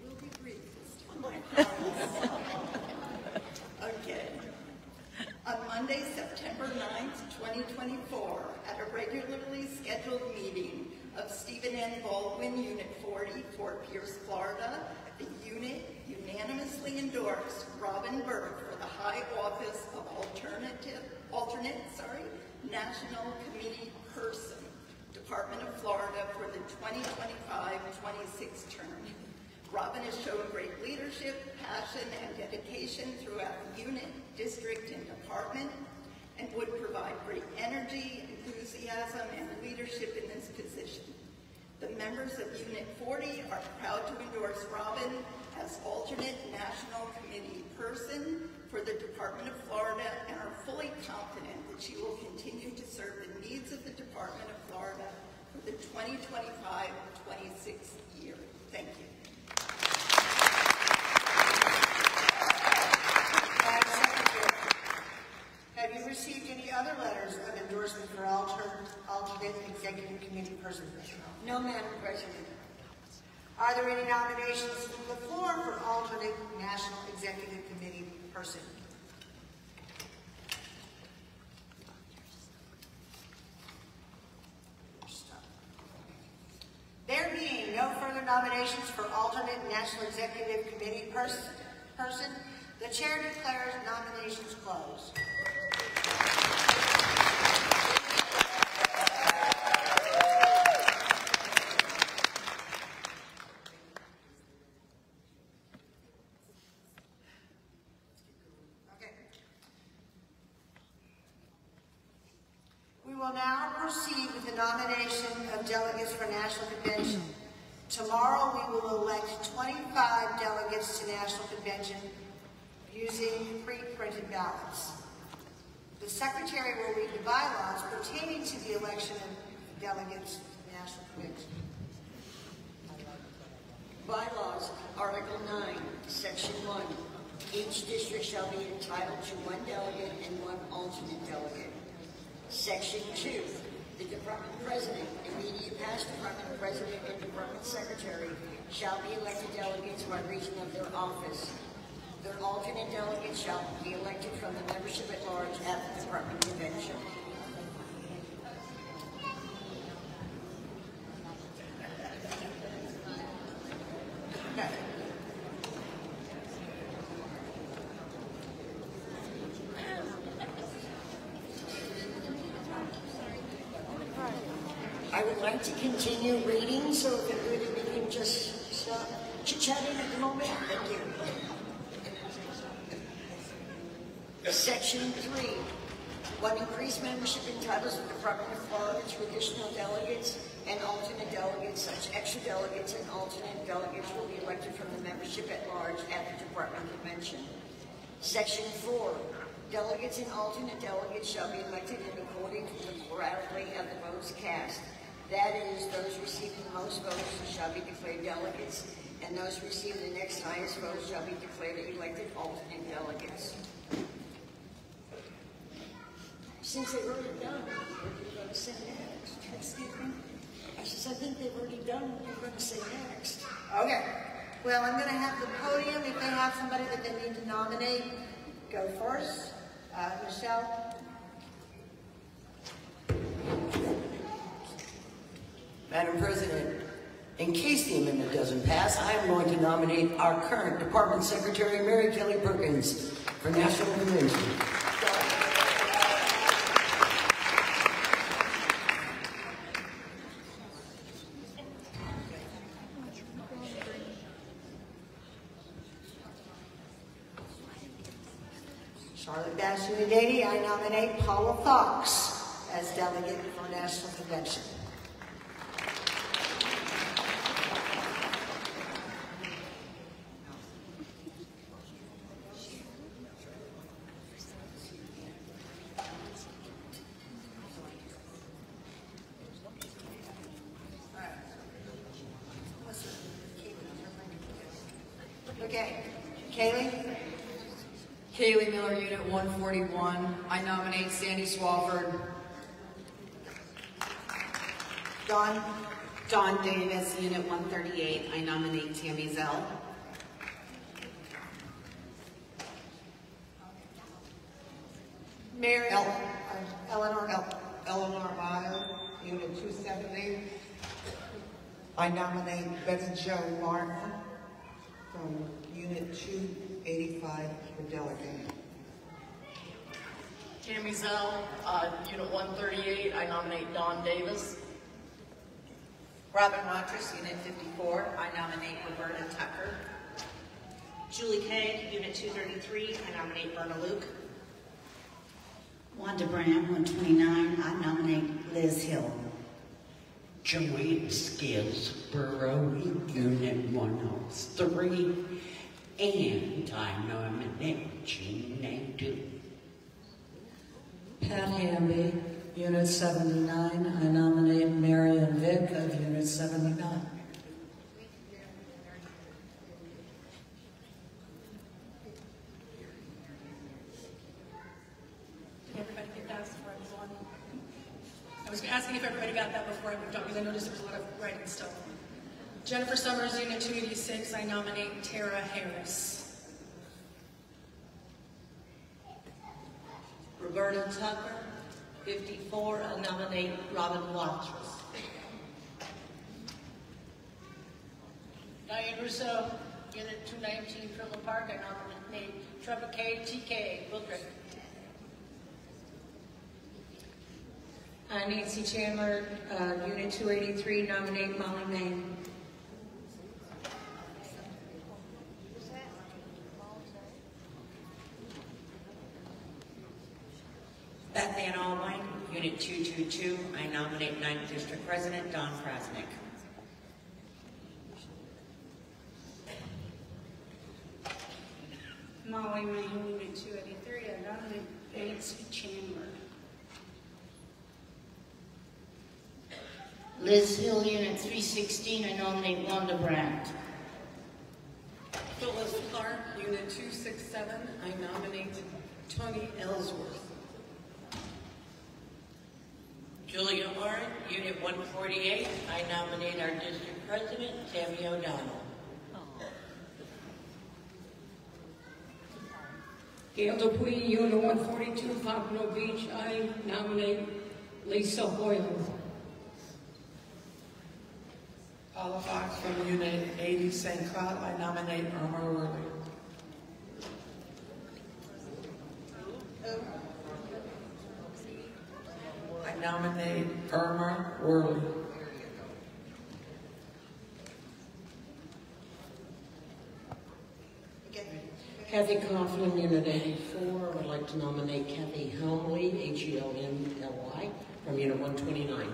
S6: We'll be brief this time. Okay. On Monday, September 9th, 2024, at a regularly scheduled meeting of Stephen N. Baldwin, Unit 40, Fort Pierce, Florida, the unit unanimously endorsed Robin Burke for the high office of alternate National Committee Person, Department of Florida for the 2025-26 term. Robin has shown great leadership, passion, and dedication throughout the unit, district, and department, and would provide great energy, enthusiasm, and leadership in this position. The members of Unit 40 are proud to endorse Robin as alternate National Committee Person for the Department of Florida and are fully confident that she will continue to serve the needs of the Department of Florida for the 2025-26 year. Thank you.
S21: Madam Secretary, have you received any other letters of endorsement for alternate Executive Committee Person?
S4: No, Madam President.
S21: Are there any nominations from the floor for alternate National Executive Committee Person? There being no further nominations for alternate National Executive Committee person, the chair declares nominations closed. National Convention. Tomorrow we will elect 25 delegates to National Convention using pre-printed ballots. The Secretary will read the bylaws pertaining to the election of delegates to the National Convention.
S4: Bylaws, Article 9, Section 1. Each district shall be entitled to one delegate and one alternate delegate. Section 2. The Department President, immediate past Department President, and Department Secretary shall be elected delegates by reason of their office. Their alternate delegates shall be elected from the membership at large at the Department Convention. I would like to continue reading, so if everybody can just stop chit-chatting at the moment. Thank you. Section 3. One, increased membership entitles the Department of Florida to additional delegates and alternate delegates. Such extra delegates and alternate delegates will be elected from the membership at large at the Department Convention. Section 4. Delegates and alternate delegates shall be elected in accordance with the plurality of the votes cast. That is, those receiving the most votes shall be declared delegates, and those receiving the next highest votes shall be declared elected alternate delegates. Since they've already done what you're going to say next. Excuse me? I said, I think they've already done what you're going to say next.
S21: Okay. Well, I'm going to have the podium, if they have somebody that they need to nominate, go first. Michelle?
S1: Madam President, in case the amendment doesn't pass, I am going to nominate our current Department Secretary, Mary Kelly Perkins, for National Convention.
S21: Charlotte Bass Unidady, I nominate Paula Fox as delegate for National Convention. Okay, Kaylee?
S8: Kaylee Miller, Unit 141. I nominate Sandy Swafford.
S21: Dawn?
S2: Dawn Davis, Unit 138. I nominate Tammy Zell.
S21: Mary? Eleanor?
S9: Eleanor Miles, Unit 270. I nominate Betty Jo Martin from Unit 285 for delegate.
S23: Tammy Zell, Unit 138. I nominate Dawn Davis.
S2: Robin Watrous, Unit 54. I nominate Roberta Tucker.
S11: Julie Kay, Unit 233. I nominate Berna Luke.
S24: Wanda Brown, 129. I nominate Liz Hill.
S25: Joanne Skillsborough, Unit 103. And I nominate Jean Nadeau.
S26: Pat Hamby, Unit 79. I nominate Marion Vick of Unit 79.
S27: Everybody get that before I move on? I was asking if everybody got that before I moved on, because I noticed there was a lot of writing stuff. Jennifer Summers, Unit 286, I nominate Tara Harris.
S12: Roberta Tucker, 54, I nominate Robin Watrous.
S22: Diane Russo, Unit 219, Philip Park, I nominate Trevor K. TK Booker.
S5: Nancy Chandler, Unit 283, nominate Molly Main.
S25: Beth Ann Allwine, Unit 222. I nominate 9th District President Don Krasnick.
S22: Molly Mayne, Unit 283, I nominate Nancy Chandler.
S3: Liz Hill, Unit 316, I nominate Wanda Brandt.
S13: Phyllis Clark, Unit 267, I nominate Tony Ellsworth.
S25: Julia Hart, Unit 148, I nominate our district president, Tammy O'Donnell.
S22: Gail Dupuy, Unit 142, Pompano Beach, I nominate Lisa Hoyland.
S17: Paula Fox from Unit 80, St. Cloud, I nominate Irma Worley. I nominate Irma Worley.
S5: Kathy Coughlin, Unit 84. I would like to nominate Kathy Helmley, Helmly, from Unit 129.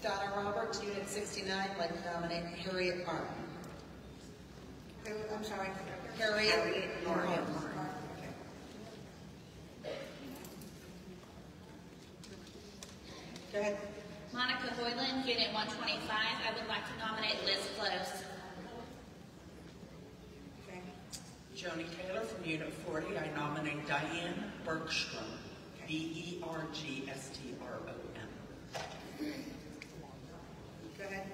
S14: Donna Roberts, Unit 69, I'd like to nominate Harriet Martin.
S21: I'm sorry.
S14: Harriet Martin.
S21: Go ahead.
S15: Monica Hoyland, Unit 125. I would like to nominate Liz Close.
S18: Joni Taylor from Unit 40. I nominate Diane Bergstrom. Bergstrom.
S21: Go ahead.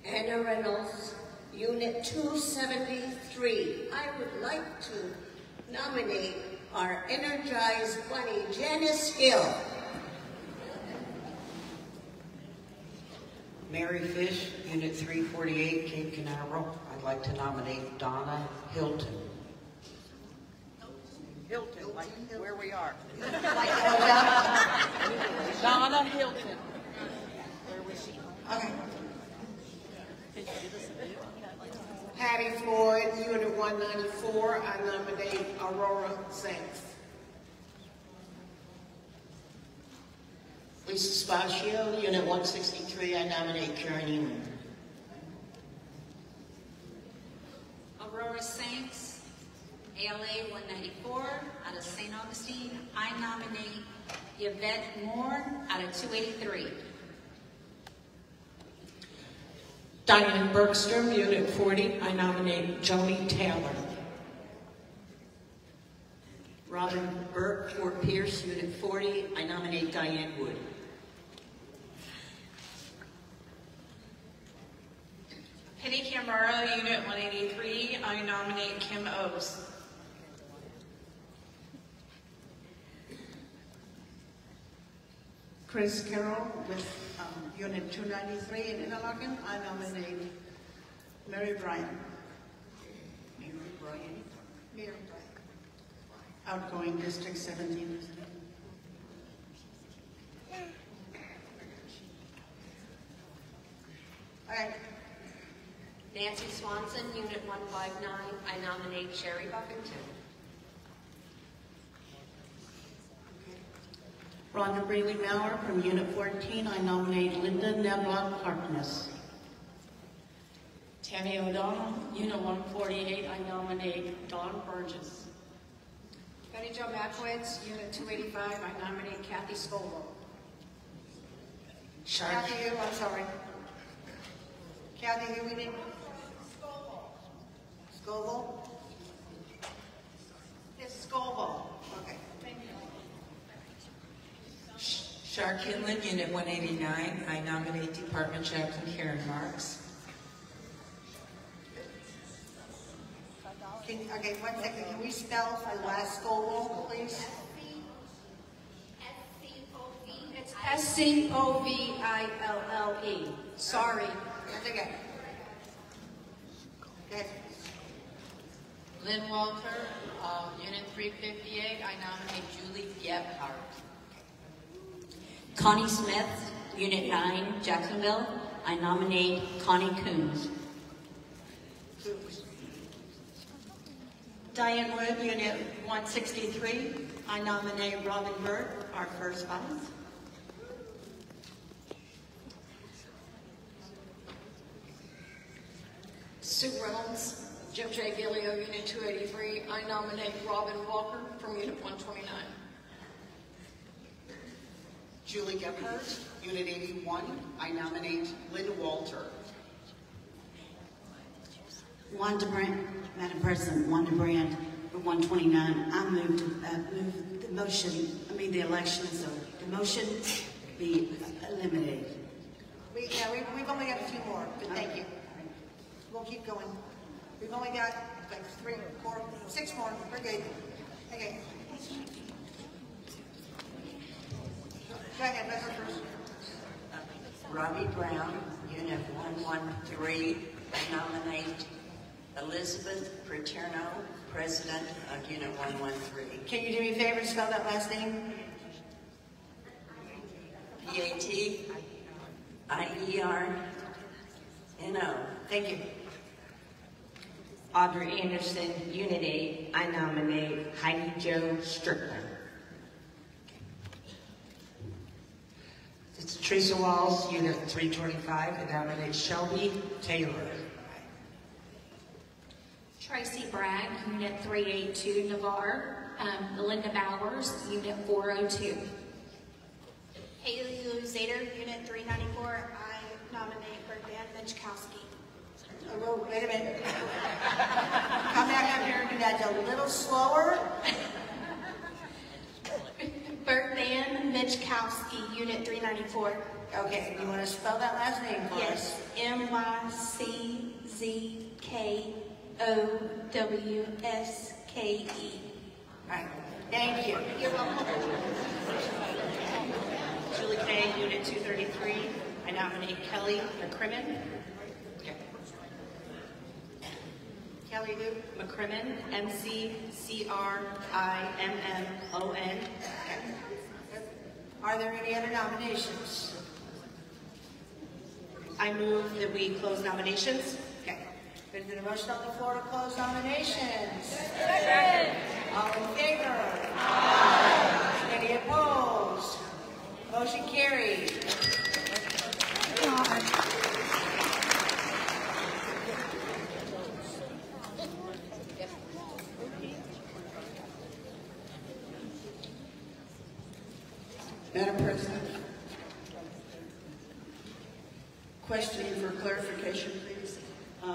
S19: Anna Reynolds, Unit 273. I would like to nominate our energized bunny, Janice Hill.
S2: Mary Fish, Unit 348, Cape Canaveral. I'd like to nominate Donna Hilton.
S20: Hilton, like where we are.
S21: Donna
S20: Hilton. Where was she?
S21: Okay. Patty Floyd, Unit 194. I nominate Aurora Saints.
S3: Lisa Spaccio, Unit 163, I nominate Karen Ewan.
S15: Aurora Saints, ALA 194, out of St. Augustine. I nominate Yvette Moore, out of 283.
S5: Diane Bergstrom, Unit 40. I nominate Joni Taylor.
S2: Robin Burke, Fort Pierce, Unit 40. I nominate Diane Wood.
S15: Penny Camaro, Unit 183. I nominate Kim Oaks.
S22: Chris Carroll with Unit 293 in Interlaken. I nominate Mary Bryan. Mary Bryan. Outgoing District 17.
S19: All right. Nancy Swanson, Unit 159. I nominate Sherry Buffington.
S2: Rhonda Braley Maurer from Unit 14. I nominate Linda Neblock Harkness.
S3: Tammy O'Donnell, Unit 148, I nominate Dawn Burgess.
S22: Betty Jo Matwitz, Unit 285. I nominate Kathy Scoville.
S21: Kathy, who? I'm sorry. Kathy, who we need? Scoville. It's Scoville. Okay. Thank you.
S18: Shar Kinlan, Unit 189. I nominate Department Chaplain Karen Marks.
S21: Okay, 1 second. Can we spell the last Scoville, please?
S22: It's S-C-O-V-I-L-L-E. Sorry.
S21: That's okay. Okay.
S3: Lynn Walter, Unit 358, I nominate Julie Gebhardt.
S15: Connie Smith, Unit 9, Jacksonville. I nominate Connie Coons.
S2: Diane Wood, Unit 163. I nominate Robin Burt, our first vice.
S13: Sue Reynolds, Jim J. Gillio, Unit 283. I nominate Robin Walker from Unit 129.
S1: Julie Gephardt, Unit 81. I nominate Lynn Walter.
S24: Wanda Brandt, Madam President, Wanda Brandt for 129. I move the motion, the election, so the motion be eliminated.
S21: We've only got a few more, but thank you. We'll keep going. We've only got like 3, 4, 6 more. We're good. Okay. Go ahead, let's go first.
S4: Robbie Brown, Unit 113. I nominate Elizabeth Paterno, President of Unit 113.
S21: Can you do me a favor and spell that last name?
S4: P-A-T-I-E-R-N-O.
S21: Thank you.
S6: Audrey Anderson, Unit 8. I nominate Heidi Jo Strickland.
S7: It's Teresa Walls, Unit 325. I nominate Shelby Taylor.
S8: Tracy Bragg, Unit 382, Navarre. Melinda Bowers, Unit 402.
S10: Haley Luzader, Unit 394. I nominate Berthan Michkowski.
S21: Oh, wait a minute. Come back up here and do that a little slower.
S10: Berthan Michkowski, Unit 394.
S21: Okay, you want to spell that last name for
S10: us? Yes, MyCZKOWSKE.
S21: All right, thank you.
S10: You're welcome.
S2: Julie Kay, Unit 233. I nominate Kelly McCrimmon.
S21: Kelly who?
S2: McCrimmon, McCrimmon.
S21: Are there any other nominations?
S2: I move that we close nominations.
S21: Okay. There's been a motion on the floor to close nominations.
S8: Second.
S21: All in favor? Aye. Any opposed? Motion carried.
S1: Madam President, question for clarification, please. I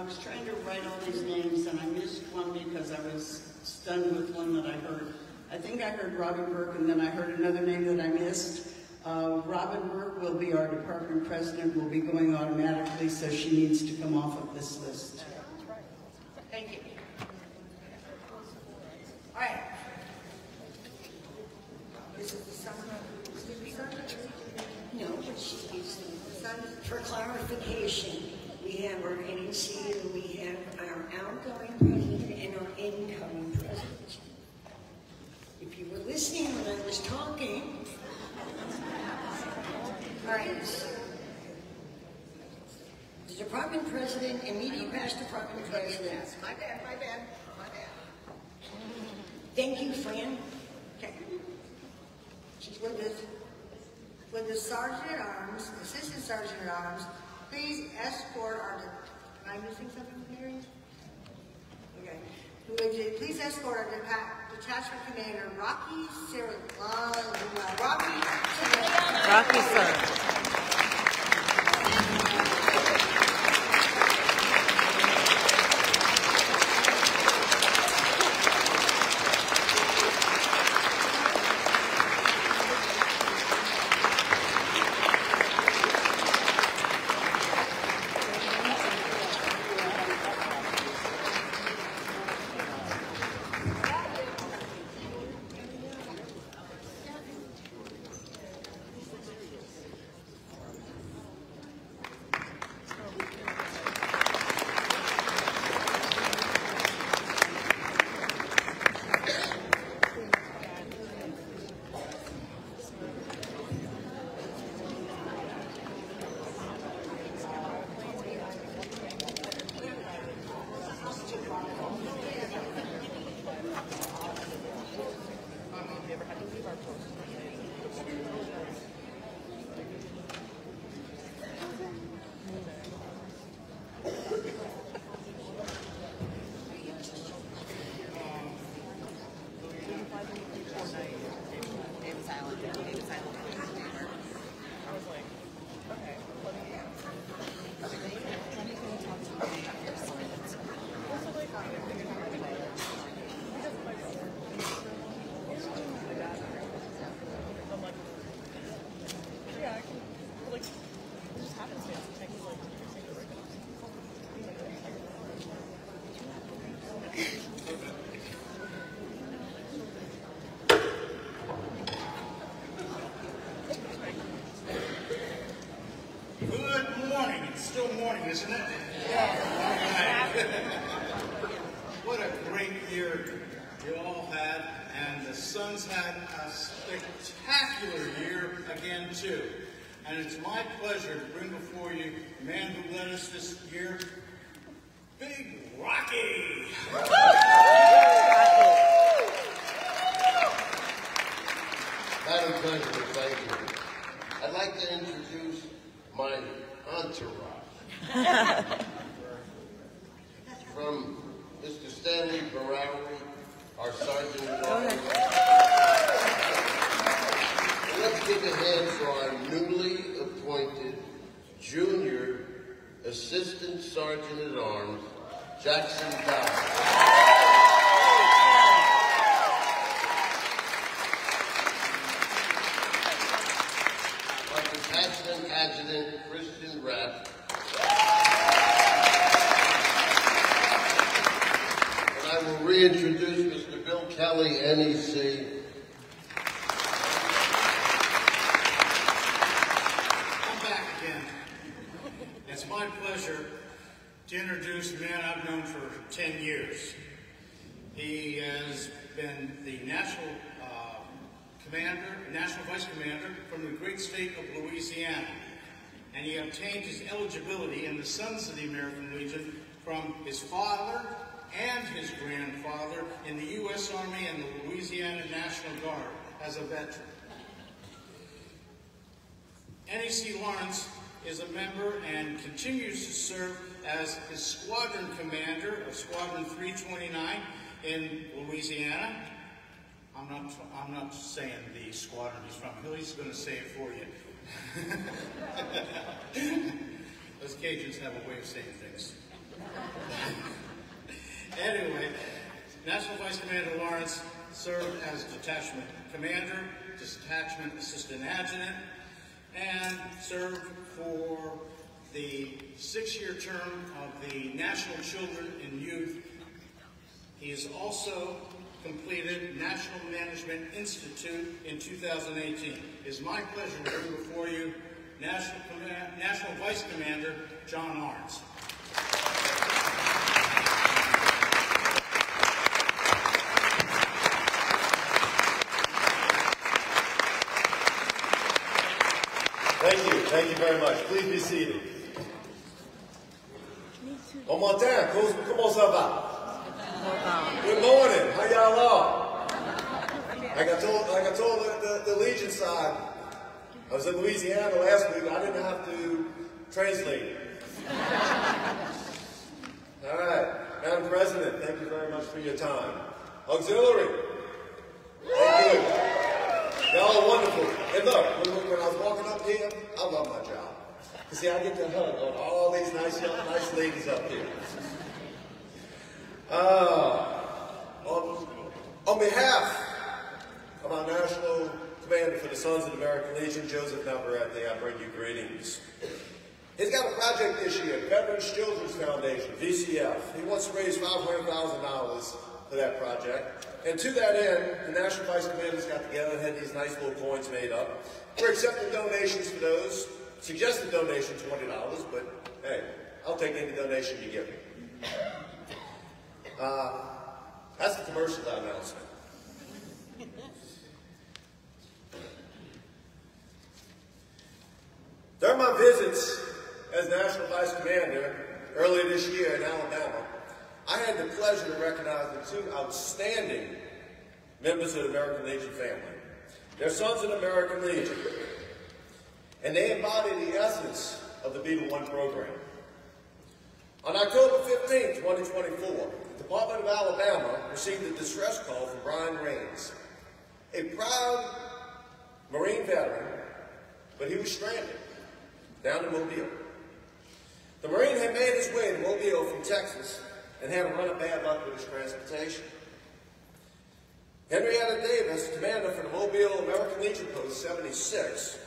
S1: was trying to write all these names and I missed one because I was stunned with one that I heard. I think I heard Robin Burke and then I heard another name that I missed. Robin Burke will be our department president, will be going automatically, so she needs to come off of this list.
S21: Thank you. All right. This is the son.
S16: No, but she is for clarification. We have our NEC and we have our outgoing president and our incoming president. If you were listening when I was talking. All right. The department president, immediate past department president.
S21: My bad.
S16: Thank you, Fran.
S21: Okay. Would the Sergeant at Arms, Assistant Sergeant at Arms, please escort our, am I missing something, Mary? Okay. Would you please escort our detachment commander, Rocky
S6: Sir.
S9: Good morning. It's still morning, isn't it? Yeah. What a great year you all had, and the Suns had a spectacular year again, too. And it's my pleasure to bring before you the man who led us this year, Big Rocky.
S11: Madam President, thank you. I'd like to introduce my entourage. From Mr. Stanley Barrowery, our Sergeant at Arms. Let's give a hand to our newly appointed Junior Assistant Sergeant at Arms, Jackson Dowd. Adjutant Christian Rapp. And I will reintroduce Mr. Bill Kelly, NEC.
S9: I'm back again. It's my pleasure to introduce a man I've known for 10 years. He has been the National Vice Commander from the great state of Louisiana. And he obtained his eligibility in the Sons of the American Legion from his father and his grandfather in the U.S. Army and the Louisiana National Guard as a veteran. NEC Lawrence is a member and continues to serve as his squadron commander of Squadron 329 in Louisiana. I'm not saying the squadron he's from. He's going to say it for you. Those Cajuns have a way of saying things. Anyway, National Vice Commander Lawrence served as Detachment Commander, Detachment Assistant Adjutant, and served for the 6-year term of the National Children and Youth. He has also completed National Management Institute in 2018. It is my pleasure to bring before you National Vice Commander John Lawrence.
S12: Thank you very much. Please be seated. Bon matin, comment ça va? Good morning. How y'all are? Like I told the Legion side, I was in Louisiana last week. I didn't have to translate. All right. Madam President, thank you very much for your time. Auxiliary, thank you. Y'all are wonderful. And look, when I was walking up here, I love my job. You see, I get to hug on all these nice ladies up here. On behalf of our National Commander for the Sons of the American Legion, Joseph Navarrete, I bring you greetings. He's got a project this year, Veterans Children's Foundation, VCF. He wants to raise $500,000 for that project. And to that end, the National Vice Commanders got together and had these nice little coins made up. We're accepting donations for those. Suggested donation, $20, but hey, I'll take any donation you give me. That's the commercial announcement. During my visits as National Vice Commander earlier this year in Alabama, I had the pleasure to recognize the two outstanding members of the American Legion family. They're Sons of the American Legion, and they embody the essence of the Beetle One program. On October 15, 2024, the Department of Alabama received a distress call from Brian Rains, a proud Marine veteran, but he was stranded down in Mobile. The Marine had made his way to Mobile from Texas and had a run of bad luck with his transportation. Henrietta Davis, commander for the Mobile American Legion Post 76,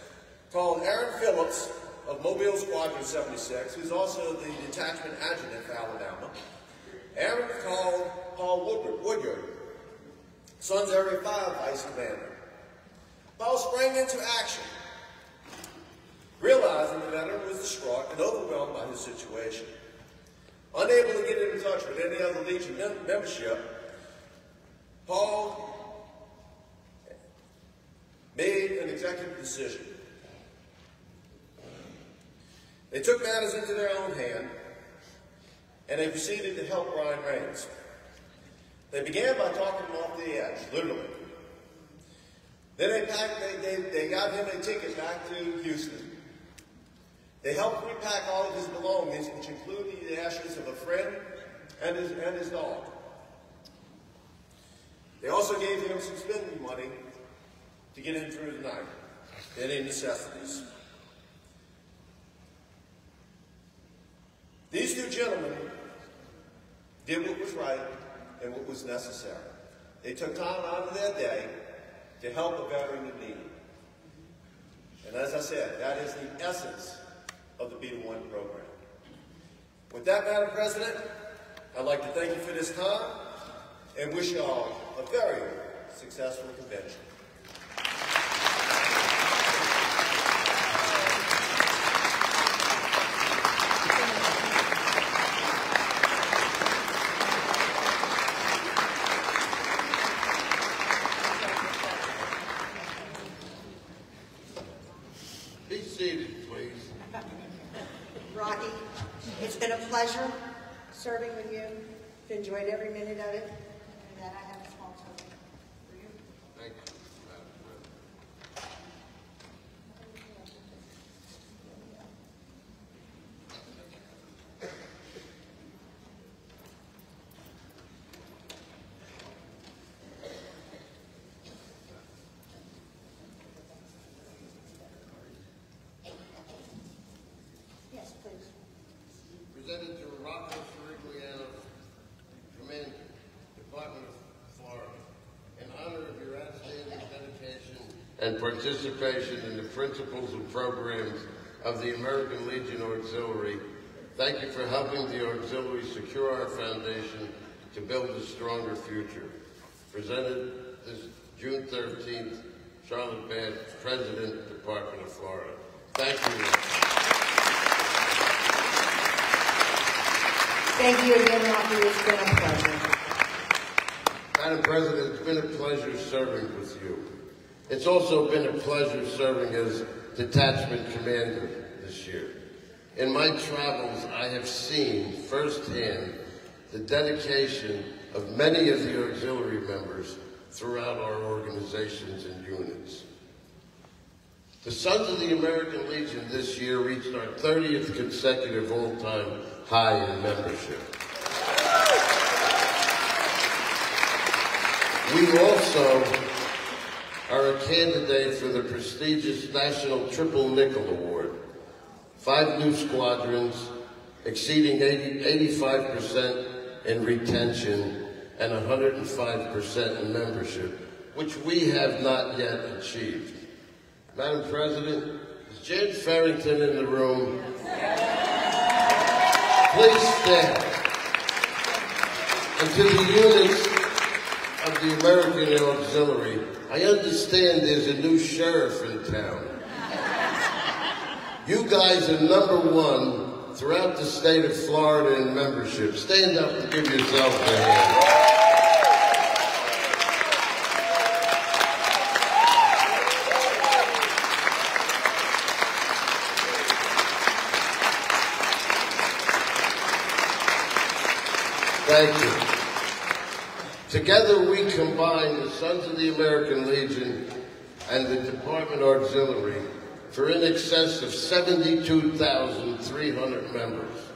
S12: called Aaron Phillips of Mobile Squadron 76, who's also the detachment adjutant for Alabama, and Paul Woodyard, Sons Area 5 Vice Commander. Paul sprang into action, realizing the veteran was distraught and overwhelmed by his situation. Unable to get in touch with any other Legion membership, Paul made an executive decision. They took matters into their own hand, and they proceeded to help Brian Rains. They began by talking him off the edge, literally. Then they got him a ticket back to Houston. They helped repack all of his belongings, which included the ashes of a friend and his dog. They also gave him some spending money to get him through the night, any necessities. These two gentlemen did what was right and what was necessary. They took time out of their day to help a veteran in need. And as I said, that is the essence of the Be The One program. With that, Madam President, I'd like to thank you for this time and wish you all a very successful convention.
S11: Be seated, please.
S21: Rocky, it's been a pleasure serving with you. I've enjoyed every minute of it. And that I have a small token for you.
S11: Thank you, Madam President.
S21: Yes, please.
S11: Presented to Rocco Sirigliano, Commander, Department of Florida, in honor of your outstanding dedication and participation in the principles and programs of the American Legion Auxiliary. Thank you for helping the Auxiliary secure our foundation to build a stronger future. Presented this June 13th, Charlotte Bass, President, Department of Florida. Thank you.
S21: Thank you again, Rocky. It's been a pleasure.
S11: Madam President, it's been a pleasure serving with you. It's also been a pleasure serving as detachment commander this year. In my travels, I have seen firsthand the dedication of many of the auxiliary members throughout our organizations and units. The Sons of the American Legion this year reached our 30th consecutive all-time high in membership. We also are a candidate for the prestigious National Triple Nickel Award. 5 new squadrons, exceeding 85% in retention and 105% in membership, which we have not yet achieved. Madam President, is Jan Farrington in the room? Please stand. And to the units of the American Auxiliary, I understand there's a new sheriff in town. You guys are #1 throughout the state of Florida in membership. Stand up and give yourself a hand. Thank you. Together we combine the Sons of the American Legion and the Department Auxiliary for in excess of 72,300 members.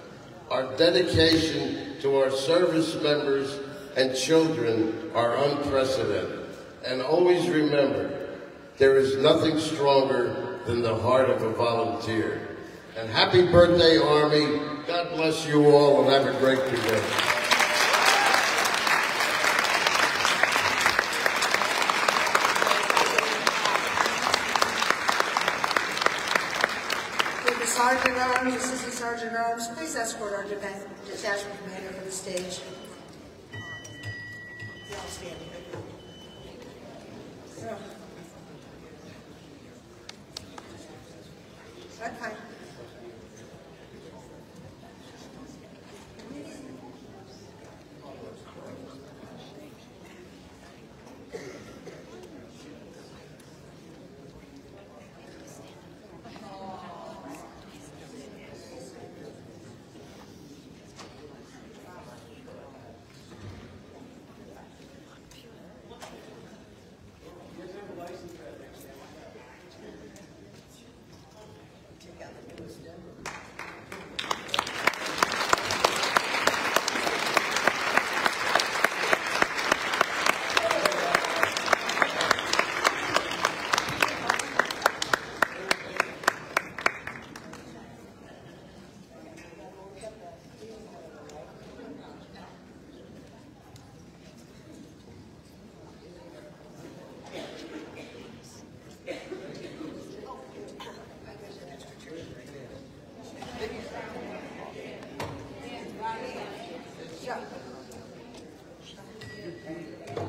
S11: Our dedication to our service members and children are unprecedented. And always remember, there is nothing stronger than the heart of a volunteer. And happy birthday, Army. God bless you all and have a great convention.
S21: Sergeant Arms, Assistant Sergeant Arms, please escort our detachment commander to the stage. They all stand here. That's fine.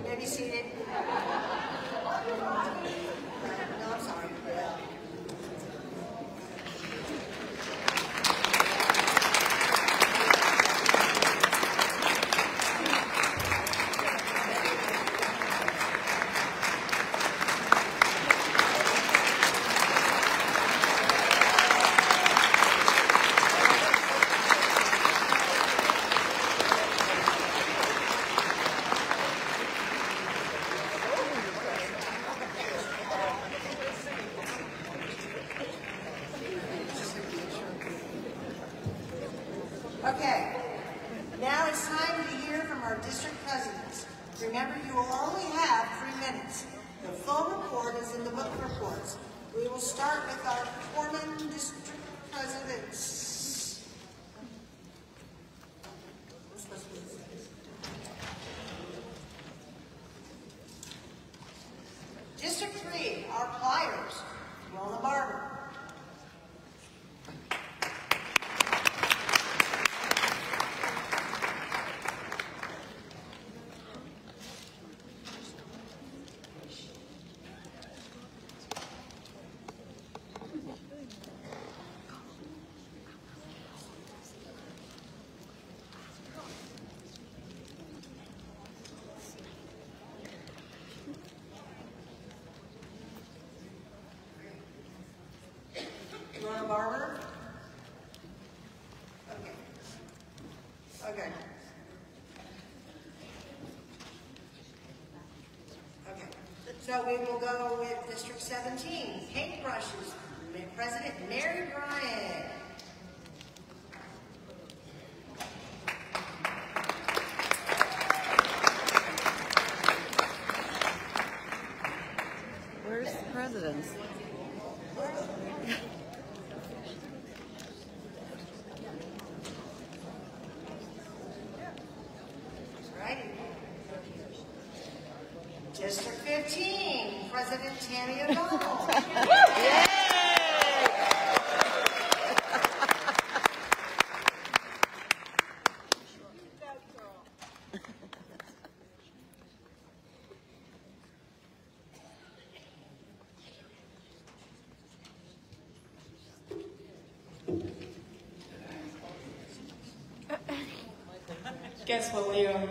S21: May be seated. No, I'm sorry. Okay, now it's time to hear from our district presidents. Remember, you will only have 3 minutes. The full report is in the book of reports. We will start with our Foreman district presidents. District 3, our pliers, Rona Barber. Rona Barber? Okay. Okay. Okay. So we will go with District 17, paintbrushes, President Mary Bryant.
S14: Where's the presidents?
S21: Right. District 15, President Tammy O'Donnell.
S3: Guess what, Leo?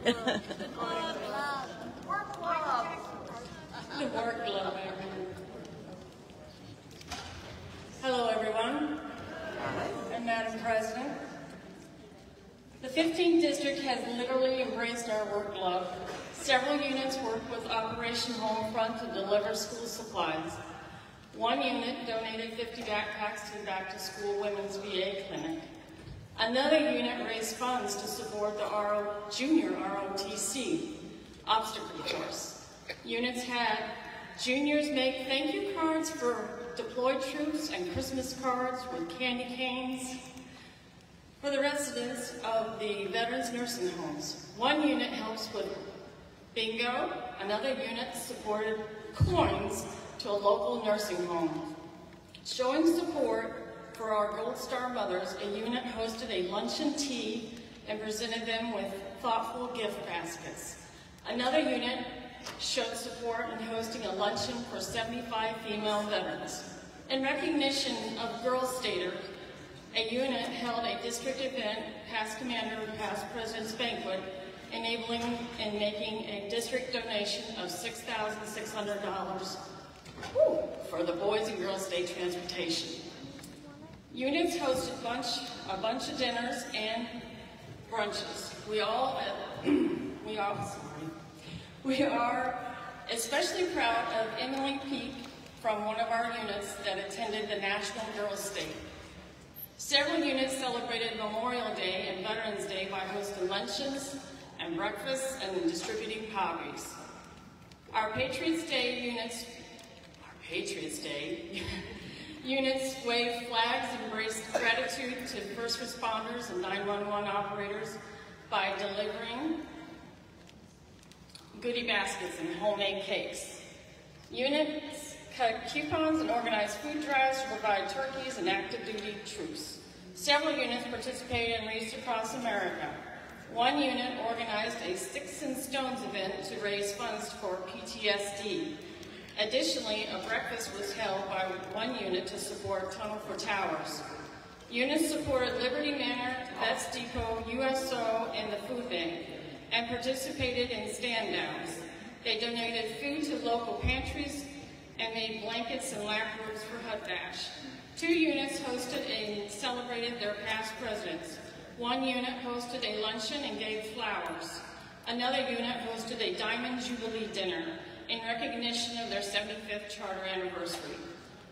S3: The work glove, everyone. Hello, everyone. And Madam President. The 15th District has literally embraced our work glove. Several units worked with Operation Homefront to deliver school supplies. One unit donated 50 backpacks to the Back to School Women's VA Clinic. Another unit raised funds to support the Junior ROTC obstacle course. Units had juniors make thank you cards for deployed troops and Christmas cards with candy canes for the residents of the veterans nursing homes. One unit helps with bingo, another unit supported coins to a local nursing home. Showing support for our Gold Star mothers, a unit hosted a luncheon tea and presented them with thoughtful gift baskets. Another unit showed support in hosting a luncheon for 75 female veterans. In recognition of Girl Stater, a unit held a district event, past commander, past president's banquet, enabling and making a district donation of $6,600 for the Boys and Girls Day transportation. Units hosted a bunch of dinners and brunches. We are especially proud of Emily Peak from one of our units that attended the National Girls Day. Several units celebrated Memorial Day and Veterans Day by hosting luncheons and breakfasts and distributing hobbies. Our Patriots Day units waved flags and embraced gratitude to first responders and 911 operators by delivering goodie baskets and homemade cakes. Units cut coupons and organized food drives to provide turkeys and active duty troops. Several units participated in Wreaths Across America. One unit organized a Sticks and Stones event to raise funds for PTSD. Additionally, a breakfast was held by one unit to support Tunnel for Towers. Units supported Liberty Manor, Vets Depot, USO, and the Food Bank, and participated in stand-downs. They donated food to local pantries and made blankets and lap robes for Hut Bash. 2 units hosted and celebrated their past presidents. One unit hosted a luncheon and gave flowers. Another unit hosted a Diamond Jubilee dinner in recognition of their 75th charter anniversary.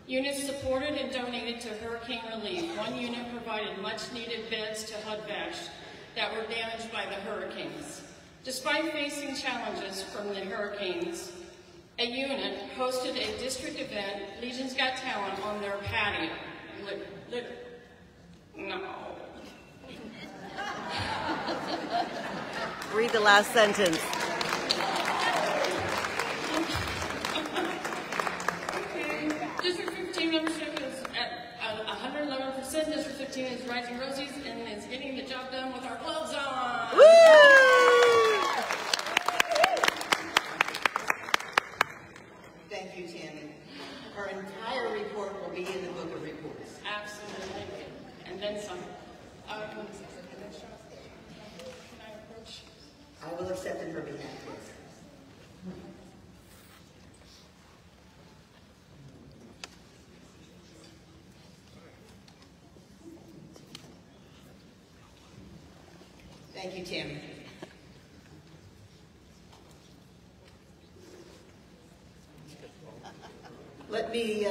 S3: Units supported and donated to hurricane relief. One unit provided much-needed beds to Hut Bash that were damaged by the hurricanes. Despite facing challenges from the hurricanes, a unit hosted a district event, Legion's Got Talent, on their patio. No.
S14: Read the last sentence.
S3: District 15 membership is at 111%. District 15 is Rising Rosies and is getting the job done with our gloves on.
S14: Woo!
S2: Thank you, Tammy. Her entire report will be in the book of reports.
S3: Absolutely. And then some.
S2: I will accept it for behalf, please. Thank you, Tammy. Let me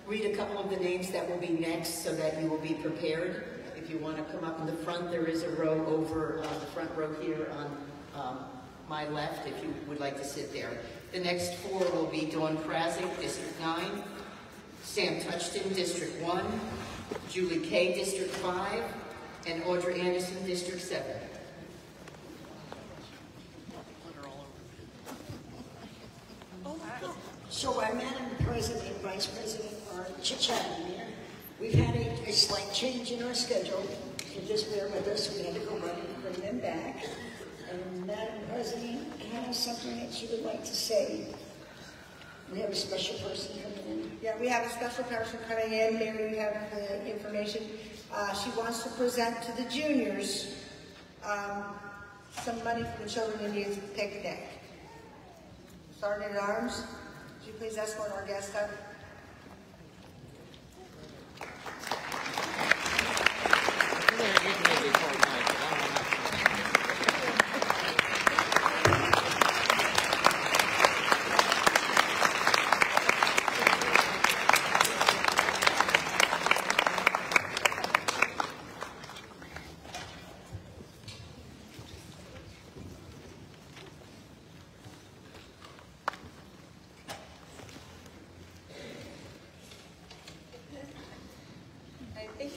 S2: read a couple of the names that will be next so that you will be prepared. If you want to come up in the front, there is a row over the front row here on my left if you would like to sit there. The next 4 will be Dawn Krasik, District 9, Sam Touchton, District 1, Julie Kay, District 5, and Audra Anderson, District 7.
S16: So our Madam President and Vice President are chit-chatting here. We've had a slight change in our schedule, so just bear with us. We had to go run and bring them back. And Madam President has something that she would like to say. We have a special person coming in.
S21: Yeah, we have a special person coming in. Mary, you have the information. She wants to present to the juniors some money for the Children in Youth Picnic. Sergeant at Arms, would you please escort our guest up?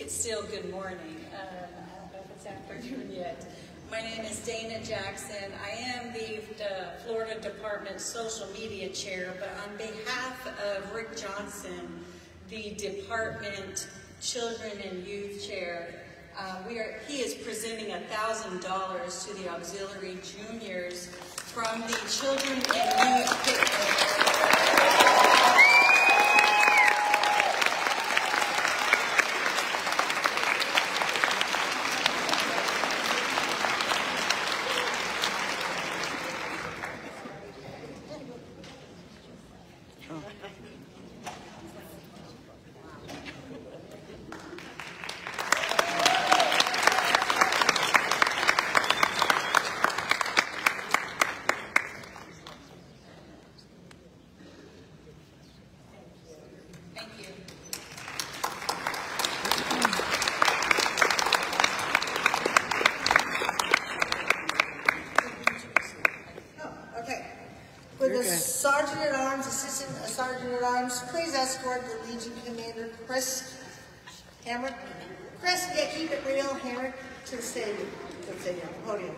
S17: Still good morning. I don't know if it's afternoon yet. My name is Dana Jackson. I am the Florida Department Social Media Chair, but on behalf of Rick Johnson, the department children and youth chair. He is presenting $1,000 to the auxiliary juniors from the children and youth picnic.
S21: Sergeant-at-Arms, Assistant Sergeant-at-Arms, please escort the Legion Commander, Chris Hamrick. Chris, yeah, keep it real, Hamrick, to the stadium, podium.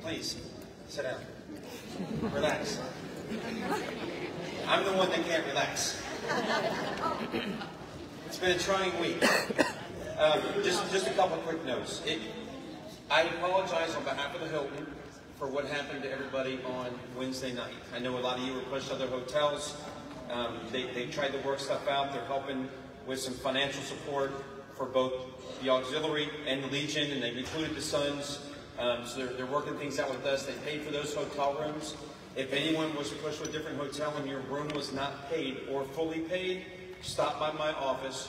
S5: Please, sit down. Relax. I'm the one that can't relax. It's been a trying week. Just a couple quick notes. I apologize on behalf of the Hilton for what happened to everybody on Wednesday night. I know a lot of you were pushed to other hotels. They tried to work stuff out. They're helping with some financial support for both the auxiliary and the Legion, and they've included the Suns. So they're working things out with us. They paid for those hotel rooms. If anyone was pushed to a different hotel and your room was not paid or fully paid, stop by my office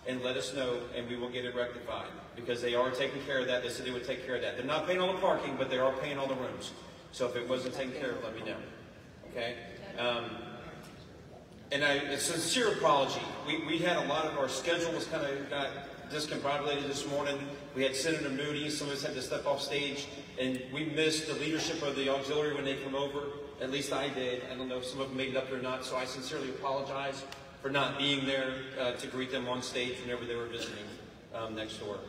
S5: and let us know, and we will get it rectified. Because they are taking care of that. They said they would take care of that. They're not paying all the parking, but they are paying all the rooms. So if it wasn't taken care of, let me know. Okay? And a sincere apology. We had a lot of our schedule was kind of got discombobulated this morning. We had Senator Moody. Some of us had to step off stage, and we missed the leadership of the auxiliary when they come over. At least I did. I don't know if some of them made it up there or not, so I sincerely apologize for not being there to greet them on stage whenever they were visiting next door.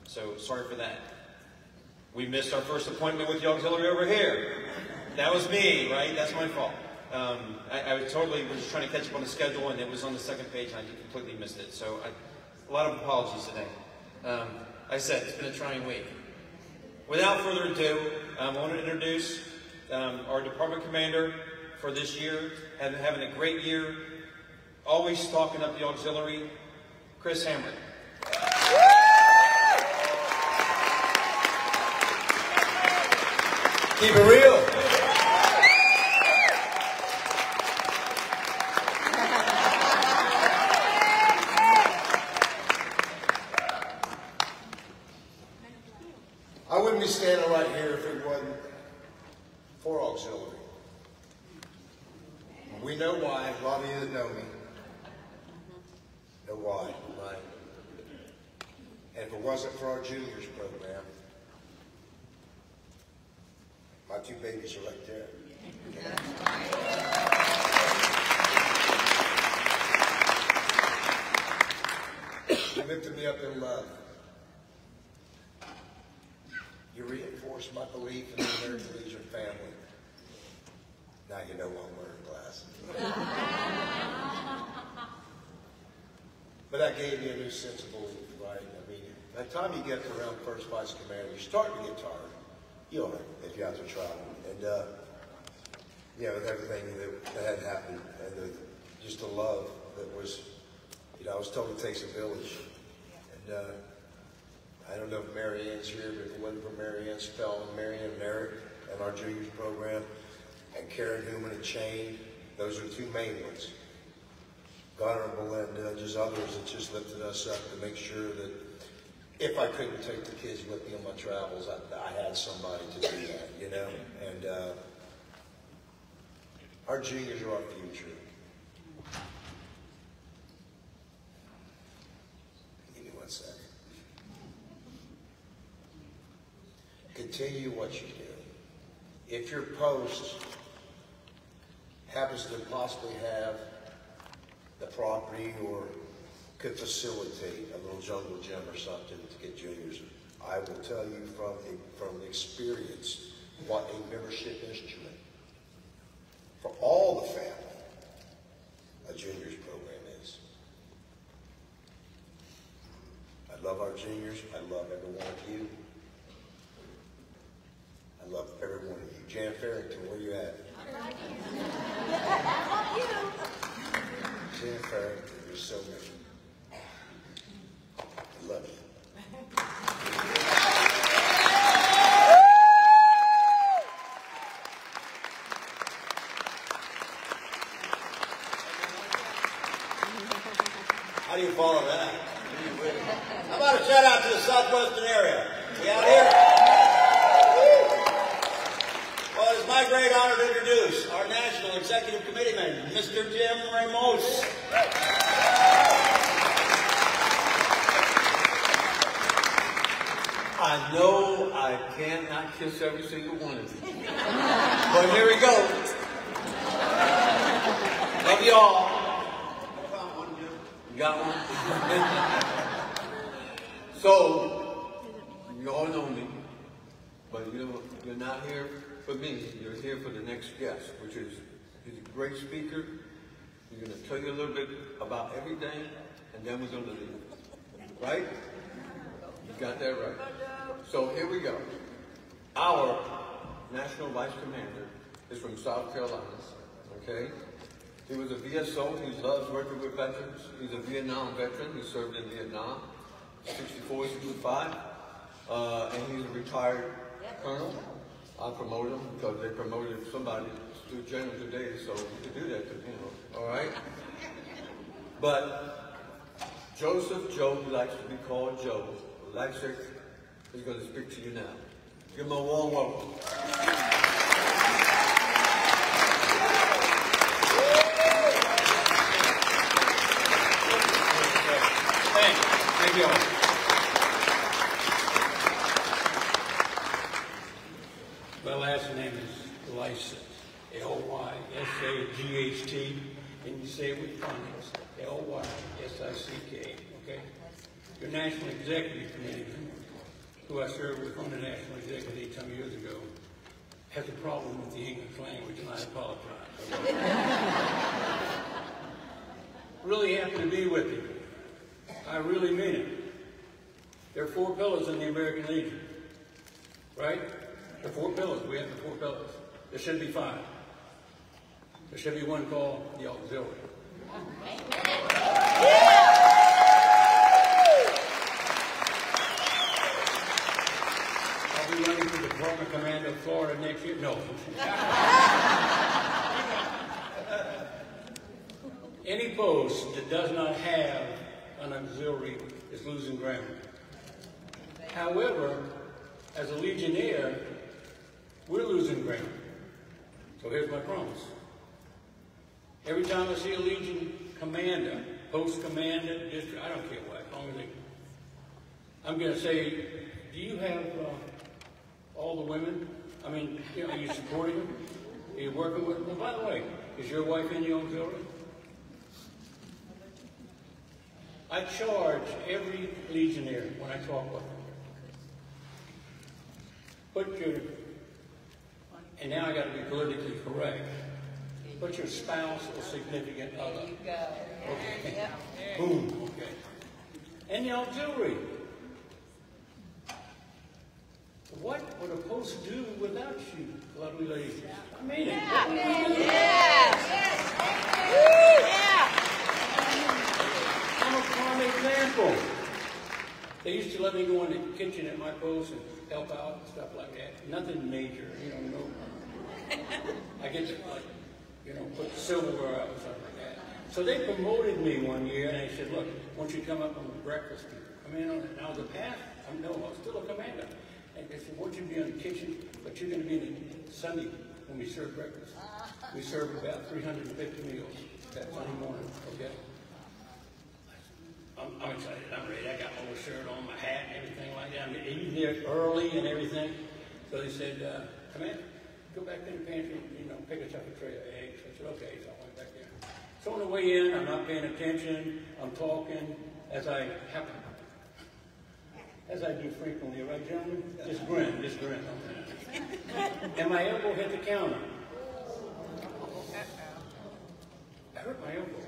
S5: So sorry for that. We missed our first appointment with the auxiliary over here. That was me, right? That's my fault. I was just trying to catch up on the schedule, and it was on the second page, and I completely missed it. So a lot of apologies today. Like I said, it's been a trying week. Without further ado, I want to introduce our department commander for this year, having a great year, always stalking up the auxiliary, Chris Hamrick.
S14: Keep it real. I wouldn't be standing right here if it wasn't for auxiliary. We know why. A lot of you that know me know why, right? And if it wasn't for our juniors program, my two babies are right there. You lifted me up in love. You reinforced my belief in the American Legion family. Now you know I'm wearing glasses. But that gave me a new sense of belief, right? I mean, by the time you get to around first vice commander, you start to get tired. You are, if you have to travel. And, you know, with everything that had happened, and just the love that was, you know, I was told it takes a village. And I don't know if Mary Ann's here, but if it wasn't for Mary Ann Spell and Mary Ann Merritt and our juniors program, and Karen Newman and Shane, those are the two main ones. Gunnar and Belinda, just others that just lifted us up to make sure that if I couldn't take the kids with me on my travels, I had somebody to do that, you know? And our juniors are our future. Give me 1 second. Continue what you do. If your post happens to possibly have the property or could facilitate a little jungle gym or something to get juniors, I will tell you from experience what a membership instrument for all the family, a juniors program is. I love our juniors. I love every one of you. I love every one of you. Jan Farrington, where you at? Jan Farrington, you're so good. I love you. How do you follow that? How about a shout out to the southwestern area? We out here? Well, it's my great honor to introduce our National Executive Committeeman, Mr. Jim Ramos.
S18: I know I cannot kiss every single one of you. But here we go. Love you all. You got one? So, you all know me, but you're not here for me. You're here for the next guest, which is, he's a great speaker. He's going to tell you a little bit about everything, and then we're going to leave. Right? You got that right. So here we go. Our National Vice Commander is from South Carolina, okay? He was a VSO. He loves working with veterans. He's a Vietnam veteran. He served in Vietnam, 64, 65. And he's a retired colonel. I promote him because they promoted somebody to general today, so we could do that to him, all right? But Joseph Joe, who likes to be called Joe, Lysak, is going to speak to you now. Give him a warm welcome.
S19: Thank you. My last name is Lysak, L-Y-S-A-G-H-T, and you say it with phonics, L-Y-S-I-C-K, okay? Your National Executive Committee, who I served with on the National Executive some years ago, has a problem with the English language, and I apologize. Really happy to be with you. I really mean it. There are 4 pillars in the American Legion, right? There are 4 pillars. We have the 4 pillars. There should be 5. There should be one called the auxiliary. I'll be running for the Department Commander of Florida next year. No. Any post that does not have an auxiliary is losing ground. However, as a Legionnaire, we're losing ground. So here's my promise. Every time I see a Legion commander, post commander, district, I don't care what, as long as they, I'm going to say, do you have all the women? I mean, you know, are you supporting them? Are you working with them? And by the way, is your wife in the auxiliary? I charge every Legionnaire when I talk with them. Put your, and now I got to be politically correct, put your spouse or significant other.
S13: There you go.
S19: Okay.
S13: Yep.
S19: Boom. Okay. And the auxiliary. What would a post do without you, lovely ladies? I mean it. What would we do? I'm a prime example. They used to let me go in the kitchen at my post and help out and stuff like that. Nothing major, no. I get to, put silverware out and stuff like that. So they promoted me one year, and they said, look, I want you to come up on the breakfast. I mean, now the past, I was still a commander. And they said, I want you to be in the kitchen, but you're going to be in the Sunday when we serve breakfast. We serve about 350 meals that Sunday morning, okay? I'm excited. I'm ready. I got my little shirt on, my hat, and everything like that. I'm eating there early and everything. So they said, Commander, go back in the pantry, pick us up a tray of eggs. I said, okay. So I went back there. So on the way in, I'm not paying attention. I'm talking as I happen. As I do frequently, right, gentlemen? Just grin. And my elbow hit the counter. I hurt my elbow.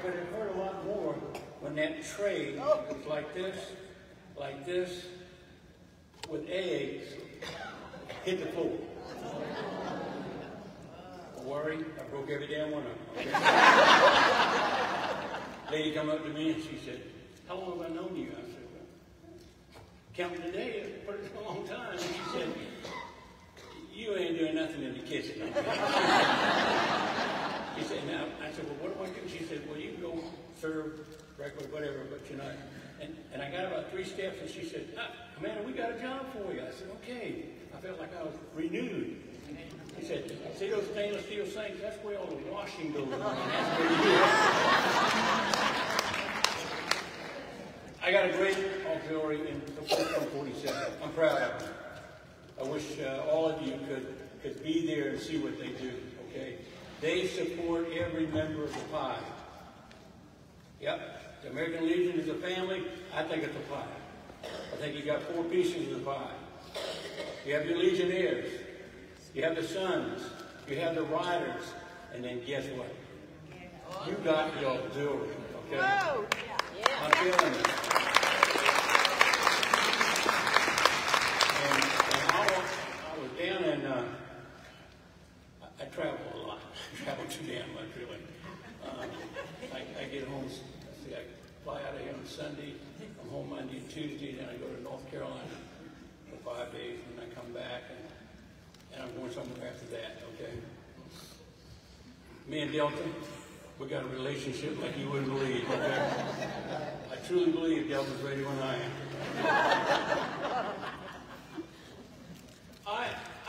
S19: But it hurt a lot more when that tray was like this, with eggs, hit the floor. Don't worry, I broke every damn one of them. Okay? Lady come up to me and she said, how long have I known you? I said, well, counting today, but it's a long time. And she said, you ain't doing nothing in the kitchen. She said, now, I said, well, what do I do? She said, well, you can go serve breakfast, whatever, but you're not. And I got about 3 steps, and she said, Commander, we got a job for you. I said, okay. I felt like I was renewed. She said, see those stainless steel sinks? That's where all the washing goes on. That's where you do. I got a great auxiliary in the 47. I'm proud of them. I wish all of you could be there and see what they do, okay? They support every member of the pie. Yep, the American Legion is a family. I think it's a pie. I think you got 4 pieces of the pie. You have your Legionnaires. You have the sons. You have the riders. And then guess what? You got the auxiliary, okay? I'm feeling it. I was down in, I travel a lot. I travel too damn much, really. I get home, I fly out of here on Sunday. I'm home Monday and Tuesday, then I go to North Carolina for 5 days, and I come back, and I'm going somewhere after that, okay? Me and Delta, we got a relationship like you wouldn't believe, okay? I truly believe Delta's ready when I am.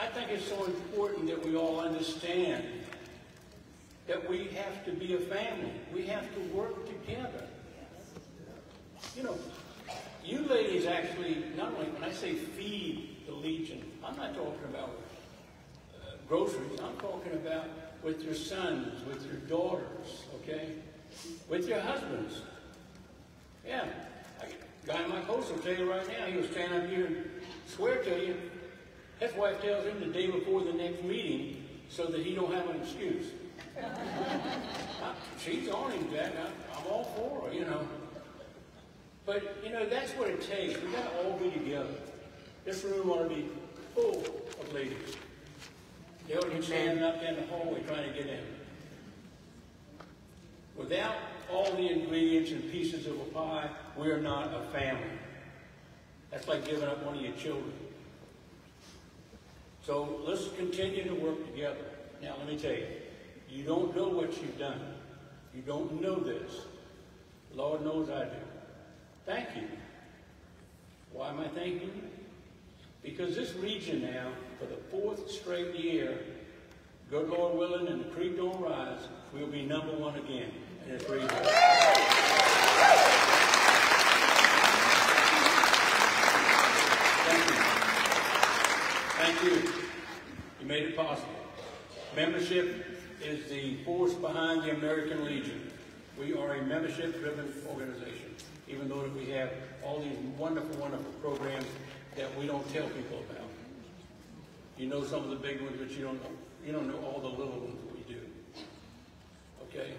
S19: I think it's so important that we all understand that we have to be a family. We have to work together. You ladies actually, not only, when I say feed the Legion, I'm not talking about groceries. I'm talking about with your sons, with your daughters, okay? With your husbands. Yeah. A guy in my post will tell you right now, he will stand up here and swear to you. His wife tells him the day before the next meeting so that he don't have an excuse. She's on him, Jack. I'm all for her, But, that's what it takes. We've got to all be together. This room ought to be full of ladies. They ought to be standing up in the hallway trying to get in. Without all the ingredients and pieces of a pie, we are not a family. That's like giving up one of your children. So let's continue to work together. Now, let me tell you, you don't know what you've done. You don't know this. The Lord knows I do. Thank you. Why am I thanking you? Because this region now, for the 4th straight year, good Lord willing, and the creek don't rise, we'll be #1 again in this region. Thank you. Thank you. You made it possible. Membership is the force behind the American Legion. We are a membership-driven organization, even though that we have all these wonderful, wonderful programs that we don't tell people about. You know some of the big ones, but you don't know all the little ones that we do. Okay?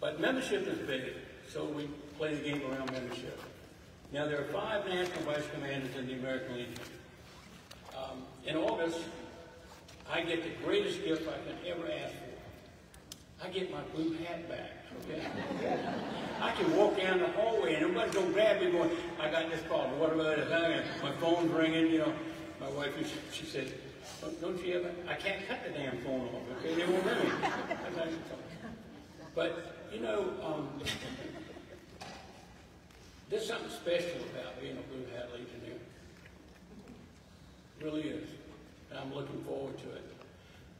S19: But membership is big, so we play the game around membership. Now, there are 5 National Vice Commanders in the American Legion. In August, I get the greatest gift I can ever ask for. I get my blue hat back, okay? I can walk down the hallway and everybody's going to grab me going, I got this problem, what about it? My phone's ringing, you know. My wife, she said, don't you ever, I can't cut the damn phone off, okay? They won't ring. But, you know, there's something special about being a Blue Hat Legionnaire. It really is. And I'm looking forward to it.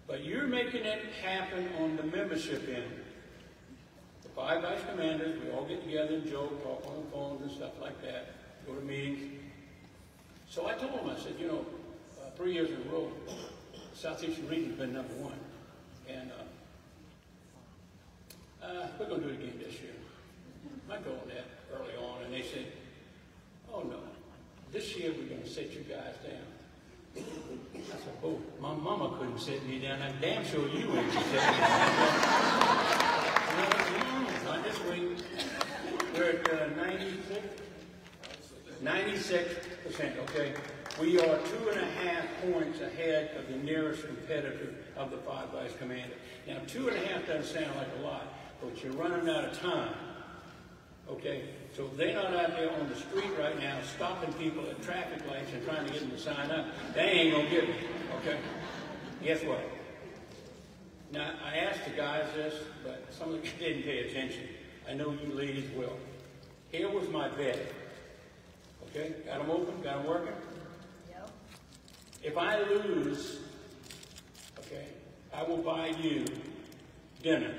S19: But you're making it happen on the membership end. The 5 Vice Commanders, we all get together and joke, talk on the phones and stuff like that, go to meetings. So I told them, I said, you know, 3 years in a row, Southeastern Region's been #1. And we're going to do it again this year. I told them that early on, and they said, oh no, this year we're going to set you guys down. I said, oh, my mama couldn't set me down. I'm damn sure you ain't set me down. Not this week. We're at 96%, okay? We are 2.5 points ahead of the nearest competitor of the 5 Vice Commander. Now, 2.5 doesn't sound like a lot, but you're running out of time, okay? So they're not out there on the street right now stopping people at traffic lights and trying to get them to sign up. They ain't gonna get me, okay? Guess what? Now, I asked the guys this, but some of them didn't pay attention. I know you ladies will. Here was my bet, okay? Got them open, got them working? Yep. If I lose, okay, I will buy you dinner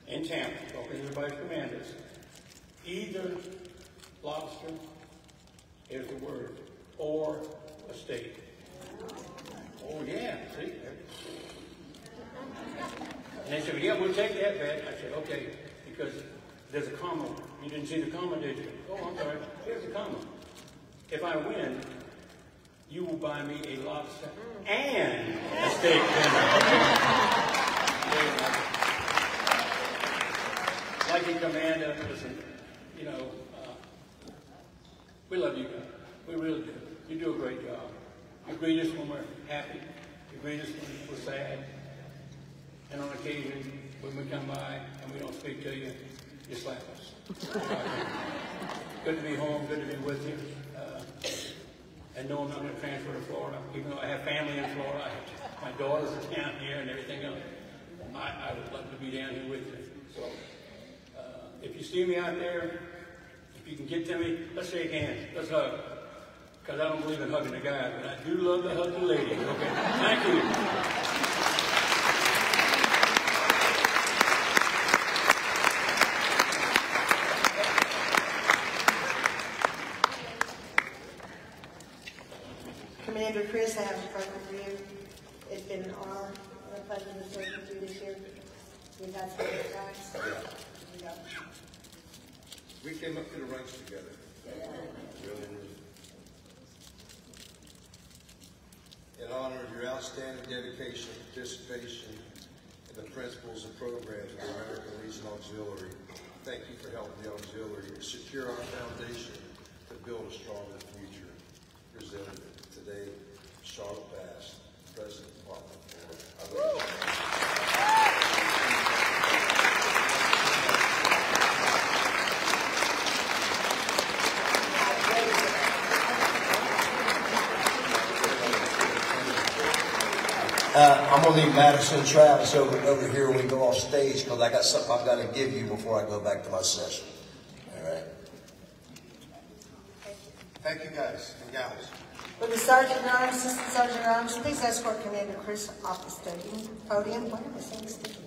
S19: in Tampa, talking to the Vice Commanders. Either lobster, here's the word, or a steak. Oh yeah, see? And they said, yeah, we'll take that bet. I said, okay, because there's a comma. You didn't see the comma, did you? Oh, I'm sorry. Here's the comma. If I win, you will buy me a lobster and a steak dinner. Like the Commander, listen, you know, we love you guys. We really do. You do a great job. You greet us when we're happy. You greet us when we're sad. And on occasion, when we come by and we don't speak to you, you slap us. Good to be home. Good to be with you. And no, I'm not going to transfer to Florida, even though I have family in Florida. My daughters are down here and everything else. I would love to be down here with you. So, if you see me out there, if you can get to me, let's shake hands. Let's hug. Because I don't believe in hugging the guys, but I do love to hug the ladies. Okay? Thank you.
S21: Commander Chris, I have a question for you. It's been an honor and a pleasure to serve with you this year. We've had some good times.
S14: We came up to the ranks together. Really. In honor of your outstanding dedication and participation in the principles and programs of the American Legion Auxiliary, thank you for helping the Auxiliary secure our foundation to build a stronger future. Presented today, Charlotte Bass, President Department of Florida. I'm going to leave Madison and Travis over here when we go off stage because I got something I've got to give you before I go back to my session. All right. Thank you guys and gals.
S21: Will the Sergeant at Arms, Assistant Sergeant at Arms, please escort Commander Chris off the podium. Why am I saying sticky?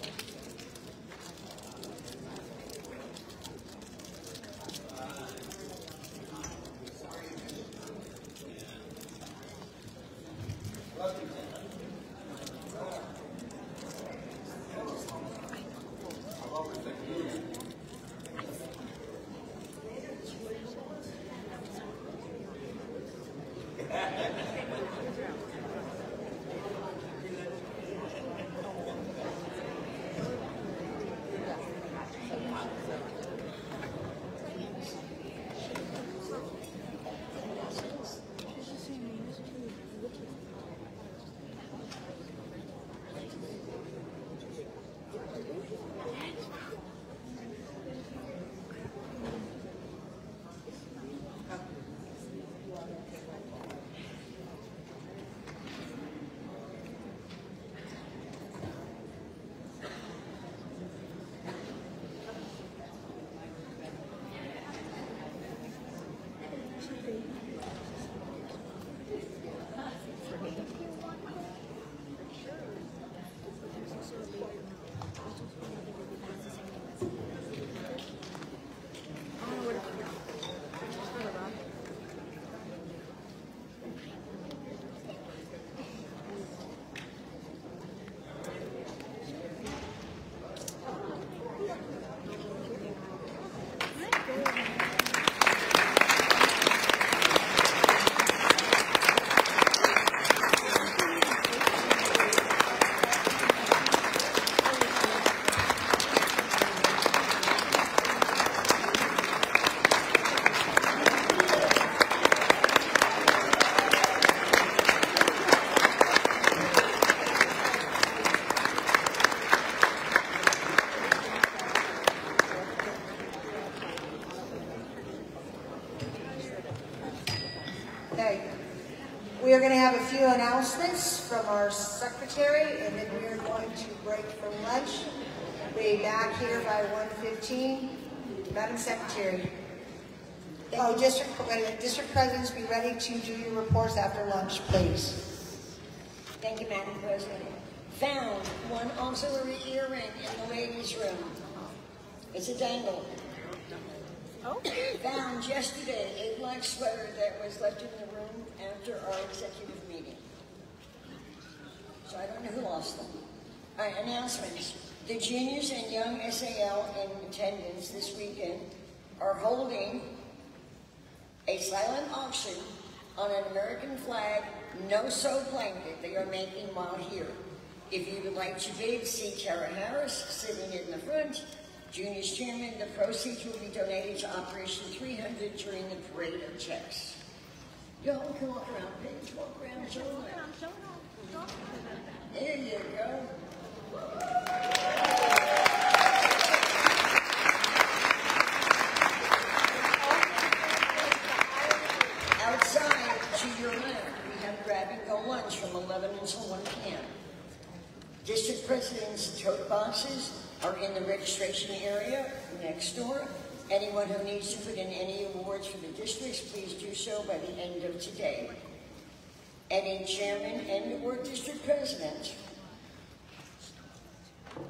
S21: are going to have a few announcements from our secretary, and then we are going to break for lunch. We'll be back here by 1:15. Madam Secretary. Oh, district presidents, be ready to do your reports after lunch, please.
S16: Thank you, Madam President. Found one auxiliary earring in the ladies' room. It's a dangle. Found yesterday a black sweater that was left in the room after our executive meeting. So I don't know who lost them. All right, announcements. The juniors and young SAL in attendance this weekend are holding a silent auction on an American flag no-sew blanket they are making while here. If you would like to bid, see Tara Harris sitting in the front. Junior's chairman, the proceeds will be donated to Operation 300 during the Parade of Checks. Y'all can walk around, Paige. Walk around, show them. There you go. Outside, to your left, we have grab-and-go lunch from 11 until 1 p.m. District president's tote boxes are in the registration area next door. Anyone who needs to put in any awards for the districts, please do so by the end of today. Any chairman and/or district president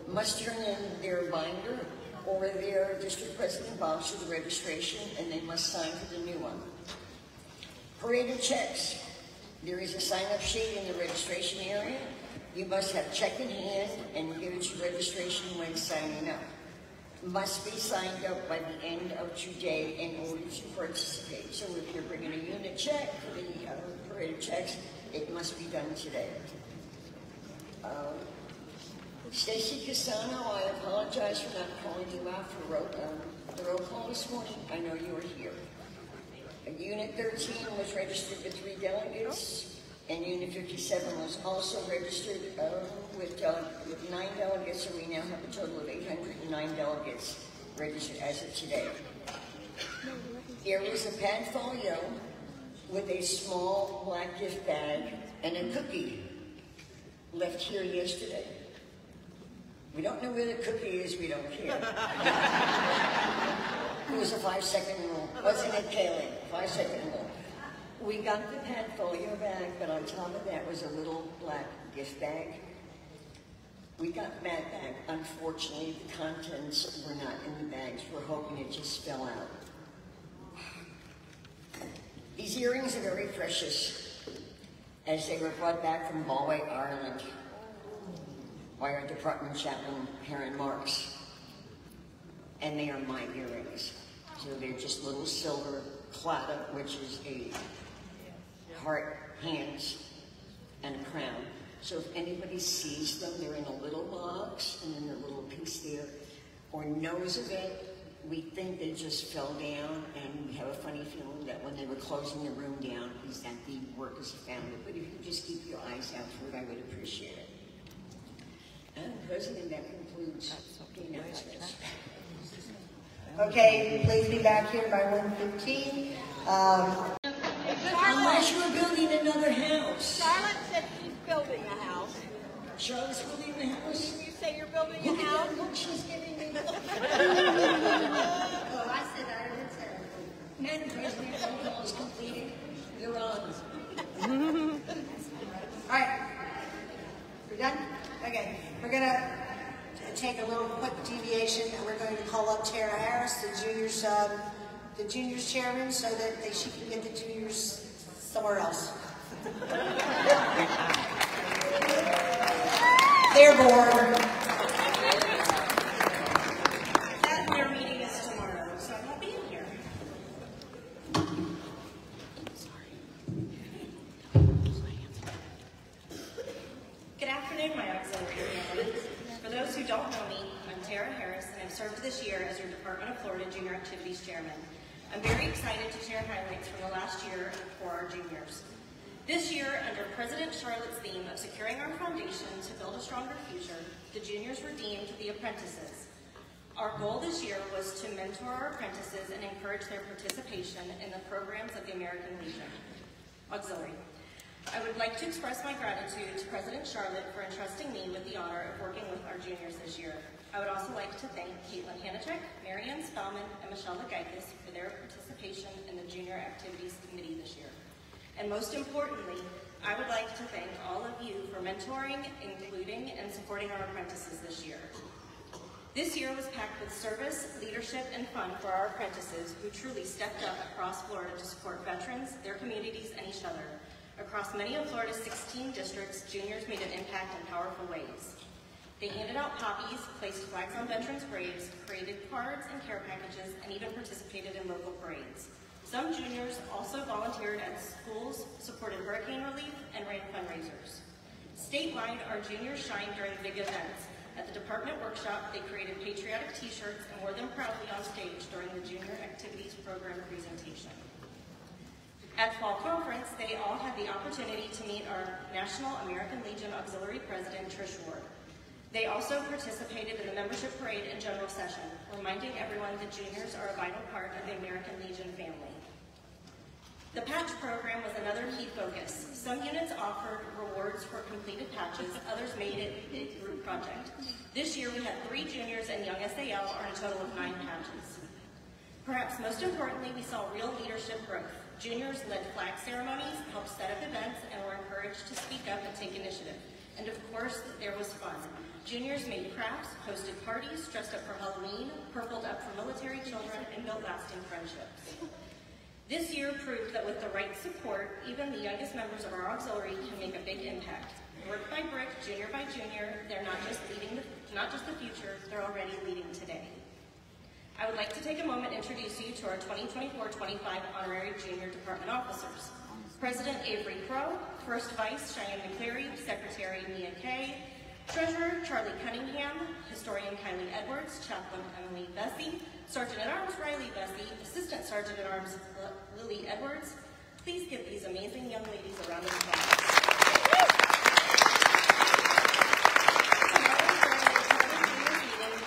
S16: must turn in their binder or their district president box to the registration, and they must sign for the new one. Parade of checks. There is a sign-up sheet in the registration area. You must have check in hand and give it to registration when signing up. Must be signed up by the end of today in order to participate. So if you're bringing a unit check for the parade of checks, it must be done today. Stacy Casano, I apologize for not calling you out for the roll call this morning. I know you were here. Unit 13 was registered with 3 delegates. And Unit 57 was also registered with 9 delegates, so we now have a total of 809 delegates registered as of today. There was a pad folio with a small black gift bag and a cookie left here yesterday. We don't know where the cookie is, we don't care. It was a 5-second rule, wasn't it, Kaylee? 5-second rule. We got the pad folio bag, but on top of that was a little black gift bag. We got that bag. Unfortunately, the contents were not in the bags. We're hoping it just fell out. These earrings are very precious, as they were brought back from Galway, Ireland, by our department chaplain, Karen Marks. And they are my earrings. So they're just little silver claddagh, which is a heart, hands, and a crown. So if anybody sees them, they're in a little box, and then a little piece there, or knows of it, we think they just fell down, and we have a funny feeling that when they were closing the room down, is that the workers found it. But if you just keep your eyes out for it, I would appreciate it. And President, that concludes the announcements.
S21: Okay, please be back here by 1:15.
S16: Unless you're building another house.
S15: Charlotte said she's building a house.
S16: Charlotte's building a house?
S15: Did you say you're building a
S16: Look
S15: house?
S16: at that look she's giving me.
S21: Oh, I said I didn't say it.
S16: Madam President, phone call is completed. You're on.
S21: All right. We're done? Okay. We're going to take a little quick deviation, and we're going to call up Tara Harris, the juniors chairman, so that she can get the juniors somewhere else. They're bored.
S20: Their meeting is tomorrow, so I won't be in here. Good afternoon, my auxiliary members. For those who don't know me, I'm Tara Harris, and I've served this year as your Department of Florida Junior Activities Chairman. I'm very excited to share highlights from the last year for our juniors. This year, under President Charlotte's theme of securing our foundation to build a stronger future, the juniors were deemed the apprentices. Our goal this year was to mentor our apprentices and encourage their participation in the programs of the American Legion Auxiliary. I would like to express my gratitude to President Charlotte for entrusting me with the honor of working with our juniors this year. I would also like to thank Caitlin Hanachek, Marianne Spellman, and Michelle Legaitis for their participation in the Junior Activities Committee this year. And most importantly, I would like to thank all of you for mentoring, including, and supporting our apprentices this year. This year was packed with service, leadership, and fun for our apprentices who truly stepped up across Florida to support veterans, their communities, and each other. Across many of Florida's 16 districts, juniors made an impact in powerful ways. They handed out poppies, placed flags on veterans' graves, created cards and care packages, and even participated in local parades. Some juniors also volunteered at schools, supported hurricane relief, and ran fundraisers. Statewide, our juniors shined during big events. At the department workshop, they created patriotic t-shirts and wore them proudly on stage during the Junior Activities Program presentation. At Fall Conference, they all had the opportunity to meet our National American Legion Auxiliary President, Trish Ward. They also participated in the membership parade and general session, reminding everyone that juniors are a vital part of the American Legion family. The patch program was another key focus. Some units offered rewards for completed patches, others made it a group project. This year we had 3 juniors and young SAL earn a total of 9 patches. Perhaps most importantly, we saw real leadership growth. Juniors led flag ceremonies, helped set up events, and were encouraged to speak up and take initiative. And of course, there was fun. Juniors made crafts, hosted parties, dressed up for Halloween, purpled up for military children, and built lasting friendships. This year proved that with the right support, even the youngest members of our auxiliary can make a big impact. Brick by brick, junior by junior, they're not just the future, they're already leading today. I would like to take a moment to introduce you to our 2024-25 Honorary Junior Department Officers. President Avery Crow, First Vice Cheyenne McCleary, Secretary Mia Kay, Treasurer Charlie Cunningham, Historian Kylie Edwards, Chaplain Emily Bessie, Sergeant-at-Arms Riley Bessie, Assistant Sergeant-at-Arms Lily Edwards. Please give these amazing young ladies a round of applause.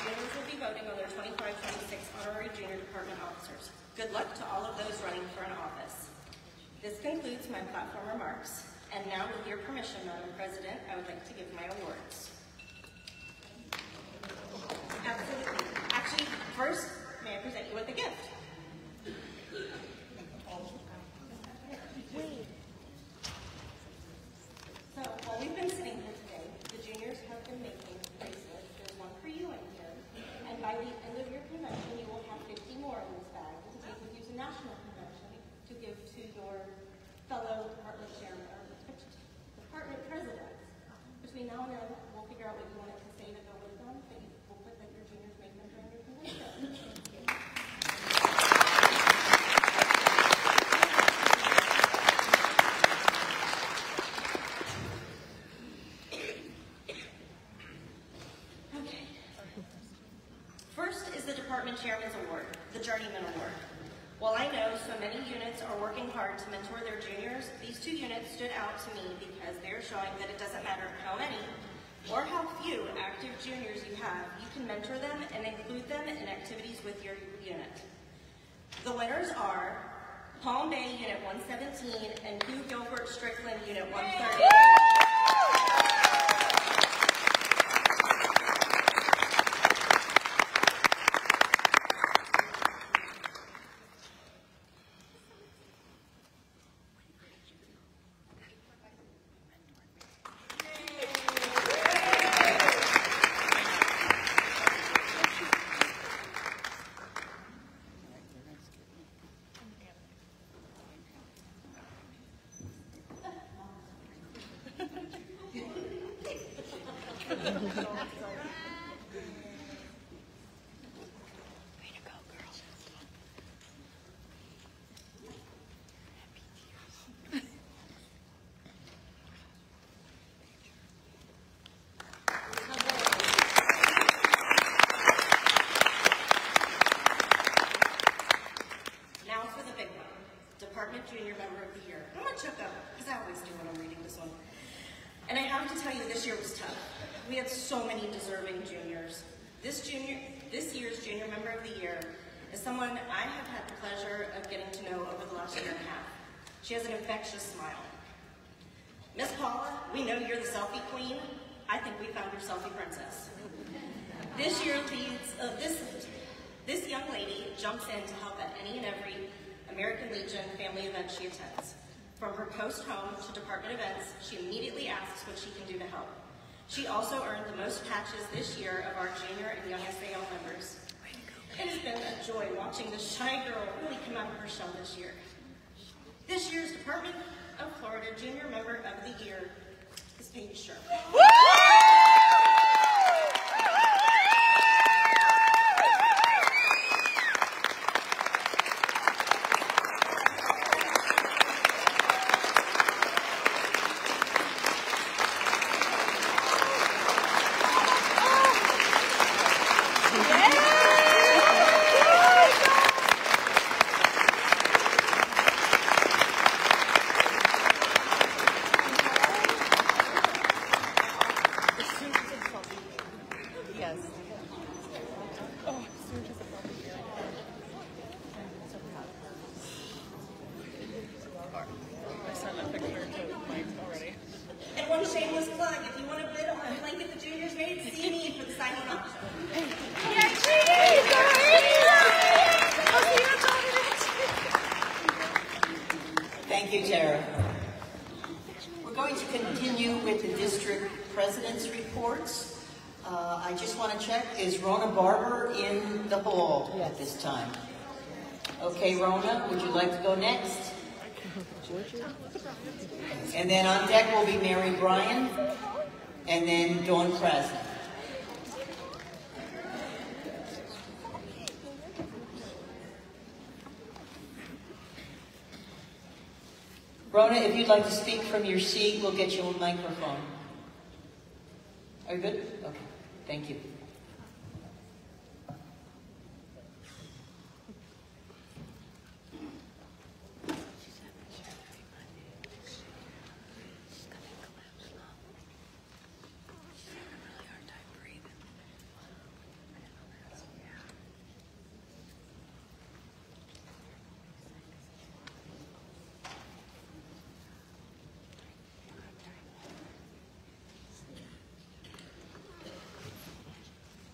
S20: Juniors will be voting on their 25-26 Honorary Junior Department Officers. Good luck to all of those running for an office. This concludes my platform remarks. And now, with your permission, Madam President, I would like to give my awards. Absolutely. Actually, first, may I present you with a gift? So, while we've been sitting here today, the juniors have been making bracelets. There's one for you in here. And by the end of your convention, you will have 50 more in this bag to take with you to national convention to give to your fellow department chairman or department presidents. Between now and then, we'll figure out what you wanted to say to go with them, but we'll put that your juniors make them during your convention. Okay. First is the Department Chairman's Award, the Journeyman Award. While I know so many units are working hard to mentor their juniors, these 2 units stood out to me because they're showing that it doesn't matter how many or how few active juniors you have, you can mentor them and include them in activities with your unit. The winners are Palm Bay Unit 117 and Hugh Gilbert Strickland Unit 130. Junior Member of the Year. I'm going to choke up, because I always do when I'm reading this one. And I have to tell you, this year was tough. We had so many deserving juniors. This year's Junior Member of the Year is someone I have had the pleasure of getting to know over the last year and a half. She has an infectious smile. Miss Paula, we know you're the selfie queen. I think we found your selfie princess. This year, this young lady jumps in to help at any and every American Legion family event she attends. From her post home to department events, she immediately asks what she can do to help. She also earned the most patches this year of our junior and young SAL members. It has been a joy watching this shy girl really come out of her shell this year. This year's Department of Florida Junior Member of the Year is Paige Sherman. And one shameless plug, if you want to bid on a blanket the juniors made, see me for the silent auction.
S2: Thank you, Tara. We're going to continue with the district president's reports. I just want to check, is Rona Barber in the hall at this time? Okay, Rona, would you like to go next? And then on deck will be Mary Bryan, and then Dawn Krasny. Rona, if you'd like to speak from your seat, we'll get you a microphone. Are you good? Okay, thank you.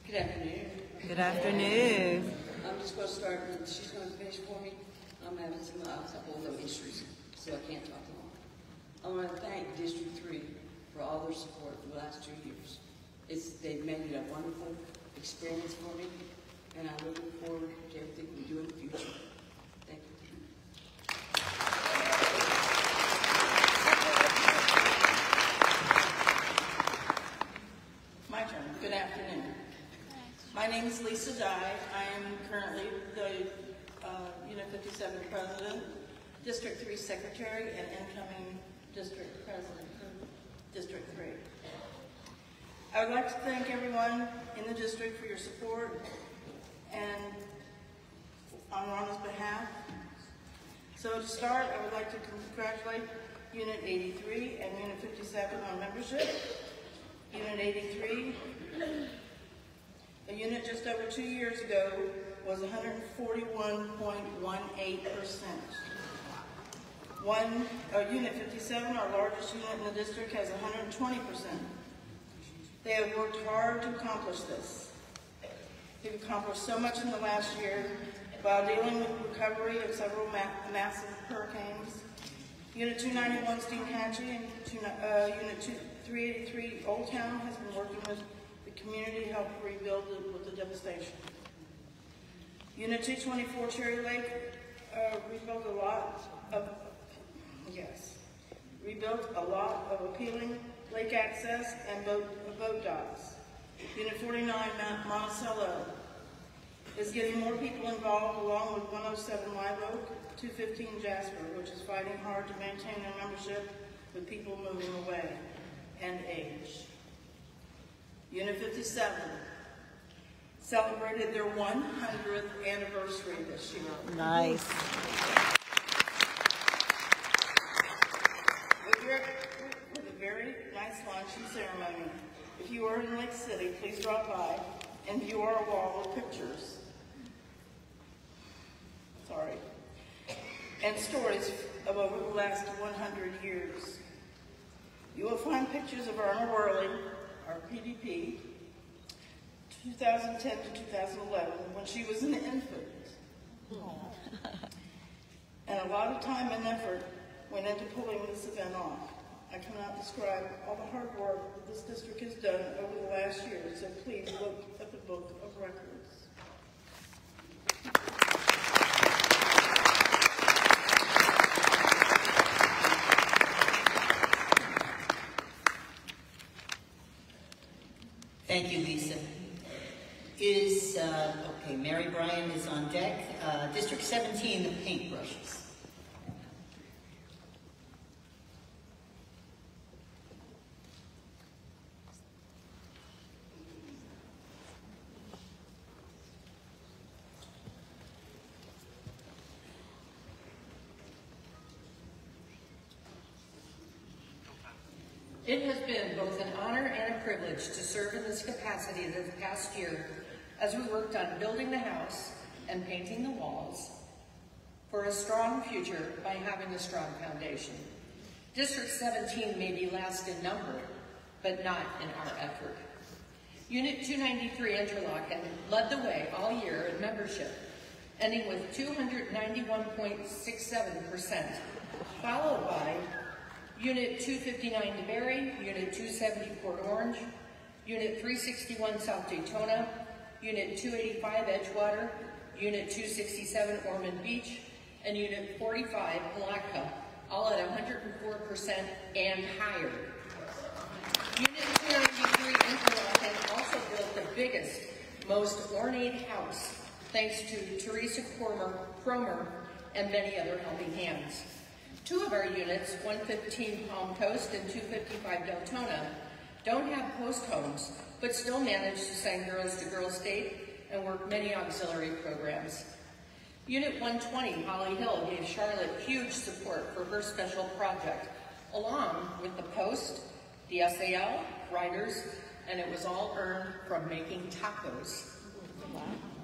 S1: Good afternoon.
S4: Good afternoon.
S1: I'm just going to start with, she's going to finish for me. I'm having some couple of issues, so I can't talk long. I want to thank District 3 for all their support for the last 2 years. They've made it a wonderful experience for me, and I'm looking forward to everything we do in the future. Thank you. My turn. Good afternoon. My name is Lisa Dye. I am currently the Unit 57 President, District 3 Secretary, and incoming District President for District 3. I would like to thank everyone in the district for your support and on Rona's behalf. So to start, I would like to congratulate Unit 83 and Unit 57 on membership. Unit 83, a unit just over 2 years ago, was 141.18%. Unit 57, our largest unit in the district, has 120%. They have worked hard to accomplish this. They've accomplished so much in the last year while dealing with recovery of several massive hurricanes. Unit 291 Steinhatchee and Unit 383 Old Town has been working with the community to help rebuild with the devastation. Unit 224 Cherry Lake rebuilt a lot of appealing lake access and boat docks. Unit 49 Mount Monticello is getting more people involved, along with 107 Live Oak, 215 Jasper, which is fighting hard to maintain their membership with people moving away and age. Unit 57 celebrated their 100th anniversary this year.
S4: Nice.
S1: With a very nice lunch and ceremony. If you are in Lake City, please drop by and view our wall of pictures. Sorry. And stories of over the last 100 years. You will find pictures of Irma Worley, our PDP, 2010 to 2011, when she was an infant. And a lot of time and effort went into pulling this event off. I cannot describe all the hard work this district has done over the last year, so please look at the Book of Records.
S7: Thank you, Lisa. Okay, Mary Bryan is on deck. District 17, the paintbrushes.
S22: It has been both an honor and a privilege to serve in this capacity this past year as we worked on building the house and painting the walls for a strong future by having a strong foundation. District 17 may be last in number, but not in our effort. Unit 293 Interlochen led the way all year in membership, ending with 291.67%, followed by Unit 259 DeBerry, Unit 270 Port Orange, Unit 361 South Daytona, Unit 285 Edgewater, Unit 267 Ormond Beach, and Unit 45 Palatka, all at 104% and higher. Unit 293 Interlochen also built the biggest, most ornate house, thanks to Teresa Cromer and many other helping hands. Two of our units, 115 Palm Coast and 255 Deltona, don't have post homes, but still manage to send girls to Girls State and work many auxiliary programs. Unit 120, Holly Hill, gave Charlotte huge support for her special project, along with the Post, the SAL, Riders, and it was all earned from making tacos.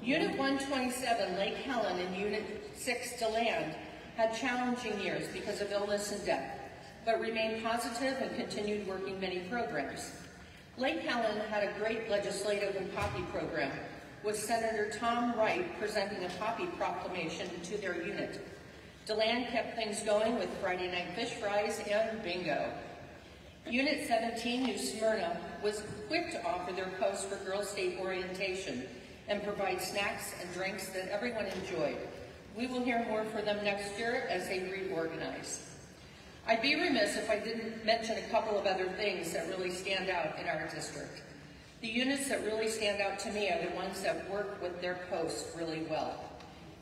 S22: Unit 127, Lake Helen, and Unit 6, DeLand, had challenging years because of illness and death, but remained positive and continued working many programs. Lake Helen had a great legislative and poppy program, with Senator Tom Wright presenting a poppy proclamation to their unit. DeLand kept things going with Friday night fish fries and bingo. Unit 17, New Smyrna, was quick to offer their post for Girls State orientation and provide snacks and drinks that everyone enjoyed. We will hear more from them next year as they reorganize. I'd be remiss if I didn't mention a couple of other things that really stand out in our district. The units that really stand out to me are the ones that work with their posts really well.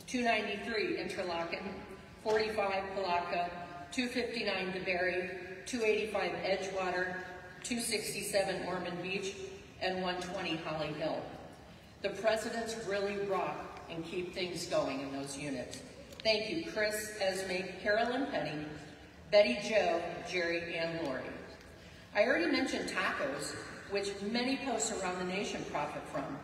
S22: 293 Interlochen, 45 Palatka, 259 DeBerry, 285 Edgewater, 267 Ormond Beach, and 120 Holly Hill. The presidents really rock and keep things going in those units. Thank you, Chris, Esme, Carolyn Penny, Betty Jo, Jerry, and Lori. I already mentioned tacos, which many posts around the nation profit from.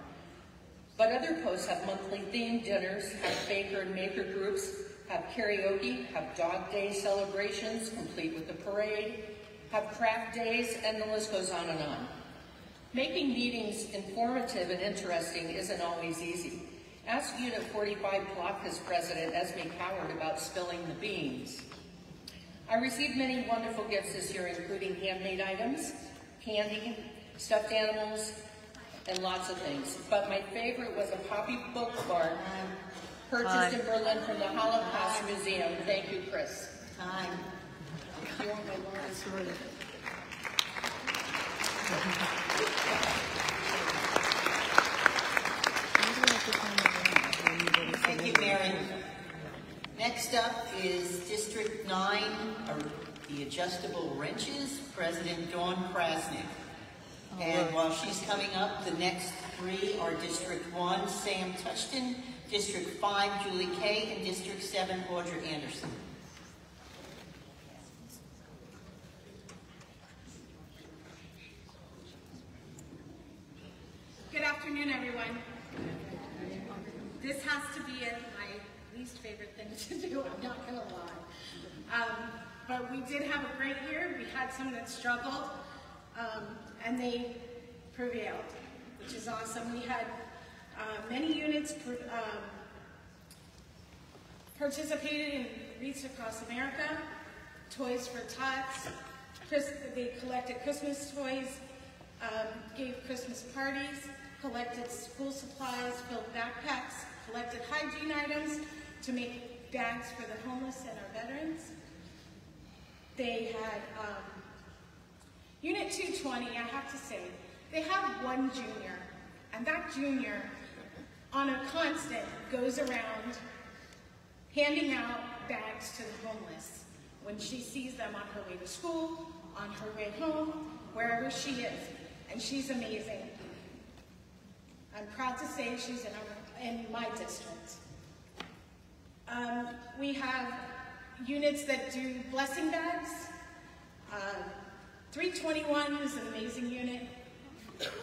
S22: But other posts have monthly themed dinners, have baker and maker groups, have karaoke, have dog day celebrations, complete with the parade, have craft days, and the list goes on and on. Making meetings informative and interesting isn't always easy. Ask Unit 45 Palatka's president, Esme Coward, about spilling the beans. I received many wonderful gifts this year, including handmade items, candy, stuffed animals, and lots of things. But my favorite was a poppy bookmark purchased in Berlin from the Holocaust Museum. Thank you, Chris.
S21: Time.
S22: You want my last word?
S7: Thank you, Mary. Next up is District 9, the adjustable wrenches, President Dawn Krasnick. And while she's coming up, the next three are District 1, Sam Touchton, District 5, Julie Kay, and District 7, Audra Anderson.
S23: Good afternoon, everyone. This has to be my least favorite thing to do, I'm not going to lie. But we did have a great year. We had some that struggled, and they prevailed, which is awesome. We had many units participated in Reach Across America, Toys for Tots. They collected Christmas toys, gave Christmas parties, collected school supplies, filled backpacks, collected hygiene items to make bags for the homeless and our veterans. They had Unit 220, I have to say, they have one junior, and that junior on a constant goes around handing out bags to the homeless when she sees them on her way to school, on her way home, wherever she is, and she's amazing. I'm proud to say she's in my district. We have units that do blessing bags. 321 is an amazing unit.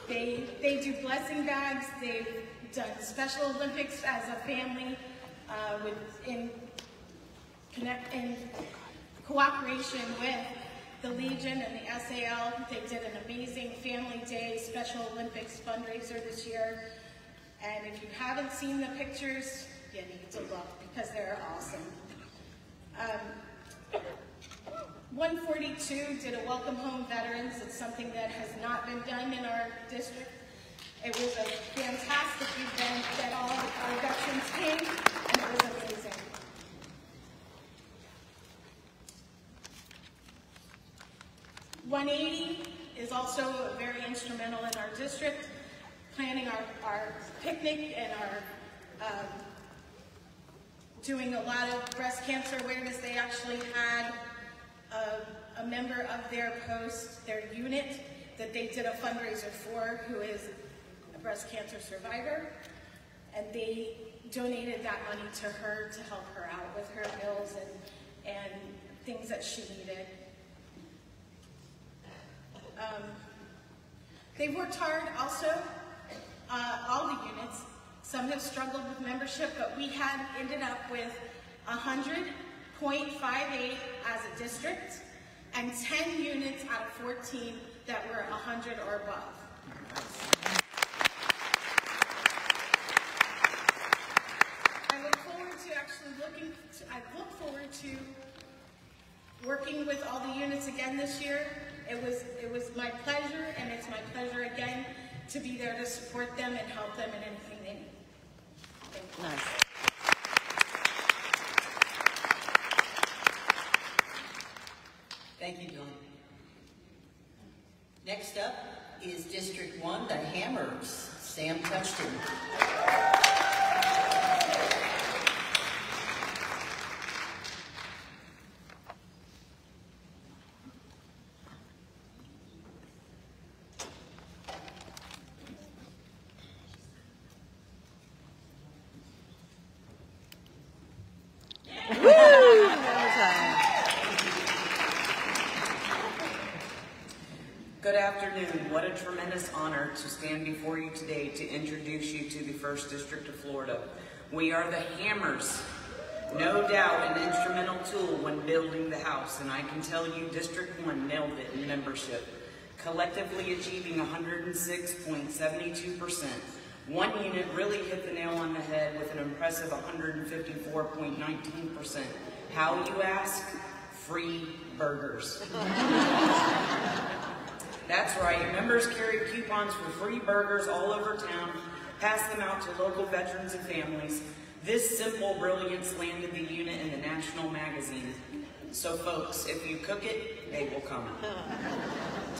S23: They do blessing bags. They've done Special Olympics as a family in cooperation with the Legion and the SAL. They did an amazing Family Day Special Olympics fundraiser this year. And if you haven't seen the pictures, you need to look because they're awesome. 142 did a Welcome Home Veterans. It's something that has not been done in our district. It was a fantastic event that all of our veterans came, and it was amazing. $180 is also very instrumental in our district, planning our picnic and our doing a lot of breast cancer awareness. They actually had a member of their post, their unit, that they did a fundraiser for, who is a breast cancer survivor, and they donated that money to her to help her out with her bills and things that she needed. They've worked hard also, all the units. Some have struggled with membership, but we had ended up with 100.58 as a district and 10 units out of 14 that were 100 or above. I look forward to working with all the units again this year. It was my pleasure, and it's my pleasure again to be there to support them and help them in anything they need. Thank you.
S21: Nice.
S7: Thank you, Dawn. Next up is District 1, the Hammers. Sam Touchton.
S6: Good afternoon. What a tremendous honor to stand before you today to introduce you to the 1st District of Florida. We are the Hammers. No doubt an instrumental tool when building the house, and I can tell you District 1 nailed it in membership, collectively achieving 106.72%. One unit really hit the nail on the head with an impressive 154.19%. How, you ask? Free burgers. That's right, members carry coupons for free burgers all over town, pass them out to local veterans and families. This simple brilliance landed the unit in the national magazine. So folks, if you cook it, they will come.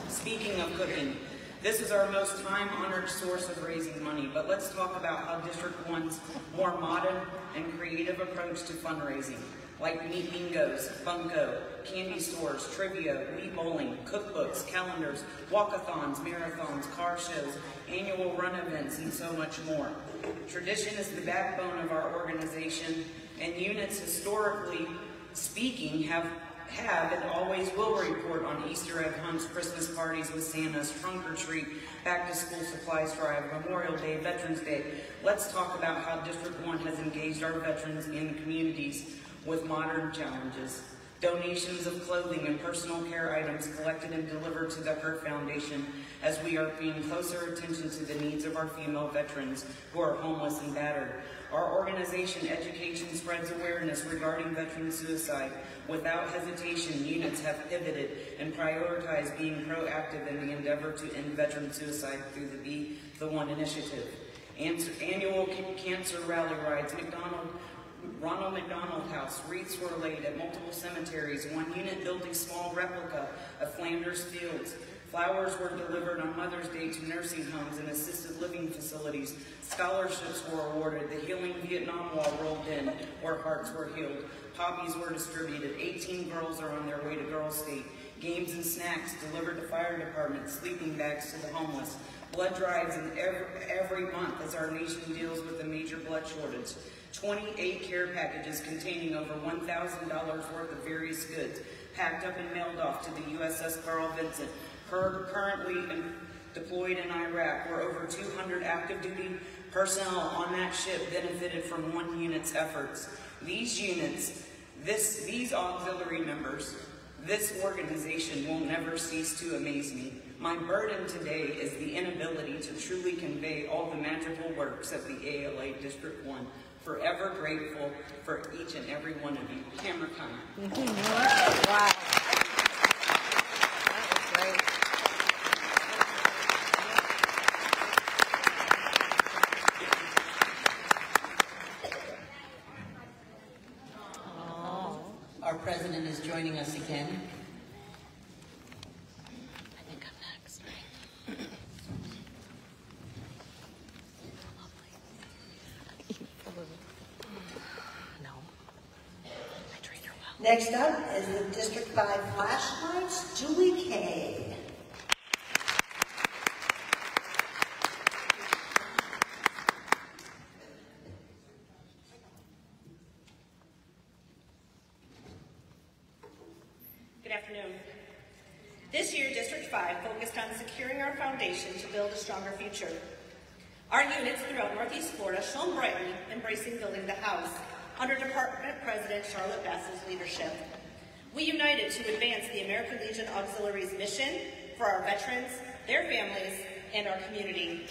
S6: Speaking of cooking, this is our most time-honored source of raising money, but let's talk about how District 1's more modern and creative approach to fundraising, like meat bingos, bunko, candy stores, trivia, wheat bowling, cookbooks, calendars, walkathons, marathons, car shows, annual run events, and so much more. Tradition is the backbone of our organization, and units, historically speaking, have and always will report on Easter egg hunts, Christmas parties with Santa's, trunk or treat, back to school supplies drive, Memorial Day, Veterans Day. Let's talk about how District 1 has engaged our veterans in the communities with modern challenges. Donations of clothing and personal care items collected and delivered to the Her Foundation as we are paying closer attention to the needs of our female veterans who are homeless and battered. Our organization, Education, spreads awareness regarding veteran suicide. Without hesitation, units have pivoted and prioritized being proactive in the endeavor to end veteran suicide through the Be the One initiative. Annual cancer rally rides, Ronald McDonald House, wreaths were laid at multiple cemeteries, one unit built a small replica of Flanders Fields. Flowers were delivered on Mother's Day to nursing homes and assisted living facilities. Scholarships were awarded. The Healing Vietnam Wall rolled in, where hearts were healed. Poppies were distributed. 18 girls are on their way to Girls State. Games and snacks delivered to fire departments, sleeping bags to the homeless. Blood drives in every month as our nation deals with a major blood shortage. 28 care packages containing over $1,000 worth of various goods packed up and mailed off to the USS Carl Vinson, currently deployed in Iraq, where over 200 active duty personnel on that ship benefited from one unit's efforts. These units, these auxiliary members, this organization will never cease to amaze me. My burden today is the inability to truly convey all the magical works of the ALA District 1. Forever grateful for each and every one of you. Camera time.
S4: Wow.
S7: Our president is joining us again.
S13: I think I'm next, No. I treat her well.
S21: Next up is the District 5 flashlights, Julie Kay.
S20: Good afternoon. This year, District 5 focused on securing our foundation to build a stronger future. Our units throughout Northeast Florida shone brightly, embracing building the house under Department President Charlotte Bass's leadership. We united to advance the American Legion Auxiliary's mission for our veterans, their families, and our community.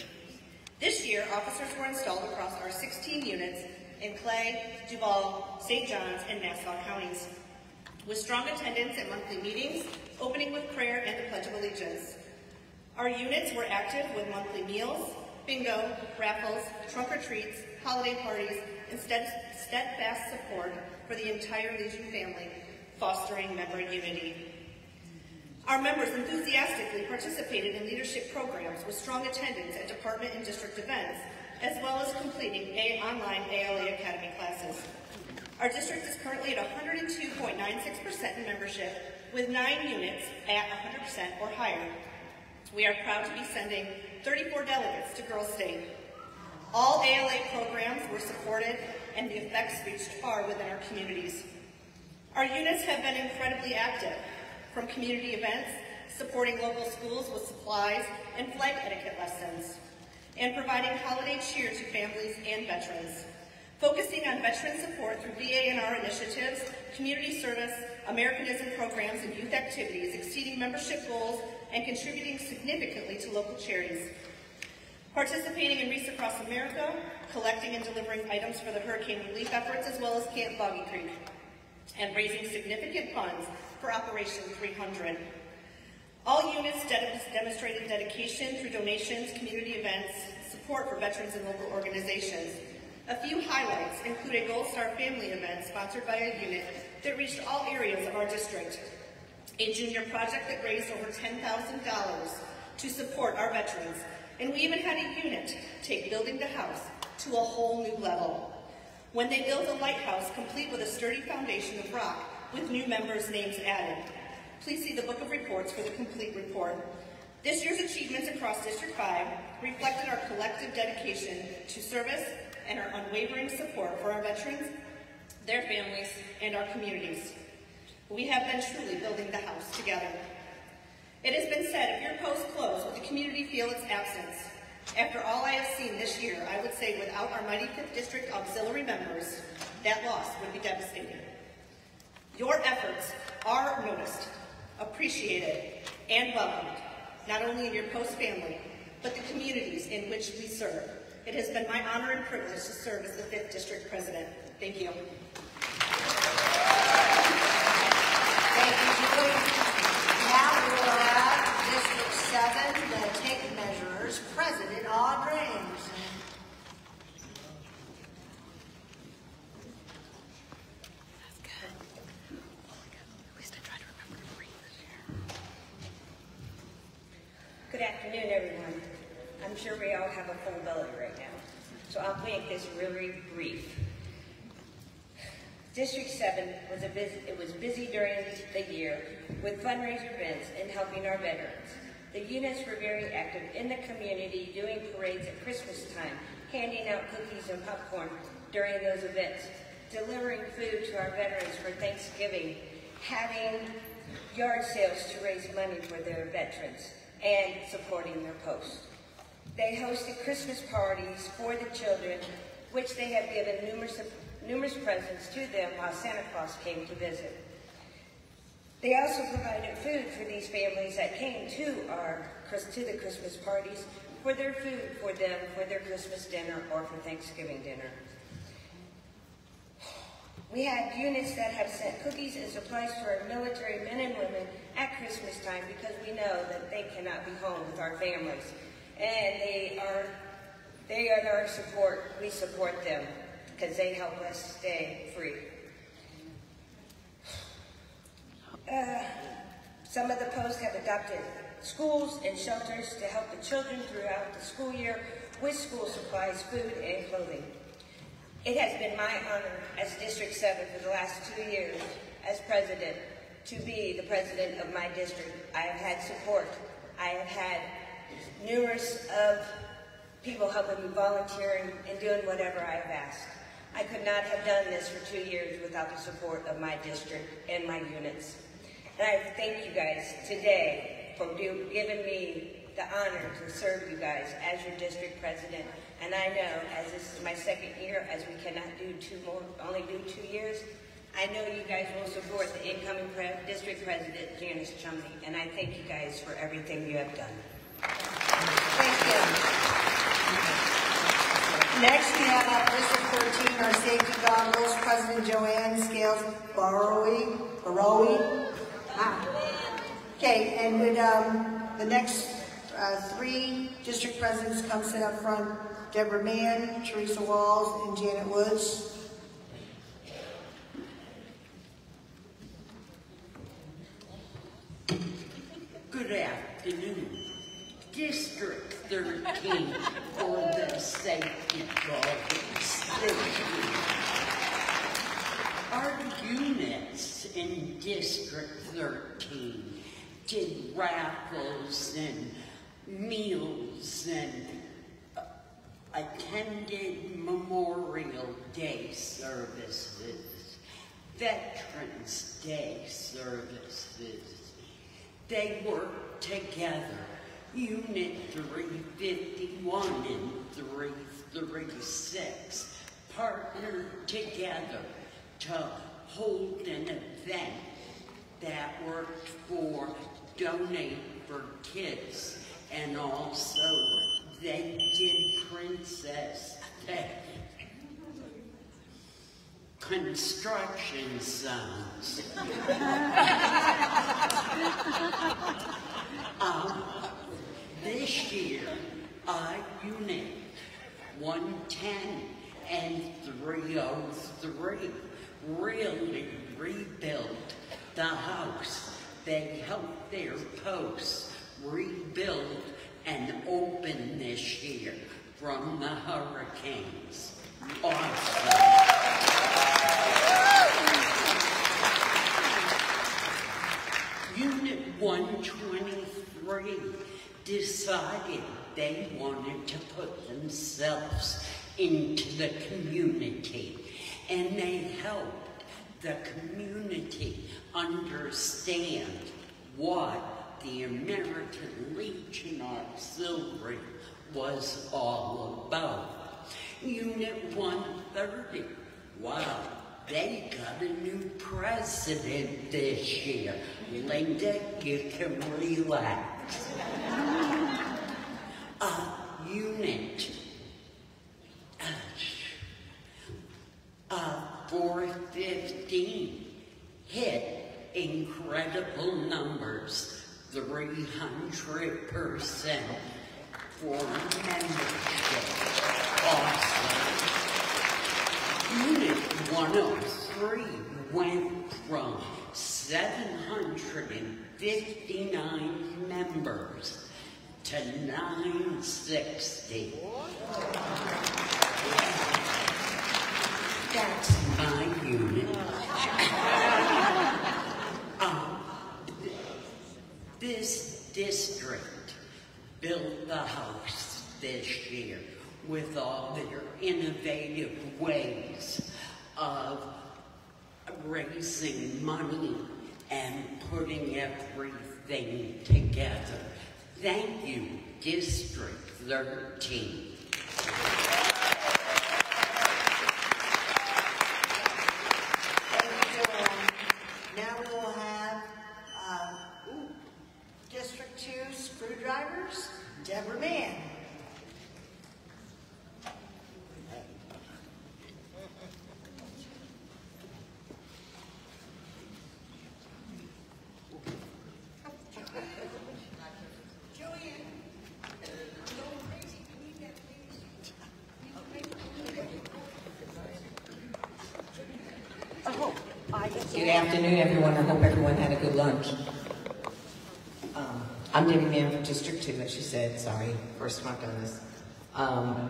S20: This year, officers were installed across our 16 units in Clay, Duval, St. Johns, and Nassau counties, with strong attendance at monthly meetings, opening with prayer and the Pledge of Allegiance. Our units were active with monthly meals, bingo, raffles, trunk or treats, holiday parties, and steadfast support for the entire Legion family, fostering member unity. Our members enthusiastically participated in leadership programs with strong attendance at department and district events, as well as completing online ALA Academy classes. Our district is currently at 102.96% in membership, with 9 units at 100% or higher. We are proud to be sending 34 delegates to Girls State. All ALA programs were supported, and the effects reached far within our communities. Our units have been incredibly active, from community events, supporting local schools with supplies and flag etiquette lessons, and providing holiday cheer to families and veterans. Focusing on veteran support through VA&R initiatives, community service, Americanism programs, and youth activities, exceeding membership goals and contributing significantly to local charities. Participating in Wreaths Across America, collecting and delivering items for the hurricane relief efforts, as well as Camp Boggy Creek, and raising significant funds for Operation 300. All units demonstrated dedication through donations, community events, support for veterans and local organizations. A few highlights include a Gold Star family event sponsored by a unit that reached all areas of our district, a junior project that raised over $10,000 to support our veterans, and we even had a unit take building the house to a whole new level, when they built a lighthouse complete with a sturdy foundation of rock with new members' names added. Please see the book of reports for the complete report. This year's achievements across District 5 reflected our collective dedication to service and our unwavering support for our veterans, their families, and our communities. We have been truly building the house together. It has been said, if your post closed, would the community feel its absence? After all I have seen this year, I would say without our mighty 5th District auxiliary members, that loss would be devastating.
S8: Your efforts are noticed, appreciated, and welcomed, not only in your Post family, but the communities in which we serve. It has been my honor and privilege to serve as the 5th District President. Thank you.
S21: Thank you, Julie. Now we will have District 7, the tape measures, President Audrey Anderson.
S9: Good afternoon, everyone. I'm sure we all have a full belly right now, so I'll make this really brief. District 7 was busy during the year with fundraiser events and helping our veterans. The units were very active in the community, doing parades at Christmas time, handing out cookies and popcorn during those events, delivering food to our veterans for Thanksgiving, having yard sales to raise money for their veterans, and supporting their post. They hosted Christmas parties for the children, which they have given numerous presents to them while Santa Claus came to visit. They also provided food for these families that came to the Christmas parties for their food for them for their Christmas dinner or for Thanksgiving dinner. We had units that have sent cookies and supplies to our military men and women at Christmas time because we know that they cannot be home with our families. And they are our support. We support them because they help us stay free. Some of the posts have adopted schools and shelters to help the children throughout the school year with school supplies, food, and clothing. It has been my honor as District 7 for the last 2 years as president to be the president of my district. I have had support. I have had numerous of people helping me volunteering and doing whatever I have asked. I could not have done this for 2 years without the support of my district and my units. And I thank you guys today for giving me the honor to serve you guys as your district president. And I know, as this is my 2nd year, as we cannot do only do 2 years, I know you guys will support the incoming district president, Janice Chumley, and I thank you guys for everything you have done.
S21: Thank you. Next, we have District 13, our safety goggles, President Joanne Scales Barowie. Okay, and would the next 3 district presidents come sit up front? Deborah Mann, Teresa Walls, and Janet Woods.
S10: Good afternoon. District 13 for the safety goggles. Our units in District 13 did raffles and meals and attended Memorial Day services, Veterans Day services. They worked together. Unit 351 and 336 partnered together to hold an event that worked for Donate for Kids, and also they did Princess Day. Construction zones. This year, Unit 110 and 303 really rebuilt the house. They helped their posts rebuild and open this year from the hurricanes. Awesome. Unit 123 decided they wanted to put themselves into the community, and they helped the community understand what the American Legion Auxiliary was all about. Unit 130, wow, they got a new president this year. Linda, you can relax. Unit 415 hit incredible numbers, 300% for membership. Awesome. Unit 103 went from 759 members to 960. That's my unit. This district built the house this year with all their innovative ways of raising money and putting everything together. Thank you, District 13.
S21: Now we will have District 2 Screwdrivers, Deborah Mann.
S3: Good afternoon, everyone. I hope everyone had a good lunch. I'm Debbie Mann from District 2, as she said. Sorry, first time I've done this.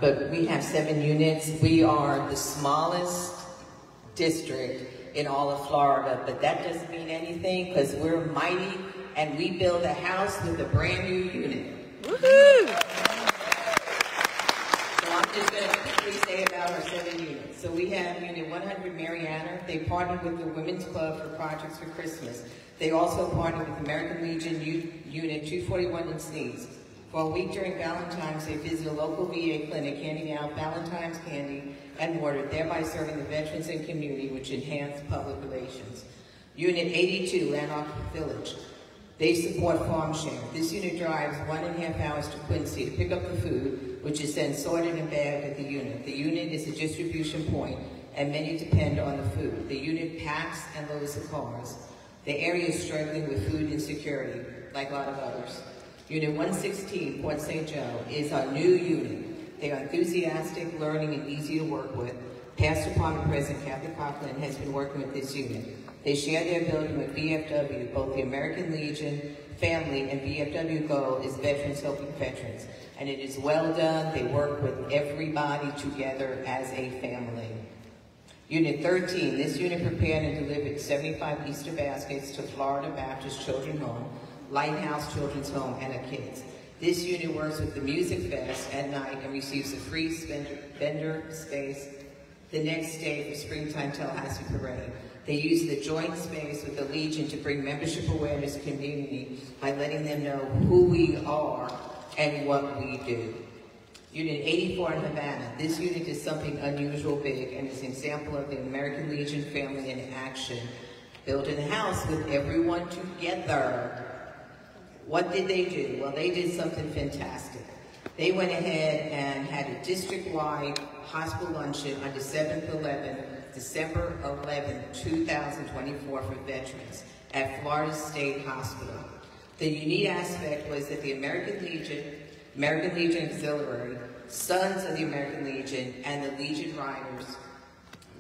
S3: But we have 7 units. We are the smallest district in all of Florida, but that doesn't mean anything because we're mighty and we build a house with a brand new unit. Woohoo! So I'm just going to quickly say about our 7 units. So we have Unit 100 Mariana. They partnered with the Women's Club for Projects for Christmas. They also partnered with American Legion Unit 241 in Sneeze. For a week during Valentine's, they visit a local VA clinic handing out Valentine's candy and water, thereby serving the veterans and community, which enhanced public relations. Unit 82, Lanark Village. They support Farm Share. This unit drives 1.5 hours to Quincy to pick up the food, which is then sorted and bagged at the unit. The unit is a distribution point, and many depend on the food. The unit packs and loads the cars. The area is struggling with food insecurity, like a lot of others. Unit 116, Port St. Joe, is our new unit. They are enthusiastic, learning, and easy to work with. Past Department President Kathy Coughlin has been working with this unit. They share their building with VFW. Both the American Legion family and VFW goal is veterans helping veterans. And it is well done. They work with everybody together as a family. Unit 13, this unit prepared and delivered 75 Easter baskets to Florida Baptist Children's Home, Lighthouse Children's Home, and the kids. This unit works with the Music Fest at night and receives a free vendor space the next day for Springtime Tallahassee Parade. They use the joint space with the Legion to bring membership awareness to the community by letting them know who we are and what we do. Unit 84 in Havana. This unit is something unusual big and is an example of the American Legion family in action. Building a house with everyone together. What did they do? Well, they did something fantastic. They went ahead and had a district-wide hospital luncheon on December 11, 2024 for veterans at Florida State Hospital. The unique aspect was that the American Legion Auxiliary, Sons of the American Legion, and the Legion Riders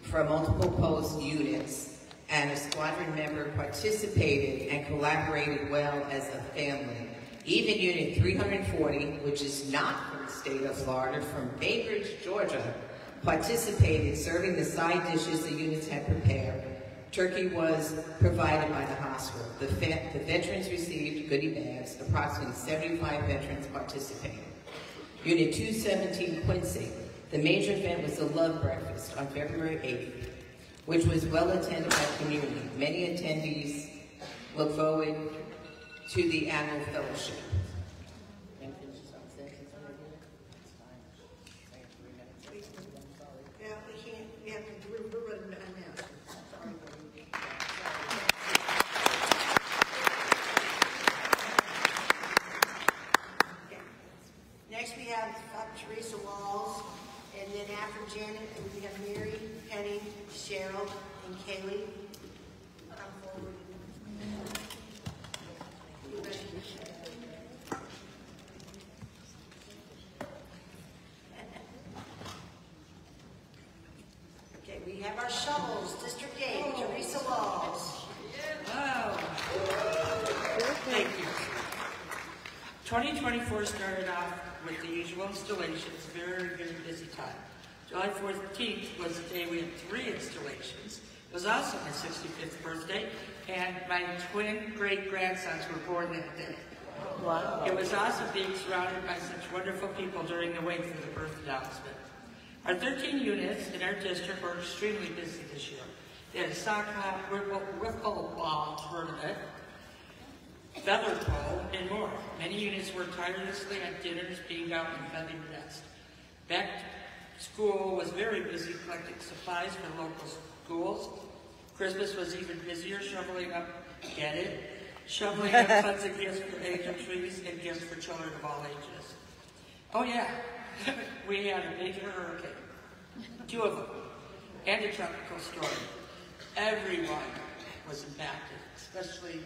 S3: from multiple post units and a squadron member participated and collaborated well as a family. Even Unit 340, which is not from the state of Florida, from Bainbridge, Georgia, participated, serving the side dishes the units had prepared. Turkey was provided by the hospital. The veterans received goodie bags. Approximately 75 veterans participated. Unit 217, Quincy. The major event was the Love Breakfast on February 8th, which was well attended by the community. Many attendees look forward to the annual fellowship.
S21: Yeah, we have to do a announcement. Gerald and Kaylee, come forward. Okay, we have our shovels, District 8, Teresa Walls.
S11: Wow. Thank you. 2024 started off with the usual installations, very, very busy time. July 14th was the day we had 3 installations. It was also my 65th birthday, and my twin great-grandsons were born that day.
S4: Wow.
S11: It was awesome being surrounded by such wonderful people during the wait for the birth announcement. Our 13 units in our district were extremely busy this year. They had a soccer, wiffle ball tournament, feather pole, and more. Many units worked tirelessly on dinners, being out and feathering the nest. Back to school was very busy collecting supplies for local schools. Christmas was even busier, shoveling up tons of gifts for angel trees and gifts for children of all ages. Oh yeah, we had a major hurricane, 2 of them, and a tropical storm. Everyone was impacted, especially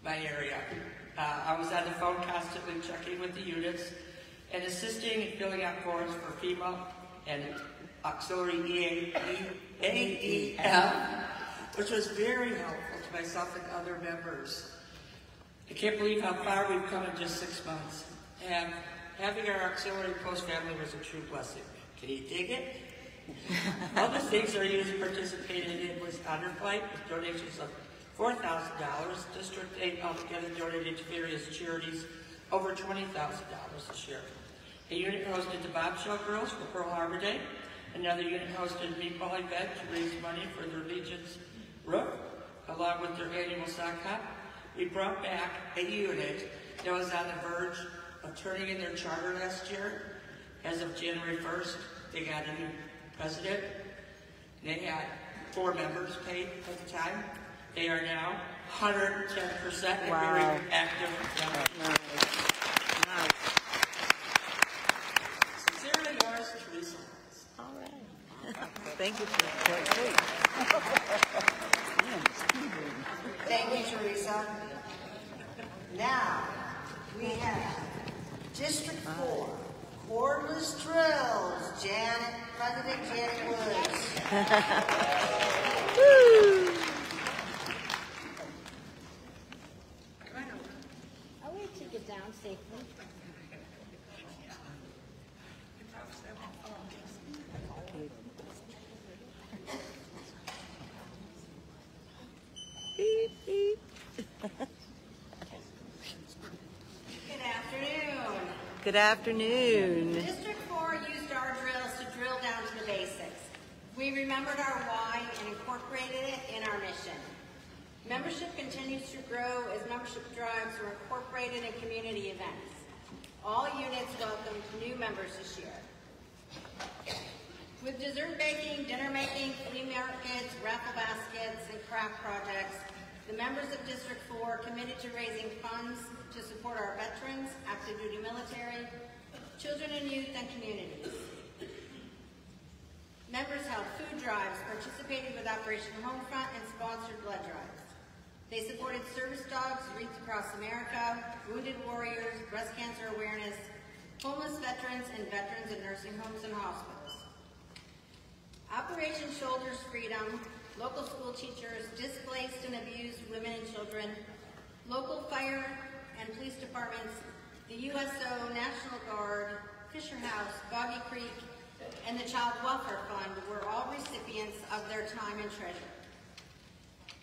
S11: my area. I was on the phone constantly checking with the units and assisting in filling out forms for FEMA and auxiliary AEF, which was very helpful to myself and other members. I can't believe how far we've come in just 6 months. And having our auxiliary post family was a true blessing. Can you dig it? All the things our youth participated in was honor flight with donations of $4,000. District 8 altogether donated to various charities over $20,000 this year. A unit hosted the Bobshell Girls for Pearl Harbor Day. Another unit hosted a meatball event to raise money for their Legion's roof, along with their annual sock hop. We brought back a unit that was on the verge of turning in their charter last year. As of January 1st, they got a new president. They had 4 members paid at the time. They are now 110% and very active.
S4: Nice.
S11: Sincerely yours, Teresa.
S4: All right. Thank you for that.
S21: Thank you, Teresa. Now, we have District 4, cordless drills, President Janet Woods.
S4: Woo!
S15: I'll wait till you get down safely.
S4: Beep, beep.
S12: Good afternoon.
S4: Good afternoon.
S12: District 4 used our drills to drill down to the basics. We remembered our why and incorporated it in our mission. Membership continues to grow as membership drives were incorporated in community events. All units welcomed new members this year. With dessert baking, dinner making, flea markets, raffle baskets, and craft projects, the members of District 4 committed to raising funds to support our veterans, active duty military, children and youth, and communities. Members held food drives, participated with Operation Homefront, and sponsored blood drives. They supported service dogs, Wreaths Across America, wounded warriors, breast cancer awareness, homeless veterans, and veterans in nursing homes and hospitals. Operation Shoulders Freedom, local school teachers, displaced and abused women and children, local fire and police departments, the USO, National Guard, Fisher House, Boggy Creek, and the Child Welfare Fund were all recipients of their time and treasure.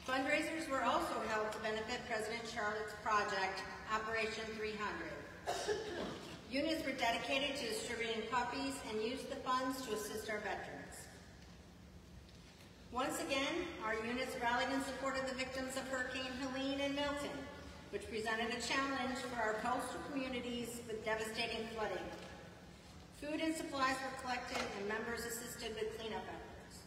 S12: Fundraisers were also held to benefit President Charlotte's project, Operation 300. Units were dedicated to distributing puppies and used the funds to assist our veterans. Once again, our units rallied in support of the victims of Hurricane Helene and Milton, which presented a challenge for our coastal communities with devastating flooding. Food and supplies were collected and members assisted with cleanup efforts.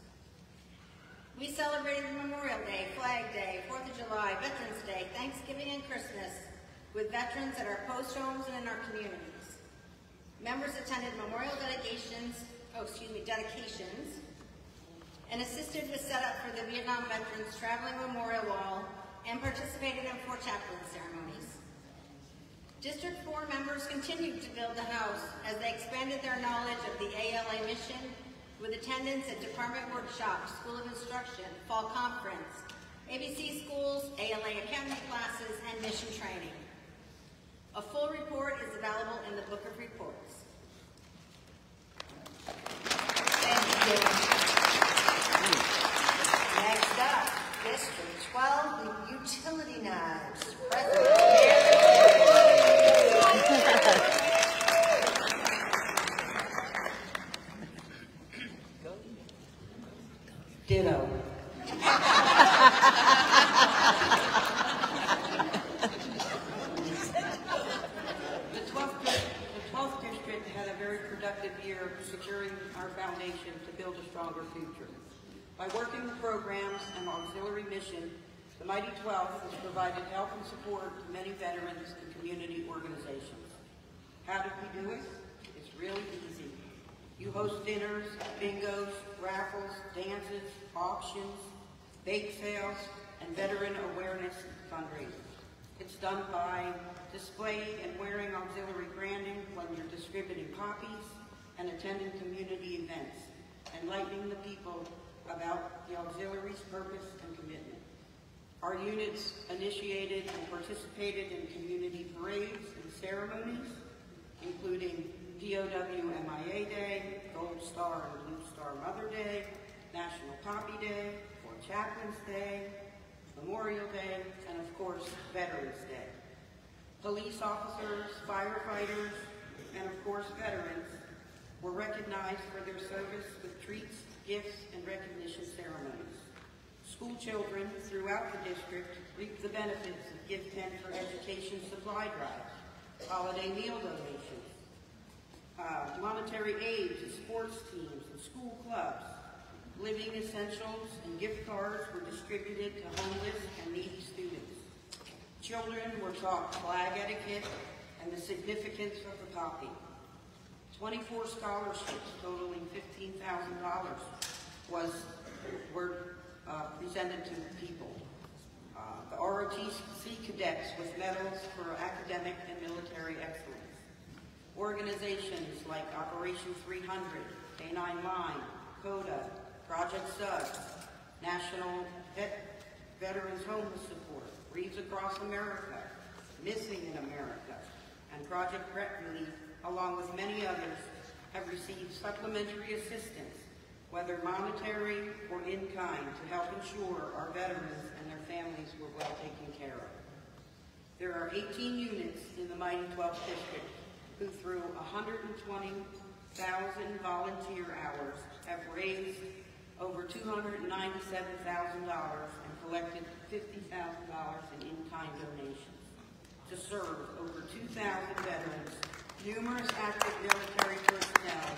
S12: We celebrated Memorial Day, Flag Day, 4th of July, Veterans Day, Thanksgiving, and Christmas with veterans at our post homes and in our communities. Members attended memorial dedications, and assisted set up for the Vietnam Veterans Traveling Memorial Wall and participated in 4 chaplain ceremonies. District 4 members continued to build the house as they expanded their knowledge of the ALA mission with attendance at department workshops, School of Instruction, Fall Conference, ABC schools, ALA Academy classes, and mission training. A full report is available in the Book of Reports.
S21: Thank you. Next up, District 12, the utility knives.
S2: Ditto.
S5: The 12th district had a very productive year securing our foundation to build a stronger future. By working the programs and auxiliary mission, the Mighty 12th has provided help and support to many veterans and community organizations. How did we do it? It's really easy. You host dinners, bingos, raffles, dances, auctions, bake sales, and veteran awareness fundraisers. It's done by displaying and wearing auxiliary branding when you're distributing copies and attending community events, enlightening the people about the auxiliary's purpose and commitment. Our units initiated and participated in community parades and ceremonies, including POW MIA Day, Gold Star and Blue Star Mother Day, National Poppy Day, Fort Chaplains Day, Memorial Day, and of course, Veterans Day. Police officers, firefighters, and of course, veterans were recognized for their service with treats, gifts, and recognition ceremonies. School children throughout the district reaped the benefits of Give 10 for Education supply drives, holiday meal donations, monetary aid to sports teams and school clubs. Living essentials and gift cards were distributed to homeless and needy students. Children were taught flag etiquette and the significance of the poppy. 24 scholarships totaling $15,000 were presented to the people. The ROTC cadets with medals for academic and military excellence. Organizations like Operation 300, K9 Line, CODA, Project SUDS, National Veterans Homeless Support, Reads Across America, Missing in America, and Project Rec Relief, along with many others, have received supplementary assistance, whether monetary or in kind, to help ensure our veterans and their families were well taken care of. There are 18 units in the Mighty 12th District who, through 120,000 volunteer hours, have raised over $297,000 and collected $50,000 in in-kind donations to serve over 2,000 veterans, numerous active military personnel,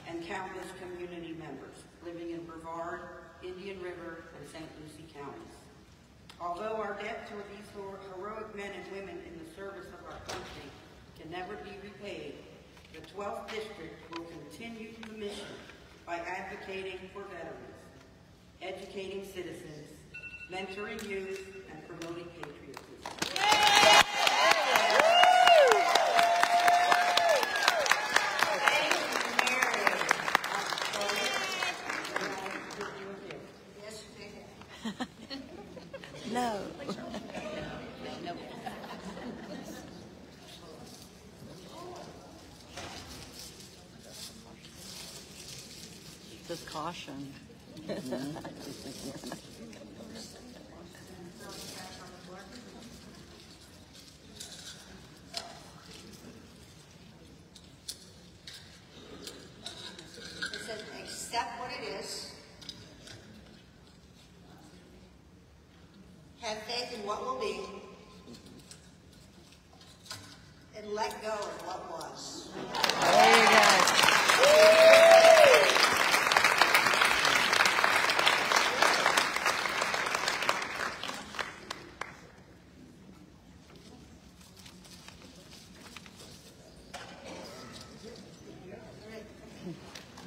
S5: and countless community members living in Brevard, Indian River, and St. Lucie counties. Although our debt to these heroic men and women in the service of our country can never be repaid, the 12th District will continue the mission by advocating for veterans, educating citizens, mentoring youth, and promoting patriotism.
S4: No. Just caution.
S21: It says accept what it is, have faith in what will be, and let go of what was.
S4: There you go.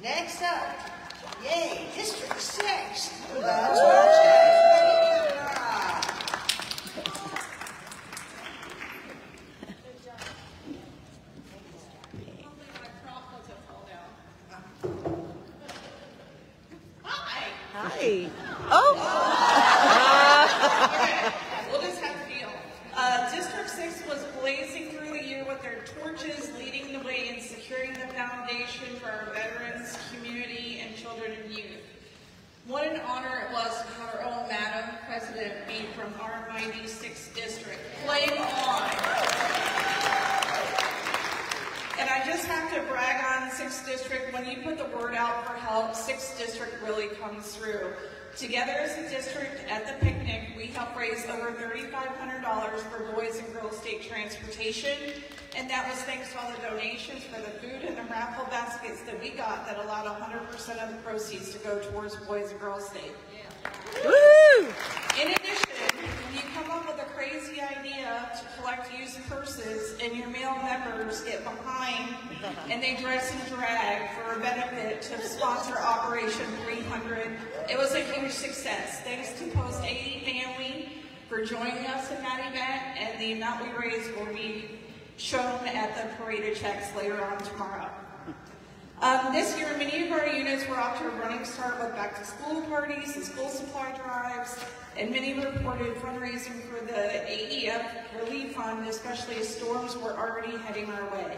S21: Next up, yay, District 6.
S4: Hi. Oh!
S17: We'll just have to deal. District 6 was blazing through the year with their torches, leading the way in securing the foundation for our veterans, community, and children and youth. What an honor it was to have our own Madam President be from our mighty 6th District. Flame on! And I just have to brag on 6th District. When you put the word out for help, 6th District really comes through. Together as a district at the picnic, we helped raise over $3,500 for Boys and Girls State transportation. And that was thanks to all the donations for the food and the raffle baskets that we got that allowed 100% of the proceeds to go towards Boys and Girls State.
S4: Woo!
S17: In addition, when you come up with a crazy idea to collect used purses and your male members get behind and they dress and drag for a benefit to sponsor Operation 300, it was a huge success. Thanks to Post 80 family for joining us in that event, and the amount we raised will be shown at the parade of checks later on tomorrow. This year, many of our units were off to a running start with back-to-school parties and school supply drives, and many reported fundraising for the AEF Relief Fund, especially as storms were already heading our way.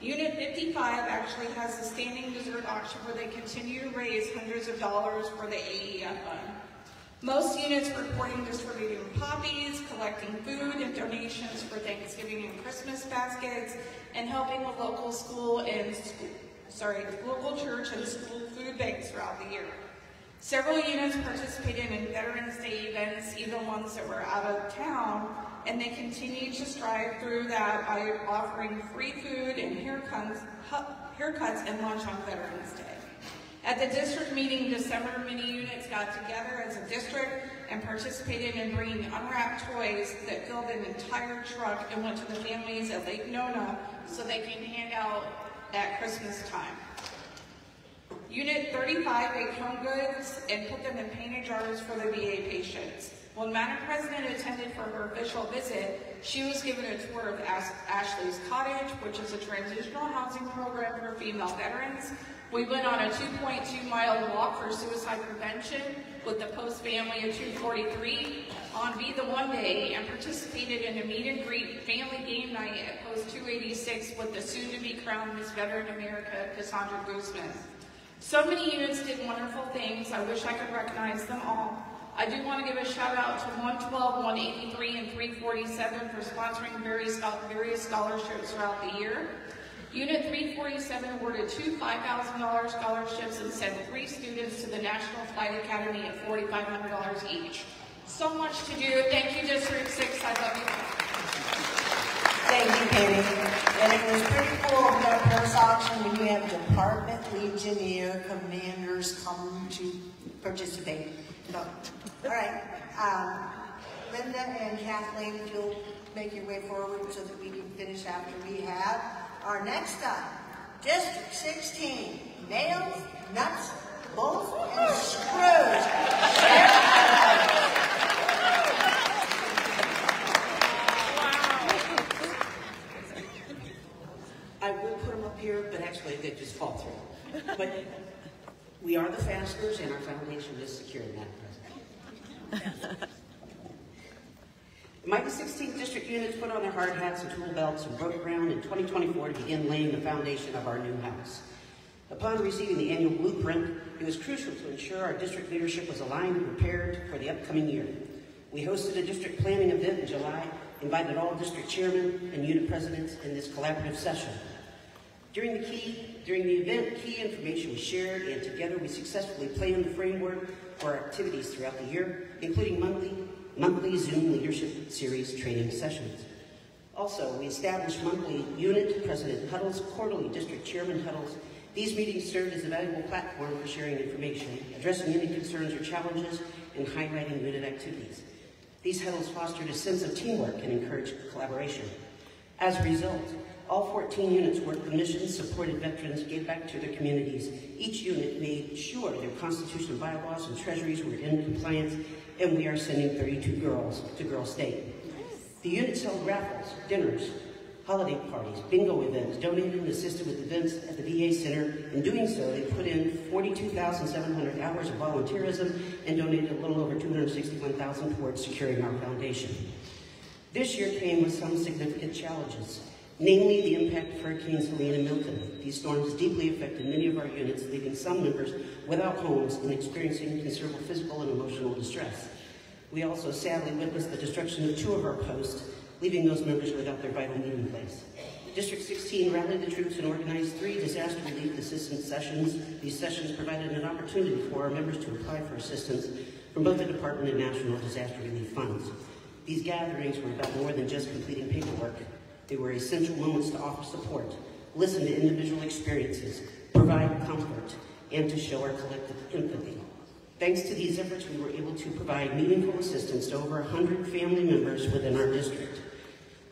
S17: Unit 55 actually has a standing dessert auction where they continue to raise hundreds of dollars for the AEF Fund. Most units reporting distributing poppies, collecting food and donations for Thanksgiving and Christmas baskets, and helping with local school and local church and school food banks throughout the year. Several units participated in Veterans Day events, even ones that were out of town, and they continue to strive through that by offering free food and haircuts and lunch on Veterans Day. At the district meeting in December, many units got together as a district and participated in bringing unwrapped toys that filled an entire truck and went to the families at Lake Nona so they can hand out at Christmas time. Unit 35 ate home goods and put them in painted jars for the VA patients. When Madam President attended for her official visit, she was given a tour of Ashley's Cottage, which is a transitional housing program for female veterans. We went on a 2.2-mile walk for suicide prevention with the Post family at 243 on Be the One Day, and participated in a meet and greet family game night at Post 286 with the soon-to-be crowned Miss Veteran America, Cassandra Guzman. So many units did wonderful things. I wish I could recognize them all. I do want to give a shout out to 112, 183, and 347 for sponsoring various scholarships throughout the year. Unit 347 awarded 2 $5,000 scholarships and sent 3 students to the National Flight Academy at $4,500 each. So much to do. Thank you, District 6. I love you.
S21: Thank you, Penny. And it was pretty cool with that purse auction when you have Department Legionnaire commanders come to participate. So, all right. Linda and Kathleen, if you'll make your way forward so that we can finish after we have our next up, District 16, Nails, Nuts, Bolts, and Screws.
S2: I will put them up here, but actually they just fall through. But we are the fasteners, and our foundation is secure in that present. The mighty 16th District units put on their hard hats and tool belts and broke ground in 2024 to begin laying the foundation of our new house. Upon receiving the annual blueprint, it was crucial to ensure our district leadership was aligned and prepared for the upcoming year. We hosted a district planning event in July, invited all district chairmen and unit presidents in this collaborative session. During the event, key information was shared, and together we successfully planned the framework for our activities throughout the year, including monthly Zoom Leadership Series training sessions. Also, we established monthly unit president huddles, quarterly district chairman huddles. These meetings served as a valuable platform for sharing information, addressing any concerns or challenges, and highlighting unit activities. These huddles fostered a sense of teamwork and encouraged collaboration. As a result, all 14 units worked the mission, supported veterans, gave back to their communities. Each unit made sure their constitutional bylaws and treasuries were in compliance, and we are sending 32 girls to Girl State. The units held raffles, dinners, holiday parties, bingo events, donated and assisted with events at the VA Center. In doing so, they put in 42,700 hours of volunteerism and donated a little over $261,000 towards securing our foundation. This year came with some significant challenges, namely the impact of Hurricanes Helene and Milton. These storms deeply affected many of our units, leaving some members without homes and experiencing considerable physical and emotional distress. We also sadly witnessed the destruction of 2 of our posts, leaving those members without their vital meeting place. District 16 rallied the troops and organized 3 disaster relief assistance sessions. These sessions provided an opportunity for our members to apply for assistance from both the Department and National Disaster Relief Funds. These gatherings were about more than just completing paperwork. They were essential moments to offer support, listen to individual experiences, provide comfort, and to show our collective empathy. Thanks to these efforts, we were able to provide meaningful assistance to over 100 family members within our district.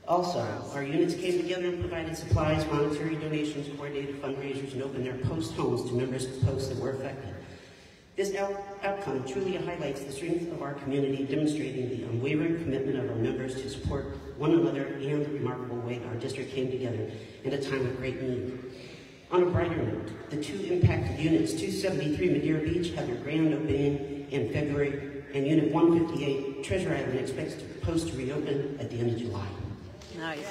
S2: Also, our units came together and provided supplies, monetary donations, coordinated fundraisers, and opened their post homes to members of posts that were affected. This outcome truly highlights the strength of our community, demonstrating the unwavering commitment of our members to support one another and the remarkable way our district came together in a time of great need. On a brighter note, the 2 impacted units, 273 Madeira Beach, had their grand opening in February, and Unit 158, Treasure Island, expects the post to reopen at the end of July.
S4: Nice.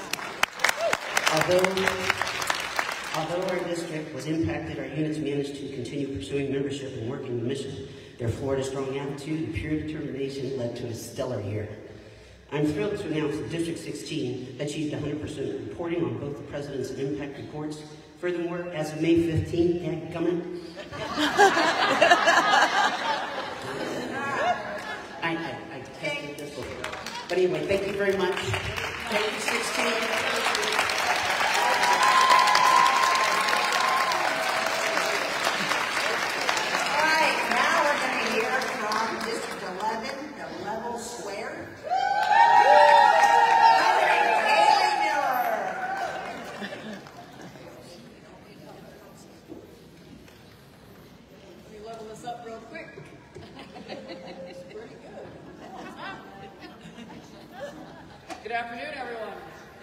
S2: Although our district was impacted, our units managed to continue pursuing membership and working the mission. Their Florida strong attitude and pure determination led to a stellar year. I'm thrilled to announce that District 16 achieved 100% reporting on both the President's and impact reports. Furthermore, as of May 15th, I tested this before. But anyway, thank you very much. Thank you, 16.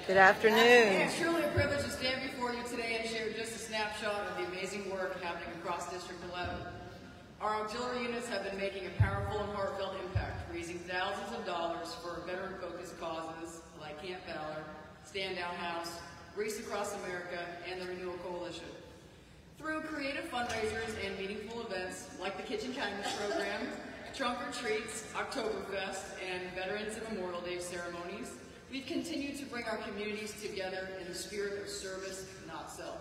S4: Good afternoon.
S14: It's truly a privilege to stand before you today and share just a snapshot of the amazing work happening across District 11. Our auxiliary units have been making a powerful and heartfelt impact, raising thousands of dollars for veteran-focused causes like Camp Valor, Stand Down House, Race Across America, and the Renewal Coalition. Through creative fundraisers and meaningful events like the Kitchen Kindness Program, Trunk or Treats, Oktoberfest, and Veterans and Memorial Day ceremonies, we've continued to bring our communities together in the spirit of service, not self.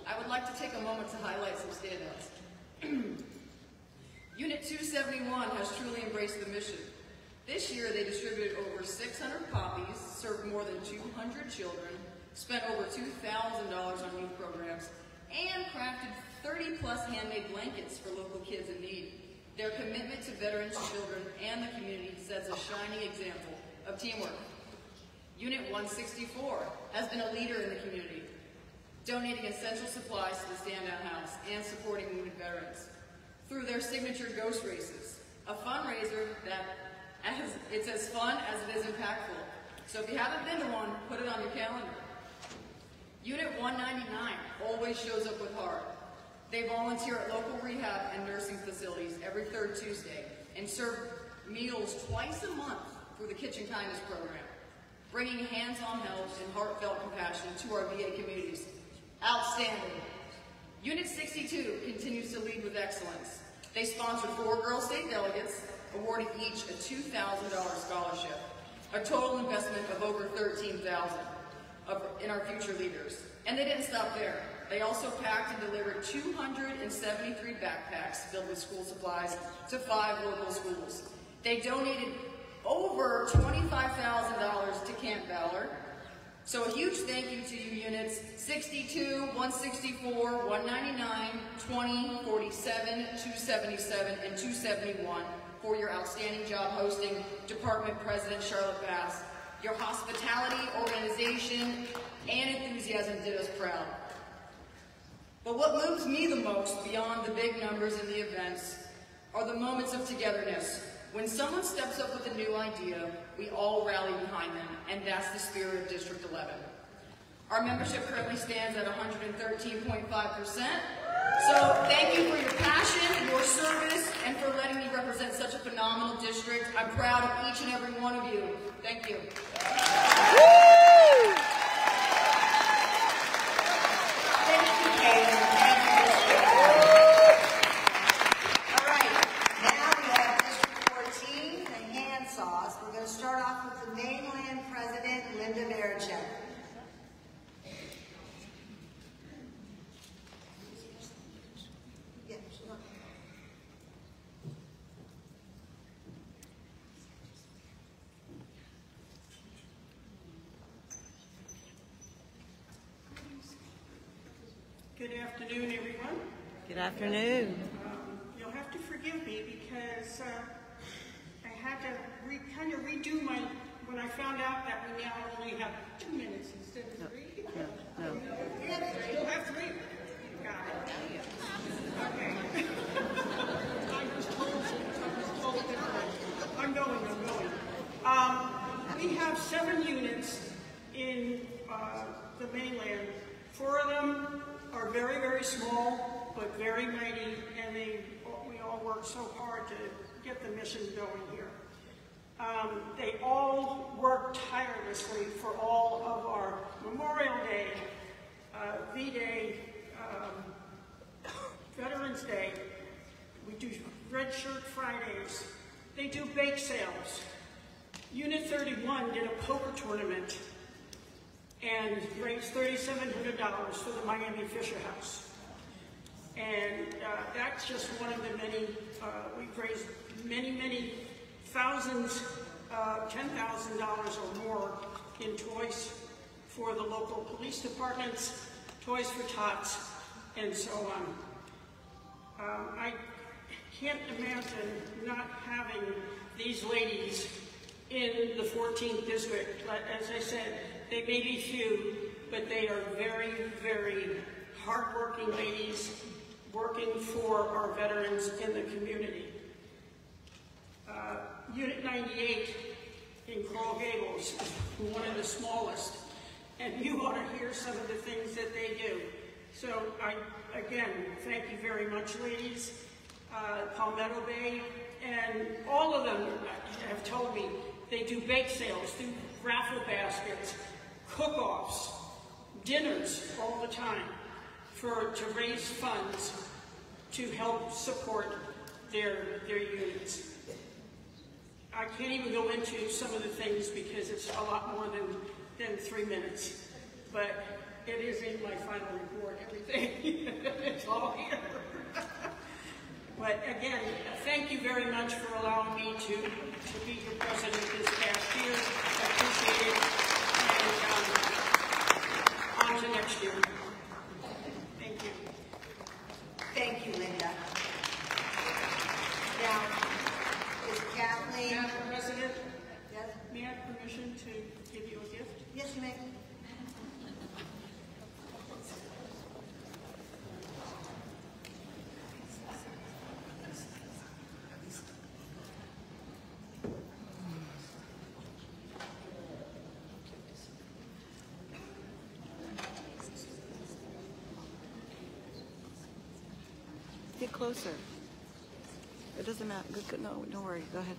S14: I would like to take a moment to highlight some standouts. Unit 271 has truly embraced the mission. This year, they distributed over 600 poppies, served more than 200 children, spent over $2,000 on youth programs, and crafted 30-plus handmade blankets for local kids in need. Their commitment to veterans, children, and the community sets a shining example of teamwork. Unit 164 has been a leader in the community, donating essential supplies to the Stand Down House and supporting wounded veterans. Through their signature Ghost Races, a fundraiser that it's as fun as it is impactful. So if you haven't been to one, put it on your calendar. Unit 199 always shows up with heart. They volunteer at local rehab and nursing facilities every 3rd Tuesday and serve meals twice a month through the Kitchen Kindness Program, bringing hands-on help and heartfelt compassion to our VA communities. Outstanding. Unit 62 continues to lead with excellence. They sponsored 4 Girl State delegates, awarding each a $2,000 scholarship, a total investment of over $13,000 in our future leaders. And they didn't stop there. They also packed and delivered 273 backpacks filled with school supplies to 5 local schools. They donated over $25,000 to Camp Valor. So a huge thank you to you units 62, 164, 199, 20, 47, 277, and 271 for your outstanding job hosting Department President Charlotte Bass. Your hospitality, organization, and enthusiasm did us proud. But what moves me the most beyond the big numbers and the events are the moments of togetherness. When someone steps up with a new idea, we all rally behind them, and that's the spirit of District 11. Our membership currently stands at 113.5%. So thank you for your passion, your service, and for letting me represent such a phenomenal district. I'm proud of each and every one of you. Thank you.
S21: We're going to start off with the Mainland President, Linda Verichek.
S16: Good afternoon, everyone.
S4: Good afternoon.
S16: You'll have to forgive me because I had to kind of redo when I found out that we now only have 2 minutes instead of 3.
S4: No.
S16: You'll have 3. Got it. Okay. I was told different. I'm going. We have 7 units in the mainland. 4 of them are very, very small, but very mighty, and we all work so hard to get the mission going here. They all work tirelessly for all of our Memorial Day, V-Day, Veterans Day. We do Red Shirt Fridays. They do bake sales. Unit 31 did a poker tournament and raised $3,700 for the Miami Fisher House. And that's just one of the many, we've raised many thousands, $10,000 or more in toys for the local police departments, Toys for Tots, and so on. I can't imagine not having these ladies in the 14th district. As I said, they may be few, but they are very, very hardworking ladies working for our veterans in the community. Unit 98 in Coral Gables is one of the smallest, and you ought to hear some of the things that they do. So again, thank you very much, ladies. Palmetto Bay, and all of them have told me they do bake sales, do raffle baskets, cook-offs, dinners all the time to raise funds to help support their units. I can't even go into some of the things because it's a lot more than 3 minutes, but it is in my final report, everything. It's all here. But again, thank you very much for allowing me to be your president this past year. I appreciate it. And on to next year. Thank you.
S21: Thank you, Linda. Now, is Kathleen...
S16: Madam President,
S21: yes?
S16: May I have permission to give you a gift?
S21: Yes, you may.
S4: Get closer. It doesn't matter. No, don't worry. Go ahead.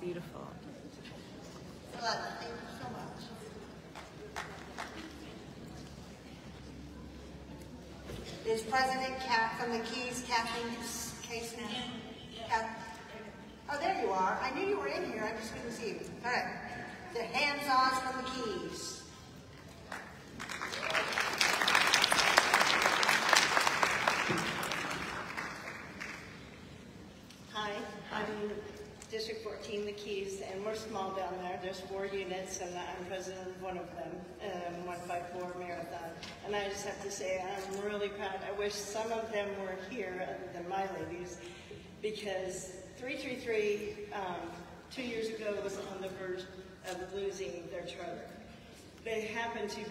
S4: Beautiful.
S21: Thank you so much. Is President from the Keys, Kathleen Case now? Oh, there you are. I knew you were in here. I just couldn't see you. All right. The hands-ons from the Keys.
S1: Hi, I'm District 14, the Keys, and we're small down there. There's 4 units, and I'm president of one of them, 154 Marathon. And I just have to say, I'm really proud. I wish some of them were here, other than my ladies, because 333, 2 years ago, was on the verge of losing their charter. They happen to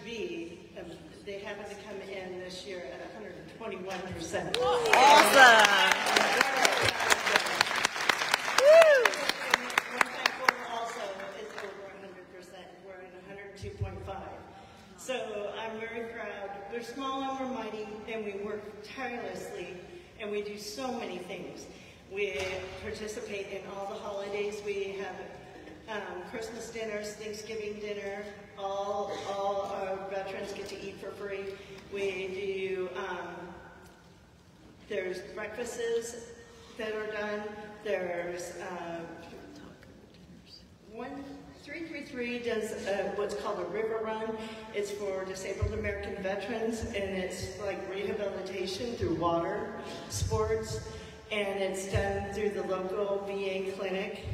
S1: come in this year at 121%.
S4: Awesome!
S1: So I'm very proud. We're small and we're mighty, and we work tirelessly, and we do so many things. We participate in all the holidays. We have Christmas dinners, Thanksgiving dinner. All our veterans get to eat for free. We do, there's breakfasts that are done. There's 333 does what's called a river run. It's for disabled American veterans, and it's like rehabilitation through water, sports, and it's done through the local VA clinic,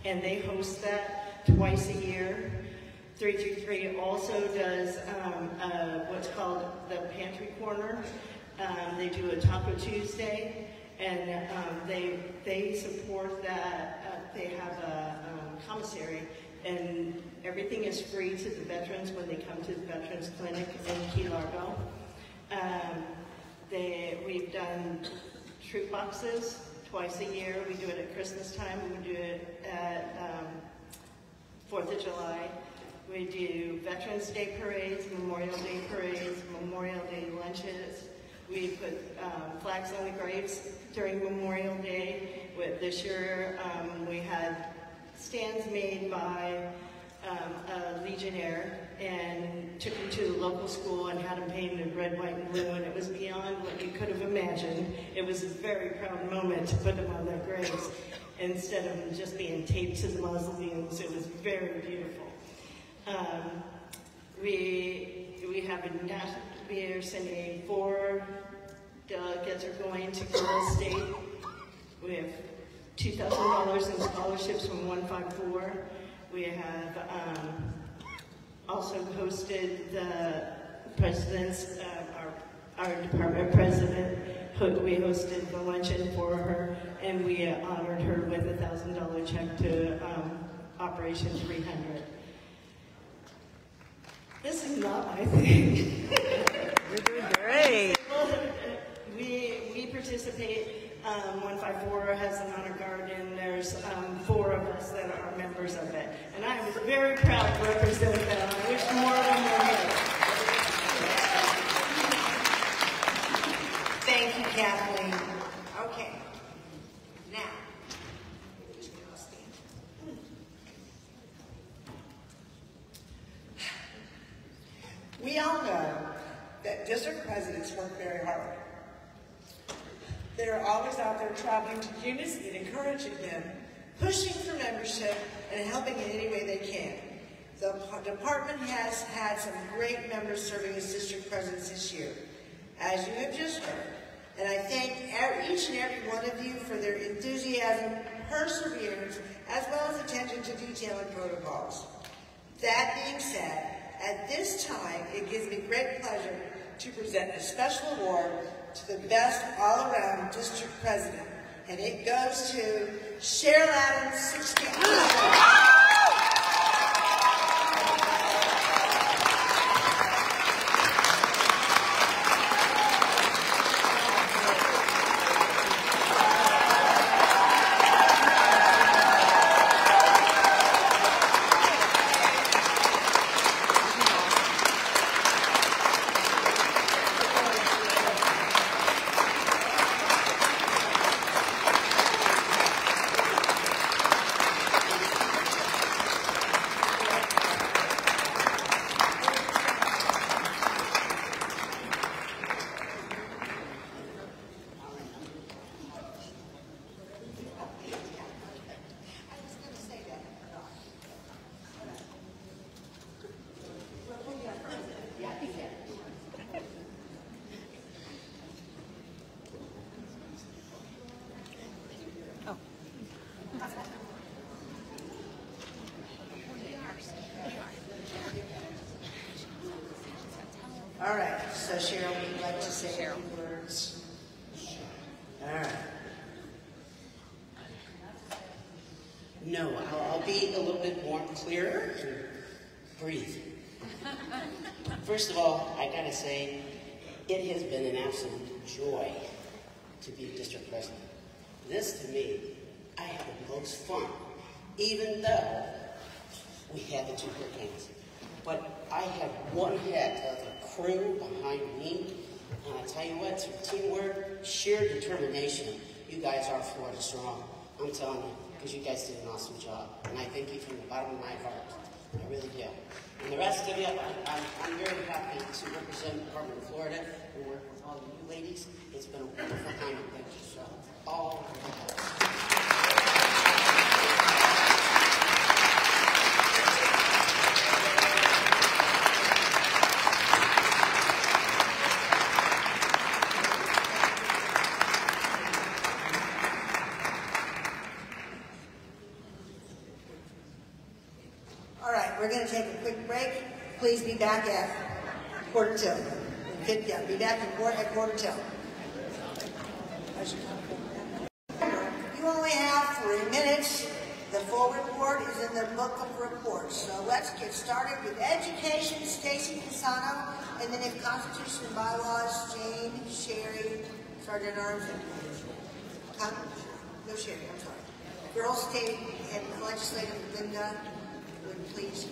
S1: and they host that twice a year. 333 also does what's called the Pantry Corner. They do a Taco Tuesday, and they support that. They have a commissary, and everything is free to the veterans when they come to the Veterans Clinic in Key Largo. We've done troop boxes twice a year. We do it at Christmas time. We do it at 4th of July. We do Veterans Day parades, Memorial Day parades, Memorial Day lunches. We put flags on the graves during Memorial Day. This year we had stands made by a Legionnaire, and took them to the local school and had them painted red, white, and blue, and it was beyond what you could have imagined. It was a very proud moment to put them on their graves instead of them just being taped to the mausoleums. It was very beautiful. We are sending 4 delegates are going to Girls State. We have $2,000 in scholarships from 154. We have also hosted the president's, our department president, we hosted the luncheon for her, and we honored her with a $1,000 check to Operation 300. This is not my thing.
S4: You're doing great.
S1: We participate. 154 has an honor guard, and there's 4 of us that are members of it. And I was very proud to represent them. I wish more of them were here.
S21: Thank you, Kathleen. Okay. Now, we all know that district presidents work very hard. They're always out there traveling to units and encouraging them, pushing for membership, and helping in any way they can. The department has had some great members serving as district presidents this year, as you have just heard. And I thank each and every one of you for their enthusiasm, perseverance, as well as attention to detail and protocols. That being said, at this time, it gives me great pleasure to present a special award to the best all-around district president, and it goes to Cheryl Adams, 60. All right, so Cheryl, would you like to say a few words? All right.
S2: No, I'll be a little bit more clearer and breathe. First of all, I gotta say, it has been an absolute joy to be district president. This, to me, I had the most fun, even though we had the 2 hurricanes. But I had one heck of a crew behind me, and I tell you what, through teamwork, sheer determination, you guys are Florida strong. I'm telling you, because you guys did an awesome job, and I thank you from the bottom of my heart. I really do. And the rest of you, I'm very happy to represent the Department of Florida and work with all of you ladies. It's been a wonderful time, and thank you so all.
S21: All right, we're going to take a quick break. Please be back at 1:45. Yeah, be back at 1:45. You only have 3 minutes. The full report is in the book of reports. So let's get started with education. Stacy Pisano, and then if Constitution and bylaws, Jane, Sherry, Sergeant Arms, no Sherry, I'm sorry. Girls, State, and Legislative Linda, would please.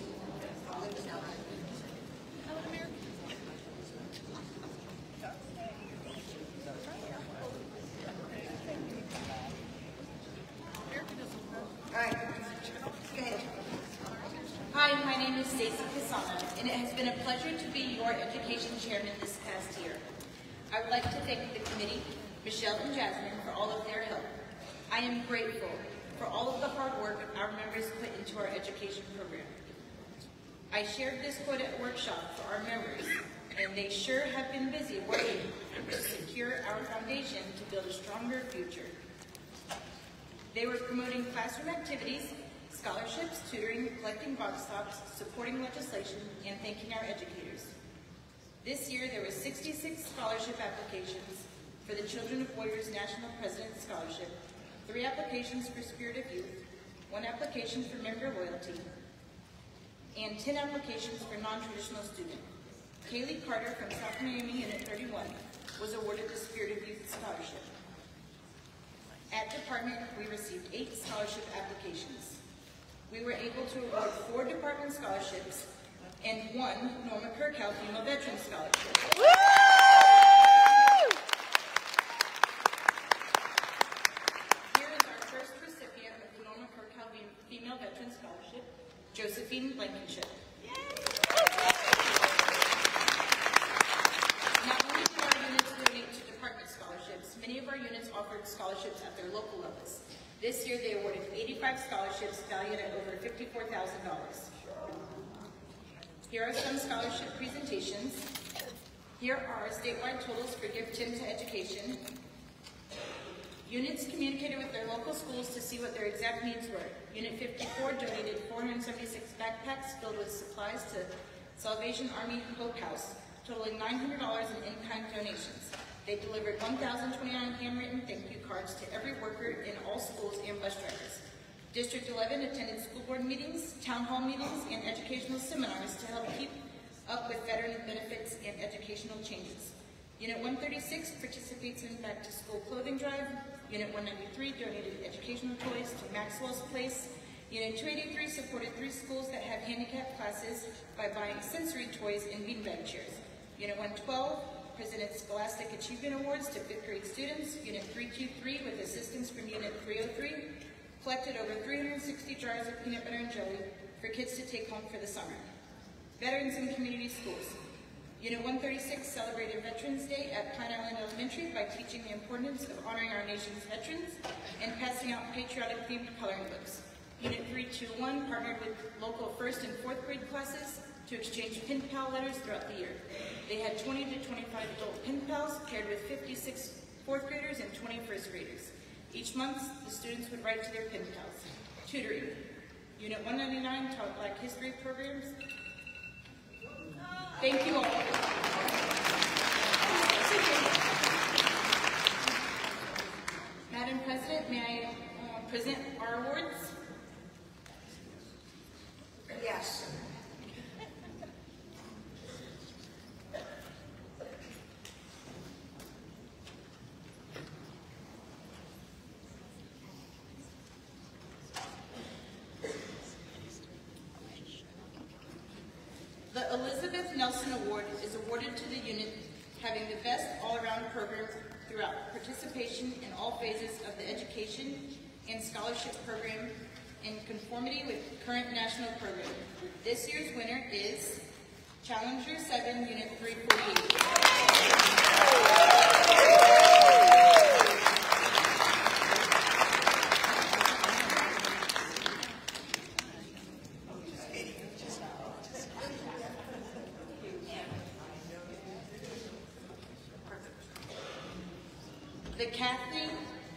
S18: Hi, my name is Stacy Pisano, and it has been a pleasure to be your education chairman this past year. I would like to thank the committee, Michelle and Jasmine, for all of their help. I am grateful for all of the hard work our members put into our education program. I shared this quote at workshop for our members, and they sure have been busy working to secure our foundation to build a stronger future. They were promoting classroom activities, scholarships, tutoring, collecting box tops, supporting legislation, and thanking our educators. This year, there were 66 scholarship applications for the Children of Warriors National President Scholarship, 3 applications for Spirit of Youth, 1 application for Member Loyalty, and 10 applications for non-traditional student. Kaylee Carter from South Miami Unit 31 was awarded the Spirit of Youth Scholarship. At Department, we received 8 scholarship applications. We were able to award 4 department scholarships and 1 Norma Kirkhouse Female Veteran Scholarship. Here is our first recipient of the Norma Kirkhouse Female Veteran Scholarship, Josephine Blankenship. Not only did our units donate to department scholarships, many of our units offered scholarships at their local levels. This year, they awarded 85 scholarships valued at over $54,000. Here are some scholarship presentations. Here are statewide totals for Give 10 to Education. Units communicated with their local schools to see what their exact needs were. Unit 54 donated 476 backpacks filled with supplies to Salvation Army Hope House, totaling $900 in in-kind donations. They delivered 1,029 handwritten thank you cards to every worker in all schools and bus drivers. District 11 attended school board meetings, town hall meetings, and educational seminars to help keep up with veteran benefits and educational changes. Unit 136 participates in Back to School Clothing Drive. Unit 193 donated educational toys to Maxwell's Place. Unit 283 supported 3 schools that have handicap classes by buying sensory toys and beanbag chairs. Unit 112 presented Scholastic Achievement Awards to 5th grade students. Unit 323, with assistance from Unit 303, collected over 360 jars of peanut butter and jelly for kids to take home for the summer. Veterans and community schools. Unit 136 celebrated Veterans Day at Pine Island Elementary by teaching the importance of honoring our nation's veterans and passing out patriotic-themed coloring books. Unit 321 partnered with local 1st and 4th grade classes to exchange pen pal letters throughout the year. They had 20 to 25 adult pen pals paired with 56 4th graders and 20 1st graders. Each month, the students would write to their pen pals. Tutoring. Unit 199 taught Black History programs. Thank you all. Madam President, may I present our awards?
S21: Yes.
S18: The Elizabeth Nelson Award is awarded to the unit having the best all-around program throughout participation in all phases of the education and scholarship program in conformity with current national program. This year's winner is Challenger 7, Unit 348. The Kathy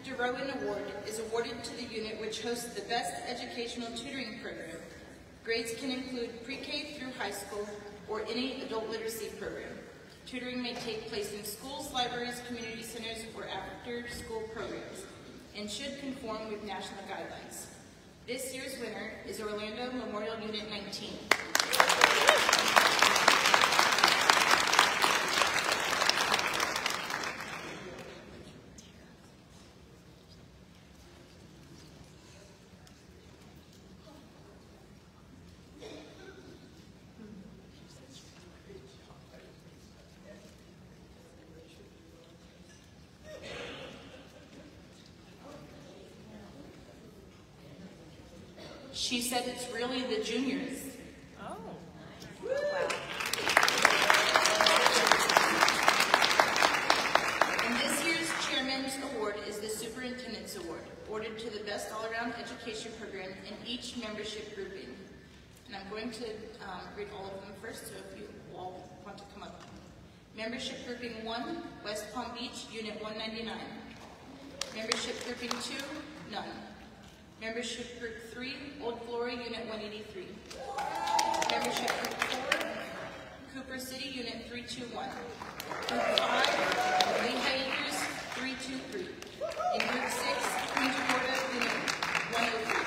S18: DeRowan Award is awarded to the unit which hosts the best educational tutoring program. Grades can include pre-K through high school or any adult literacy program. Tutoring may take place in schools, libraries, community centers, or after-school programs, and should conform with national guidelines. This year's winner is Orlando Memorial Unit 19. She said it's really the juniors. Oh. Wow. And this year's Chairman's Award is the Superintendent's Award, awarded to the best all-around education program in each membership grouping. And I'm going to read all of them first, so if you all want to come up. Membership Grouping 1, West Palm Beach, Unit 199. Membership Grouping 2, none. Membership Group 3, Old Glory, Unit 183. Membership Group 4, Cooper City, Unit 321. Group 5, Lehigh Acres, 323. And Group 6, Punta Gorda, Unit 103.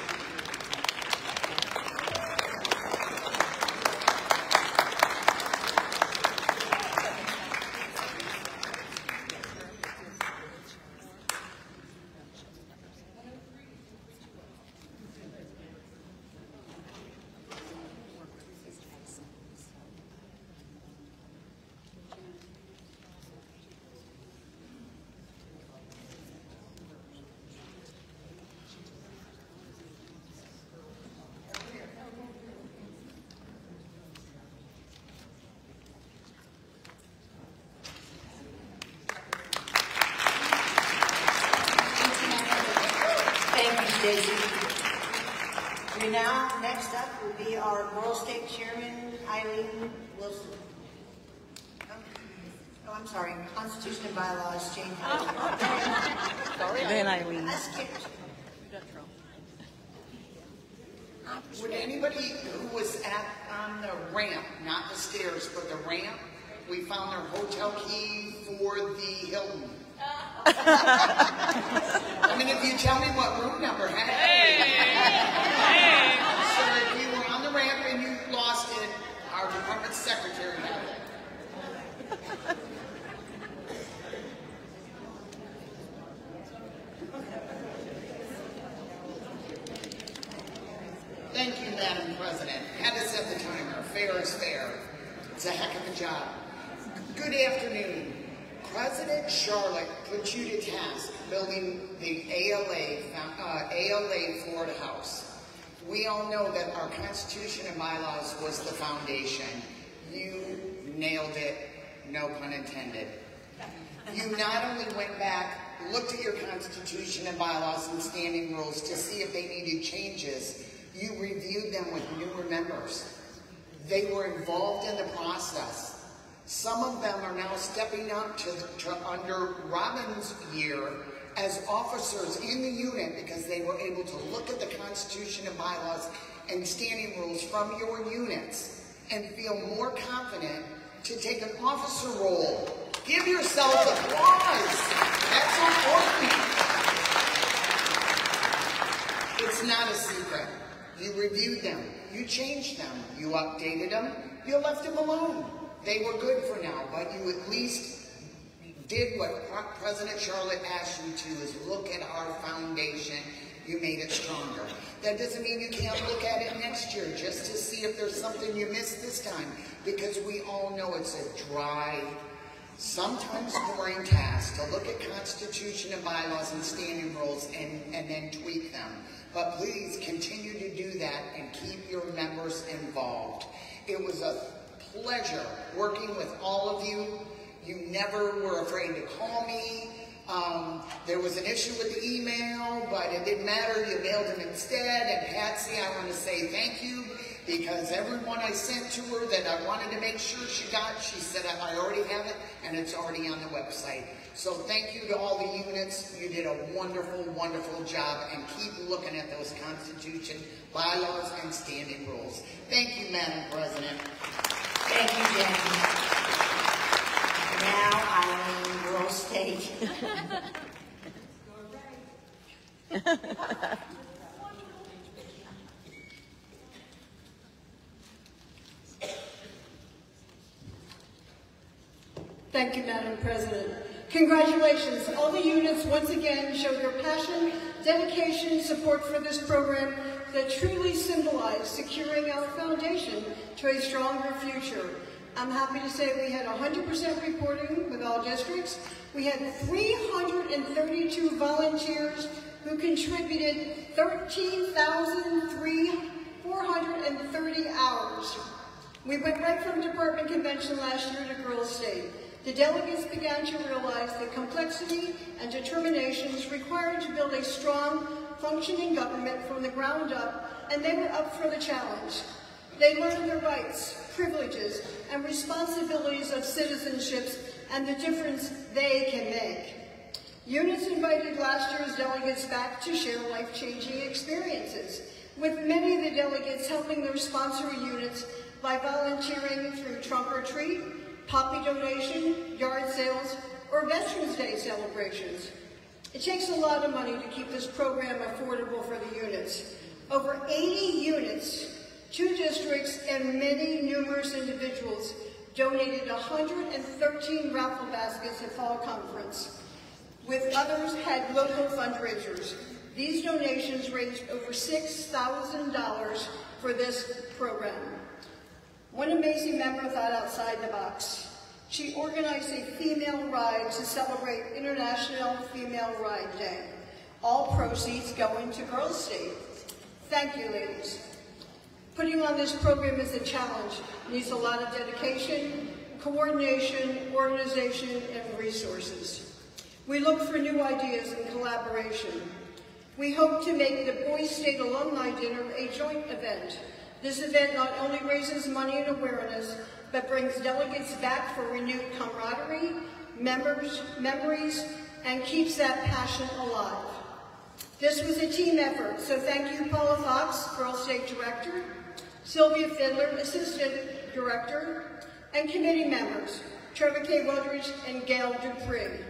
S21: Daisy. Next up will be our Moral State Chairman, Eileen Wilson. Oh, I'm sorry, Constitution and Bylaws, Jane.
S4: Sorry. Then Eileen.
S19: Would anybody who was on the ramp, not the stairs, but the ramp, we found their hotel key for the Hilton. I mean, if you tell me what room number, So if you were on the ramp and you lost it, our department secretary had it. Thank you, Madam President. Had to set the timer. Fair is fair. It's a heck of a job. Good afternoon. President Charlotte put you to task building the ALA Florida House. We all know that our Constitution and bylaws was the foundation. You nailed it, no pun intended. You not only went back, looked at your Constitution and bylaws and standing rules to see if they needed changes, you reviewed them with newer members. They were involved in the process. Some of them are now stepping up to under Robin's year as officers in the unit because they were able to look at the Constitution and bylaws and standing rules from your units and feel more confident to take an officer role. Give yourselves applause. That's important. It's not a secret. You reviewed them. You changed them. You updated them. You left them alone. They were good for now, but you at least did what President Charlotte asked you to, is look at our foundation. You made it stronger. That doesn't mean you can't look at it next year just to see if there's something you missed this time, because we all know it's a dry, sometimes boring task to look at Constitution and bylaws and standing rules and then tweak them. But please continue to do that and keep your members involved. It was a pleasure working with all of you. You never were afraid to call me. There was an issue with the email, but it didn't matter. You mailed them instead. And Patsy, I want to say thank you, because everyone I sent to her that I wanted to make sure she got, she said, I already have it, and it's already on the website. So thank you to all the units. You did a wonderful, wonderful job, and keep looking at those Constitution, bylaws, and standing rules. Thank you, Madam President.
S21: Thank you, Jackie. Now Eileen, Girl State.
S6: Thank you, Madam President. Congratulations. All the units once again showed their passion, dedication, and support for this program that truly symbolized securing our foundation to a stronger future. I'm happy to say we had 100% reporting with all districts. We had 332 volunteers who contributed 13,430 hours. We went right from department convention last year to Girls State. The delegates began to realize the complexity and determinations required to build a strong, functioning government from the ground up, and they were up for the challenge. They learned their rights, privileges, and responsibilities of citizenships and the difference they can make. Units invited last year's delegates back to share life-changing experiences, with many of the delegates helping their sponsor units by volunteering through trunk or treat, poppy donation, yard sales, or Veterans Day celebrations. It takes a lot of money to keep this program affordable for the units. Over 80 units, 2 districts, and many numerous individuals donated 113 raffle baskets at Fall Conference, with others had local fundraisers. These donations raised over $6,000 for this program. One amazing member thought outside the box. She organized a female ride to celebrate International Female Ride Day. All proceeds going to Girls State. Thank you, ladies. Putting on this program is a challenge. It needs a lot of dedication, coordination, organization, and resources. We look for new ideas and collaboration. We hope to make the Boys State Alumni Dinner a joint event. This event not only raises money and awareness, but brings delegates back for renewed camaraderie, memories, and keeps that passion alive. This was a team effort, so thank you, Paula Fox, Girls State Director, Sylvia Fiddler, Assistant Director, and committee members, Trevor K. Wildridge and Gail Dupree.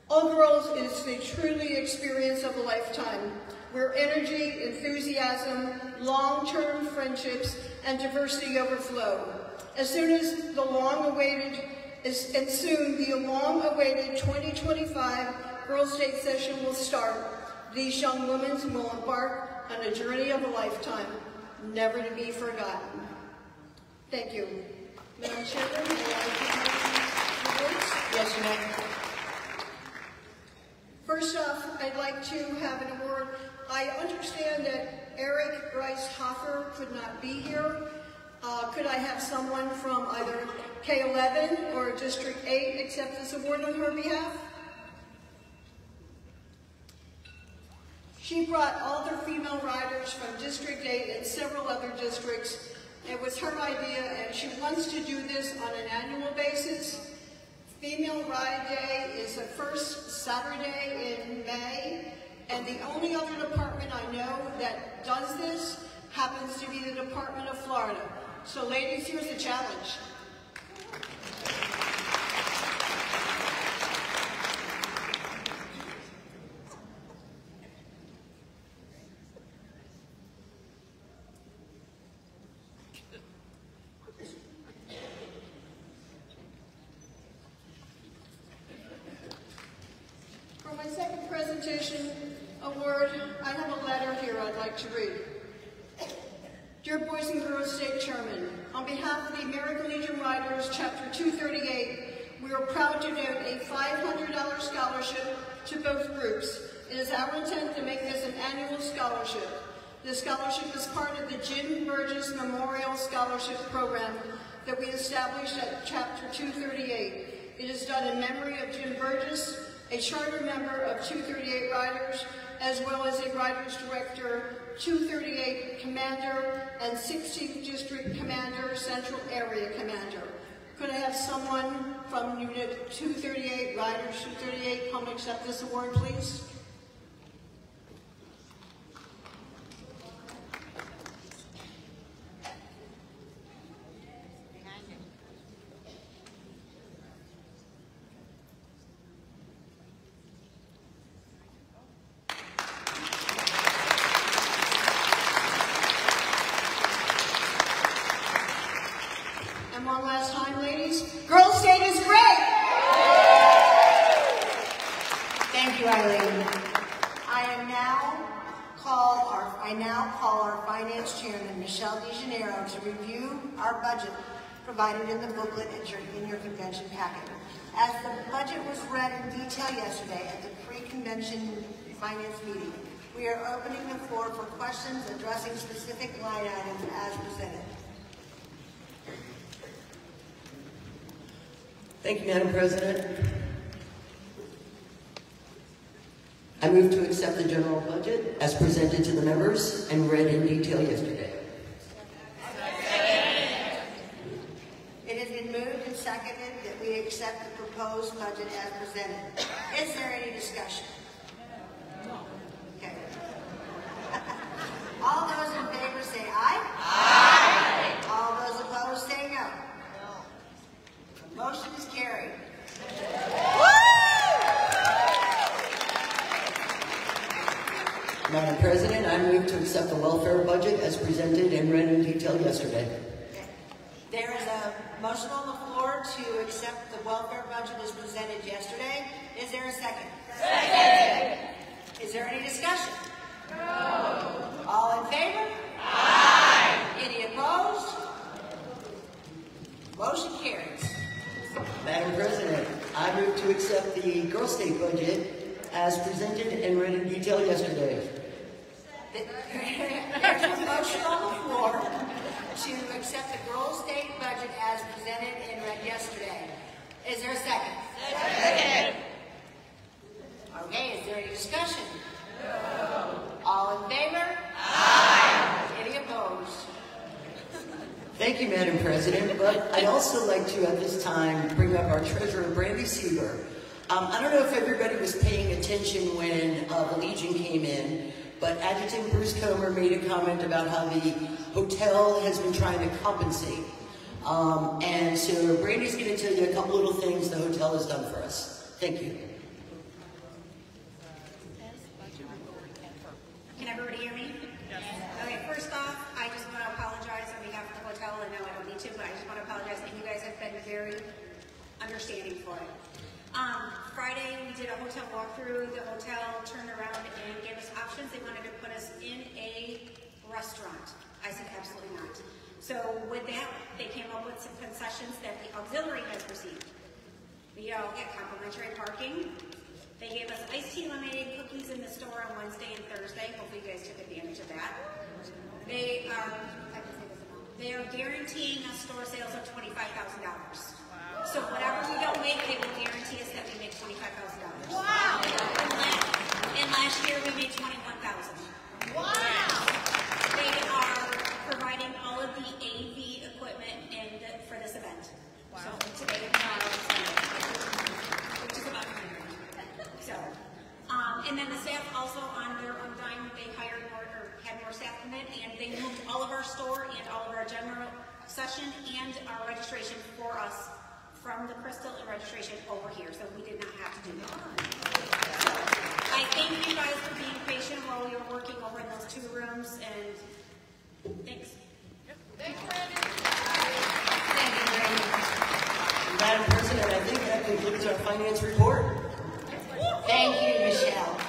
S6: All Girls is the truly experience of a lifetime, where energy, enthusiasm, long-term friendships, and diversity overflow. As soon as the long-awaited 2025 Girls State session will start, these young women will embark on a journey of a lifetime, never to be forgotten. Thank you. Madam Chairman, may I give my words?
S3: Yes, you may.
S6: First off, I'd like to have an award. I understand that Eric Rice Hoffer could not be here. Could I have someone from either K11 or District 8 accept this award on her behalf? She brought all their female riders from District 8 and several other districts. It was her idea, and she wants to do this on an annual basis Female Ride Day is the first Saturday in May, and the only other department I know that does this happens to be the Department of Florida. So ladies, here's the challenge. For my second presentation award, I have a letter here I'd like to read. Dear Boys and Girls State Chairman, on behalf of the American Legion Riders, Chapter 238, we are proud to note a $500 scholarship to both groups. It is our intent to make this an annual scholarship. This scholarship is part of the Jim Burgess Memorial Scholarship Program that we established at Chapter 238. It is done in memory of Jim Burgess, a charter member of 238 Riders, as well as a Riders Director, 238 Commander, and 16th District Commander, Central Area Commander. Could I have someone from Unit 238, Riders 238, come accept this award, please? And one last time, ladies. Girls State is great! Thank you, Eileen. I now call our Finance Chairman, Michelle DeJaneiro, to review our budget provided in the booklet in your convention packet. As the budget was read in detail yesterday at the pre-convention finance meeting, we are opening the floor for questions addressing specific line items as presented.
S10: Thank you, Madam President. I move to accept the general budget as presented to the members and read in detail yesterday.
S21: It has been moved and seconded that we accept the proposed budget as presented. Is there any discussion? Okay. All those in favor say aye. Aye. All those opposed say no. The motion is carried.
S10: Madam President, I move to accept the welfare budget as presented and read in detail yesterday.
S21: There is a motion on the floor to accept the welfare budget as presented yesterday. Is there a second? Second. Is there any discussion? No. All in favor? Aye. Any opposed? Motion carries.
S10: Madam President, I move to accept the Girls State budget as presented and read in detail yesterday.
S21: There's a motion on the floor to accept the Girls State budget as presented and read yesterday. Is there a second? Second. Okay, is there any discussion? No. All in favor? Aye. Any opposed?
S10: Thank you, Madam President, but I'd also like to at this time bring up our treasurer, Brandy Seeger. I don't know if everybody was paying attention when the Legion came in, but Adjutant Bruce Comer made a comment about how the hotel has been trying to compensate. And so Brandy's going to tell you a couple little things the hotel has done for us. Thank you.
S12: Can everybody hear me? Yes. Okay, first off, I just want to apologize on behalf of the hotel. I know I don't need to, but I just want to apologize, and you guys have been very understanding for it. Friday, we did a hotel walkthrough. The hotel turned around and gave us options. They wanted to put us in a restaurant. I said, absolutely not. So with that, they came up with some concessions that the auxiliary has received. We all get complimentary parking. They gave us iced tea, lemonade, cookies in the store on Wednesday and Thursday. Hopefully you guys took advantage of that. They are guaranteeing us store sales of $25,000. So whatever we don't make, they will guarantee us that we make $25,000. Wow! And last year we made $21,000. Wow! They are providing all of the AV equipment for this event. Wow! So today and tomorrow and Sunday. They moved all of our store and all of our general session and our registration for us from the Crystal and registration over here, so we did not have to do that. So, I thank you guys for being patient while we were working over in those 2 rooms, and thanks.
S14: Thanks, Brandon.
S21: Thank you, Brandon. Madam President, I think that concludes our finance report. Thank you, Michelle.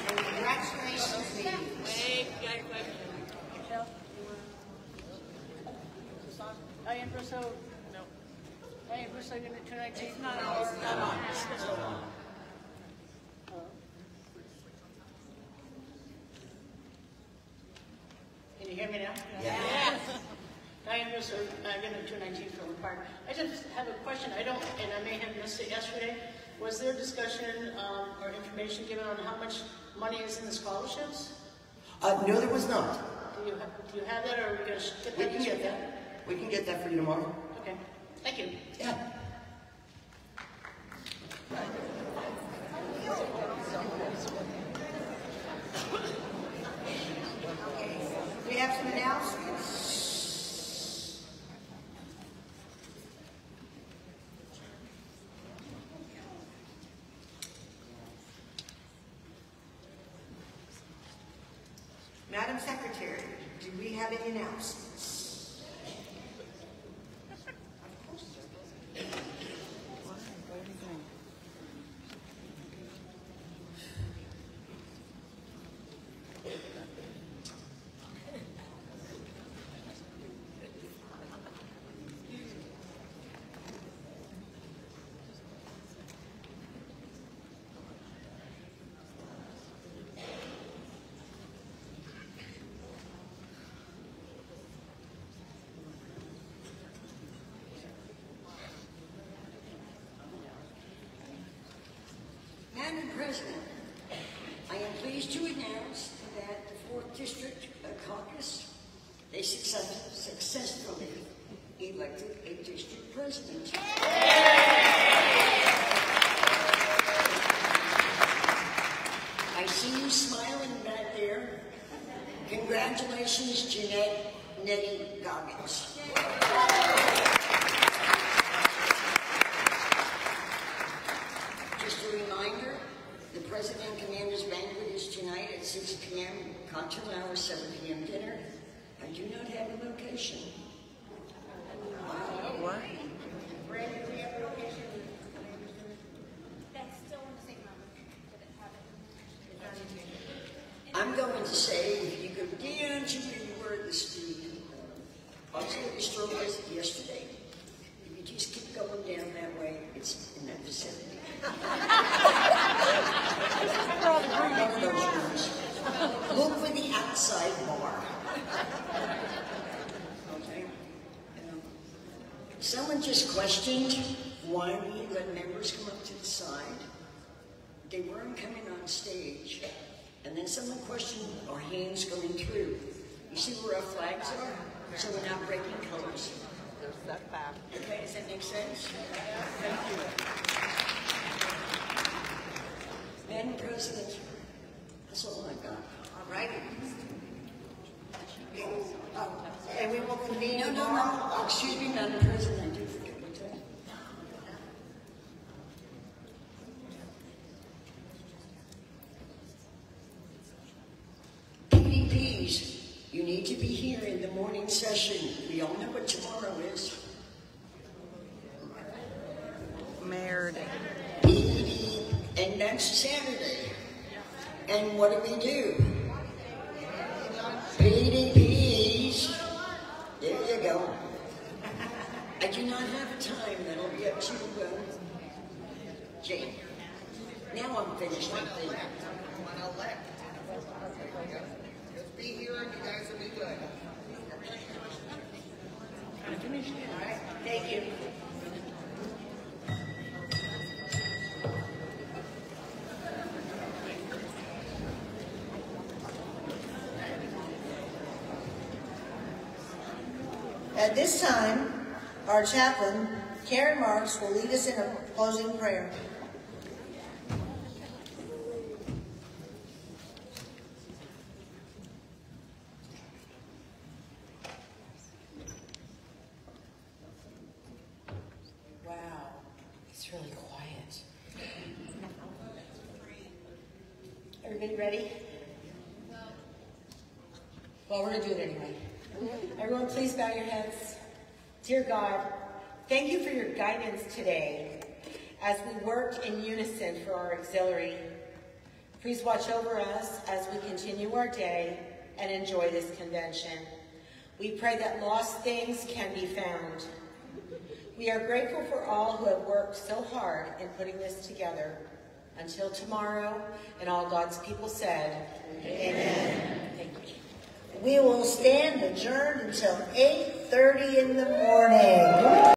S21: And congratulations, Michelle.
S7: Diane Russo, no. Diane Russo, Unit 219. It's not on. Can you hear me now? Yes. Diane Russo, Unit 219 from Park. I just have a question. I don't, and I may have missed it yesterday. Was there discussion or information given on how much money is in the scholarships?
S10: No, there was not.
S7: Do you have that, or are we going to get that?
S10: We can get that. We can get that for you tomorrow.
S7: Okay. Thank you.
S10: Yeah.
S21: Okay. We have some announcements. Madam Secretary, do we have any announcements? Madam President, I am pleased to announce that the 4th District Caucus, they successfully elected a district president. I see you smiling back there. Congratulations, Jeanette Nettie Goggins. Just a reminder, the President and Commander's banquet is tonight at 6 p.m., cocktail hour, 7 p.m. dinner. I do not have a location.
S4: What?
S12: Brandon, do you have a location? That's still in the same number. Did it have it?
S21: I'm going to say, if you go down to where you were the street, auxiliary store was yesterday. If you just keep going down that way, it's in that vicinity. Look for the outside bar. Okay. Someone just questioned why we let members come up to the side. They weren't coming on stage. And then someone questioned our hands going through. You see where our flags are? So we're not breaking colors. Okay, does that make sense? Thank you. Madam President, that's all I got. All right. And we will convene tomorrow. Oh, excuse me, Madam President, I do forget what time. PDPs, you need to be here in the morning session. We all know what tomorrow is.
S4: Mayor Day.
S21: And that's Saturday. And what do? PDPs. There you go. I do not have a time. That'll be up to Jane. Now I'm finished. I think.
S19: Just be here and you guys will be good.
S21: All right. Thank you. At this time, our chaplain, Karen Marks, will lead us in a closing prayer.
S13: ready? Well, we're going to do it anyway. Everyone, please bow your heads. Dear God, thank you for your guidance today as we work in unison for our auxiliary. Please watch over us as we continue our day and enjoy this convention. We pray that lost things can be found. We are grateful for all who have worked so hard in putting this together. Until tomorrow, and all God's people said, Amen. Thank you.
S21: We will stand adjourned until 8:30 in the morning.